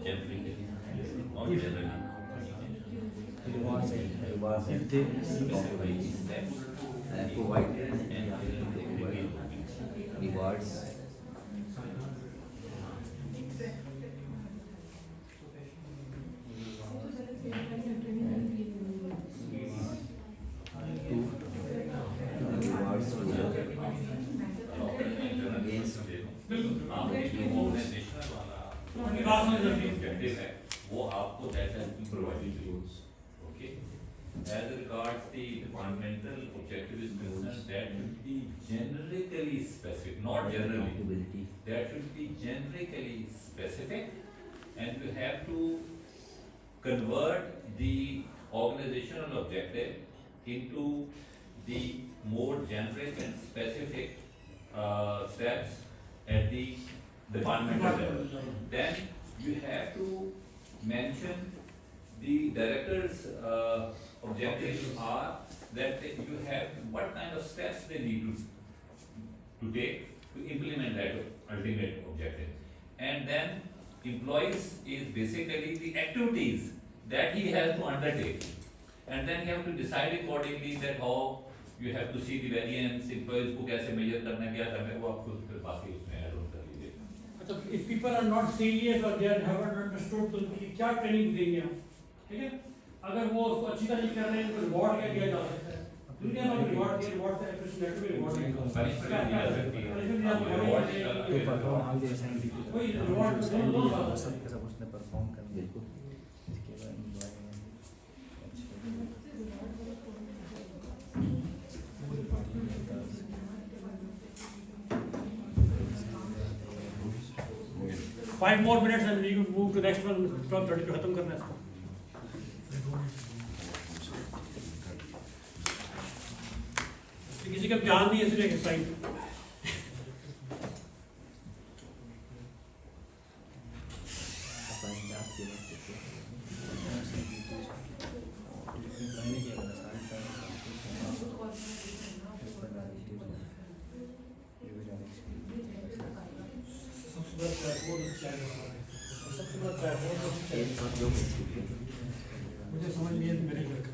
जनरली और जनरली Rewards. वो आपको ऐसा provided rules okay as regards the departmental objective is concerned that should be generically specific not generally that should be generically specific and you have to convert the organizational objective into the more generic and specific steps at the departmental level. Then you have to mention the director's objectives are that you have what kind of steps they need to take to implement that ultimate objective. And then employees is basically the activities that he has to undertake. And then you have to decide accordingly that how you have to see the variance, employees को कैसे measure करना है, क्या करना है, वो आप खुद फिर बाकी उसमें add on कर लीजिए. अच्छा if people are not serious or they haven't understood तो उनकी क्या ट्रेनिंग देंगे आप ठीक है अगर वो उसको अच्छी तरह कर रहे हैं तो रिवॉर्ड क्या दिया जा सकता है दुनिया में रिवॉर्ड दिया रिवॉर्ड से एप्रिशिएट में रिवॉर्ड Punishment दी जा सकती है. तो perform how they assign duty वही रिवॉर्ड सब उसने परफॉर्म कर बिल्कुल इसके बाद Five more minutes and we will move to next one. 12:30 पे खत्म करना है इसको. किसी का ध्यान नहीं है इसलिए साइड. मुझे समझ नहीं है मेरे घर का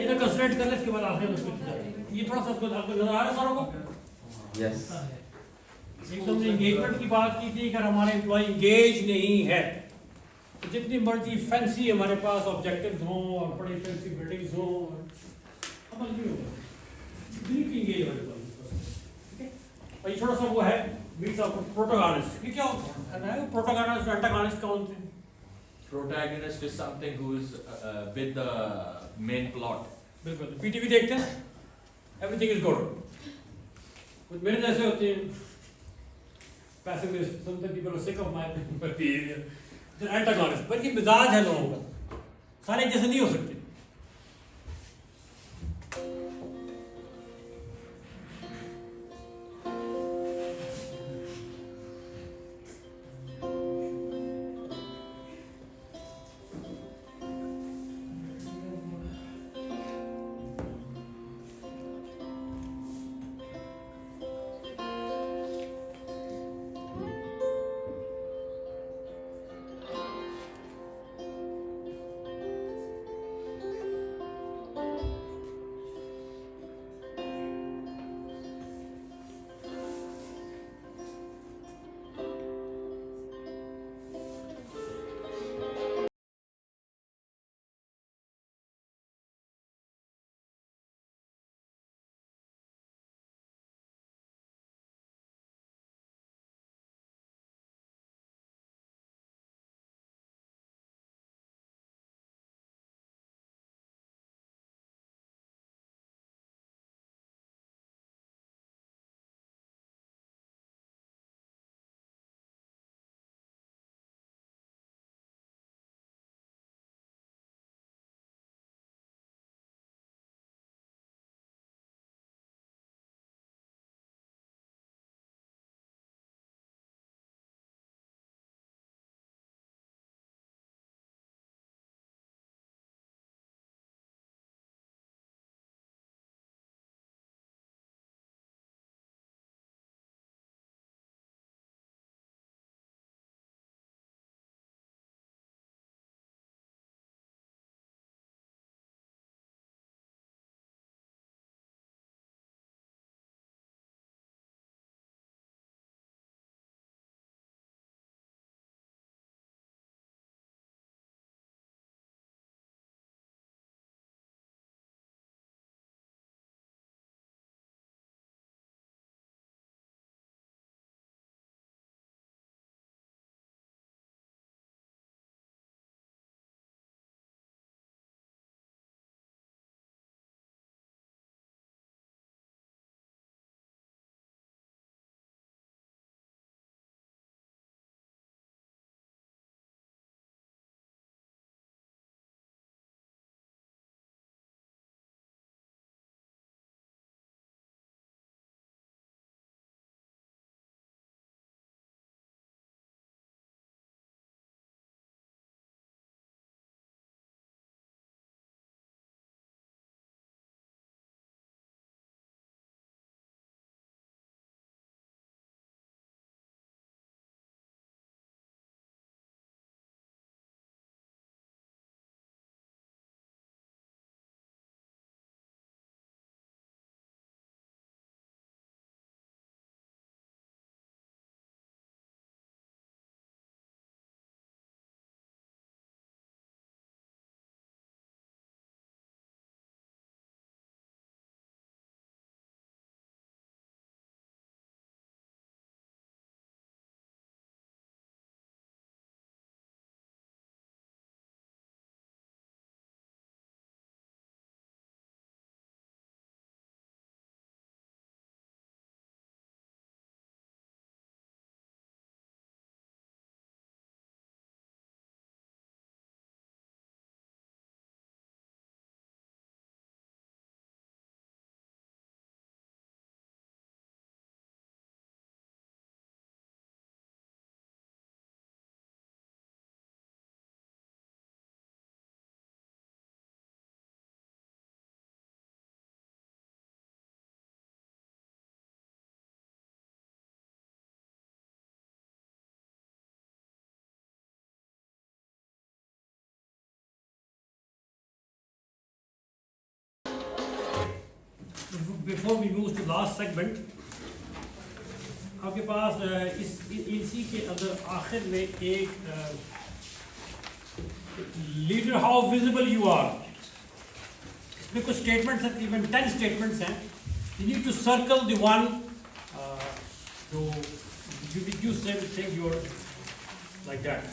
इधर कंसंट्रेट कर ले, इसके बाद आखिर में उसको ये थोड़ा सा आपको नजर आ रहा है सारों को? यस एक तो हमने एंगेजमेंट की बात की थी कि अगर हमारे एम्प्लॉय एंगेज नहीं है तो जितनी मर्जी फैंसी हमारे पास ऑब्जेक्टिव्स हों और बड़ी फैंसी बिल्डिंग्स हों, अमल नहीं होगा, बिल्कुल एंगेज हमारे पास, ठीक है? और ये थोड़ा सा वो है मीट्स ऑफ प्रोटोगोनिस्ट, ये क्या होता है? प्रोटोगोनिस्ट एंटागोनिस्ट कौन थे? Protagonist is something who is with the main plot. बिल्कुल, पीटीवी देखते हैं, एवरीथिंग इज गुड, कुछ मेरे जैसे होते हैं पैसे में something people are sick of my behaviour, then antagonist, बल्कि मिजाज है लोगों का, सारे एक जैसे नहीं हो सकते। Before we move to last segment, आपके पास इसी के अंदर आखिर में एक leader how visible you are, इसमें कुछ स्टेटमेंट्स हैं, तकरीबन 10 स्टेटमेंट्स हैं. You need to circle the one you think you're like that.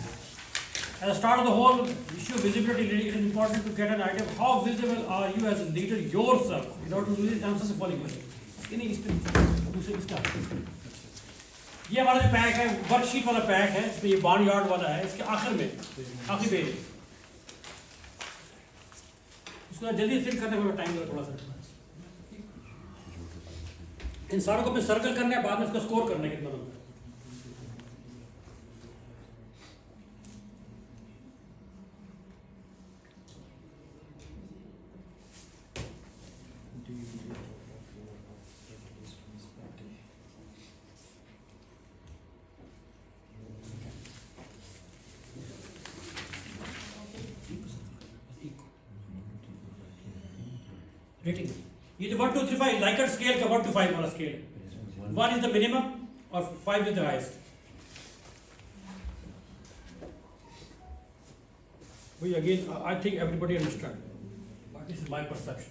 At the start of the whole issue of visibility, it is important to get an idea of how visible are you as a leader yourself. In order to do this, answer the following question. इस पे दूसरे इसका ये हमारा जो pack है, worksheet वाला pack है, इसमें ये बार्न यार्ड वाला है, इसके आखिर में आखिरी पेज इसको जल्दी फिल करने में टाइम लगा थोड़ा सा. इन सारों को अपने सर्कल करने बाद में इसका स्कोर करना है कितना बनता है. रेटिंग ये जो 1 2 3 5 लाइकर्ट स्केल का 1 to 5 वाला स्केल है. 1 is the minimum और 5 is the highest. We again, I think everybody understand, but this is my perception.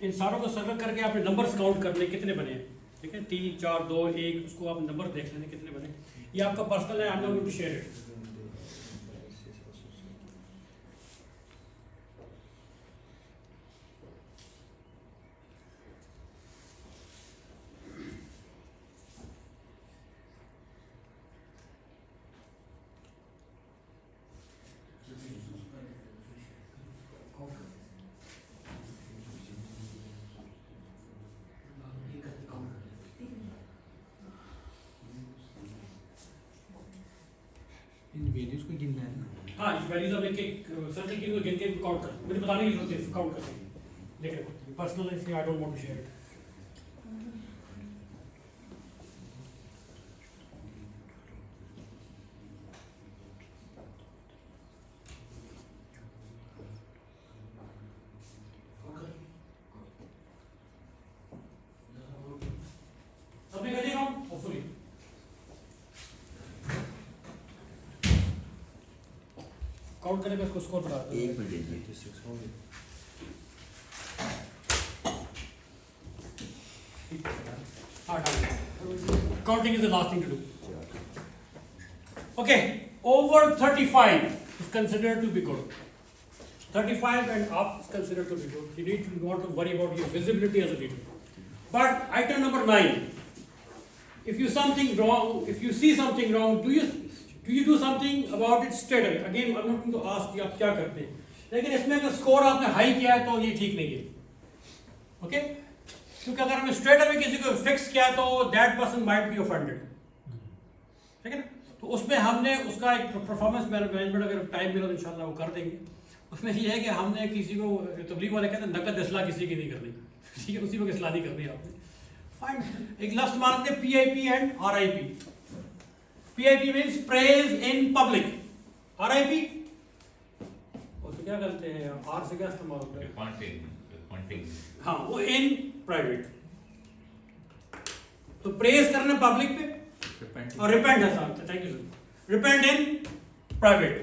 इन सारों को सर्कल करके आपने नंबर्स काउंट करने कितने बने हैं. ठीक है, 3 4 2 1, उसको आप नंबर देख लेने कितने बने. ये आपका पर्सनल है, I am not going to share it. इन वैल्यूज को गिनना है ना. हाँ, इस वैल्यूज आप एक सर्कल की गिन के काउंट कर, मुझे बताने की जरूरत है काउंट करके. देख रहे पर्सनल है इसलिए I don't want to share it. सबने कर दिया काउंट होपफुली. काउंट करने पे इसको स्कोर बढ़ा दो. एक minute Counting is the last thing to do. Okay, over 35 is considered to be good. 35 and up is considered to be good. You need to not to worry about your visibility as a leader. But item number 9, if you something wrong, if you see something wrong, do you do something about it straight away? Again, I'm not going to ask you आप क्या करते हैं, लेकिन इसमें अगर score आपने high किया है तो ये ठीक नहीं है. ओके, क्योंकि अगर हमने स्ट्रेट अवे किसी को फिक्स किया तो that person might be offended. ठीक है ना, तो उसमें हमने उसका एक परफॉर्मेंस मैनेजमेंट अगर टाइम मिला तो इंशाल्लाह वो कर देंगे. उसमें ये है कि हमने किसी को, तबलीग वाले कहते हैं नकद इसलाह किसी की नहीं करनी. ठीक है, उसी को इसलाह नहीं करनी आपने. फाइन, एक लफ्ज मानते हैं PIP and RIP. PIP means praise in public. RIP उसको क्या करते हैं, R से क्या इस्तेमाल होता है? Pointing. हाँ, वो in private. तो प्रेज करना पब्लिक पे और रिपेंट है साहब. Thank you sir. Repent in private.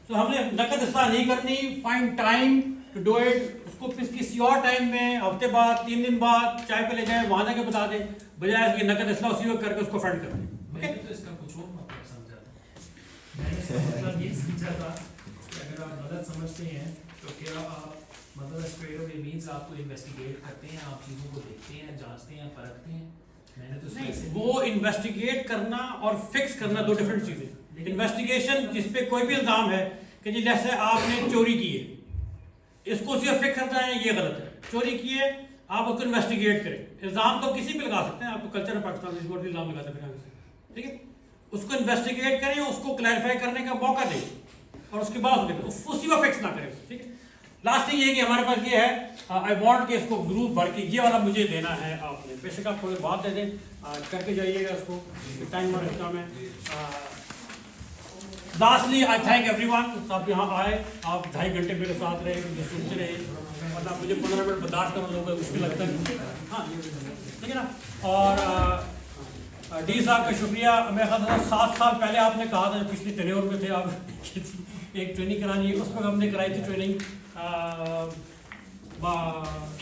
तो हमने नकद इस्तेमाल नहीं करनी. Find time to do it. उसको किसी और टाइम में, हफ्ते बाद, 3 दिन बाद चाय पे ले जाए, वहां जाके बता दे, बजाय इसके नकद इस्तेमाल उसी वक्त करके उसको फंड कर दे. मैंने तो इसका कुछ और मतलब समझा था. मैंने इसका मतलब ये समझा था कि अगर आप गलत समझते हैं तो क्या आप मतलब स्ट्रेट अवे मींस आप तो इन्वेस्टिगेट करते हैं, आप चीज़ों को देखते हैं, जांचते हैं, परखते हैं, मैंने तो नहीं, वैसे- वो इन्वेस्टिगेट करना और फिक्स करना दो डिफरेंट चीजें। इन्वेस्टिगेशन जिसपे कोई भी इल्जाम है कि जी जैसे आपने चोरी की है, इसको सिर्फ फिक्स करना है, ये गलत है। चोरी की है, आप उसको इन्वेस्टिगेट करें। इल्जाम तो किसी पे लगा सकते हैं, आपको कल्चर है पाकिस्तान में इस बार इल्जाम लगाते हैं, ठीक है। उसको इन्वेस्टिगेट करें, उसको क्लैरिफाई करने का मौका दें और उसके बाद उसी को फिक्स ना करें, ठीक है। लास्ट थिंग ये है कि हमारे पास ये है, आई वांट कि इसको जरूर भर के ये वाला मुझे देना है आपने, बेशक आप थोड़ी बात दे दें, करके जाइएगा इसको, टाइम और इतना में। लास्टली आई थैंक एवरीवन, आप यहाँ आए, आप 2.5 घंटे मेरे साथ रहे, मुझे सुनते रहे, मतलब मुझे 15 मिनट बर्दाश्त करना लोगों को मुश्किल लगता है, हाँ ठीक है ना। और डी साहब का शुक्रिया। मेरे ख्याल से 7 साल पहले आपने कहा था, पिछली टेन्योर में थे आप, एक ट्रेनिंग करानी है, उस पर हमने कराई थी ट्रेनिंग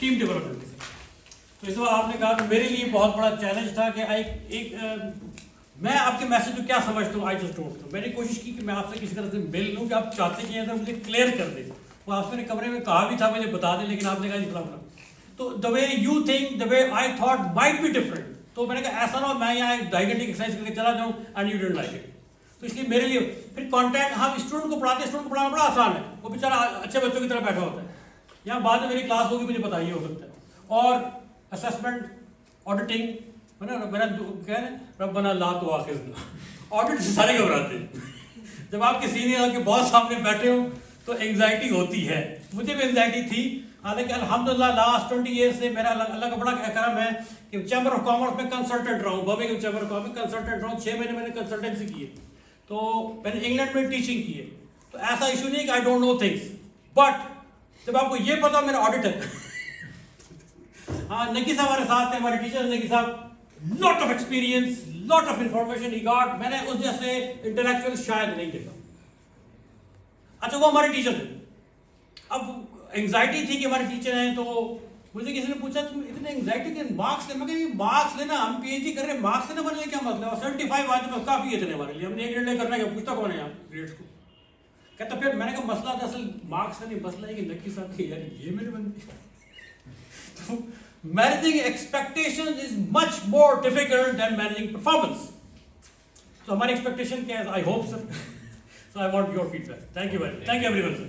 टीम डेवलपमेंट से। तो इस बार आपने कहा कि मेरे लिए बहुत बड़ा चैलेंज था कि मैं आपके मैसेज को क्या समझता हूँ, आई जस्ट डोंट नो। मैंने कोशिश की कि मैं आपसे किसी तरह से मिल लूँ कि आप चाहते क्या हैं, मुझे क्लियर कर दें। वो आपसे मेरे कमरे में कहा भी था मुझे बता दें, लेकिन आपने कहा खिलाफ। तो the way you think, the way I thought might be different. तो मैंने कहा ऐसा ना हो मैं यहाँ 2.5 घंटे की एक्सरसाइज करके चला जाऊँ and you didn't like it. तो इसलिए मेरे लिए फिर कंटेंट, हम स्टूडेंट को पढ़ाते हैं, स्टूडेंट को पढ़ाना बड़ा आसान है, वो बेचारा अच्छे बच्चों की तरह बैठा होता है। यहाँ बाद में मेरी क्लास होगी, मुझे पता ही हो सकता है। और असेसमेंट, ऑडिटिंग, मेरा क्या है रब्बना ला तो आखिर ऑडिट से सारे घबराते हैं। जब आपके सीनियर के बॉस सामने बैठे हो तो एंग्जाइटी होती है, मुझे भी एंग्जाइटी थी। हालांकि अल्हम्दुलिल्लाह लास्ट 20 ईयर से मेरा अल्लाह का बड़ा करम है कि चैम्बर ऑफ कॉमर्स में कंसल्टेंट रहा हूँ, बर्मिंघम चैम्बर ऑफ कॉमर्स में कंसल्टेंट रहा हूँ। 6 महीने मैंने कंसल्टेंसी की है, तो मैंने इंग्लैंड में टीचिंग की है। तो ऐसा इशू नहीं कि I don't know things, but जब आपको ये पता मेरा ऑडिट है हाँ, नकी साहब हमारे साथ थे, हमारे टीचर नकी साहब, lot of experience, lot of information he got. मैंने उस जैसे इंटेलेक्चुअल शायद नहीं देखा। अच्छा, वो हमारे टीचर थे। अब एंग्जाइटी थी कि हमारे टीचर हैं, तो मुझे किसी ने पूछा तुम इतने एंग्जाइटी के मार्क्स ले, मैं मार्क्स लेना, हम पीएचडी कर रहे हैं, मार्क्स लेना हमारे लिए क्या मतलब है। 75 आज में काफी इतने हमारे लिए, हमने 1 ग्रेड करना है, पूछता कौन है यहाँ ग्रेड्स को। कहता फिर मैंने कहा मसला दरअसल मार्क्स का नहीं, मसला है कि नकी साहब के यार ये मेरे बंदे तो managing expectations is much more difficult than managing performance. So हमारी expectation क्या है? I hope sir. So I want your feedback. Thank you very much. Thank you everyone sir.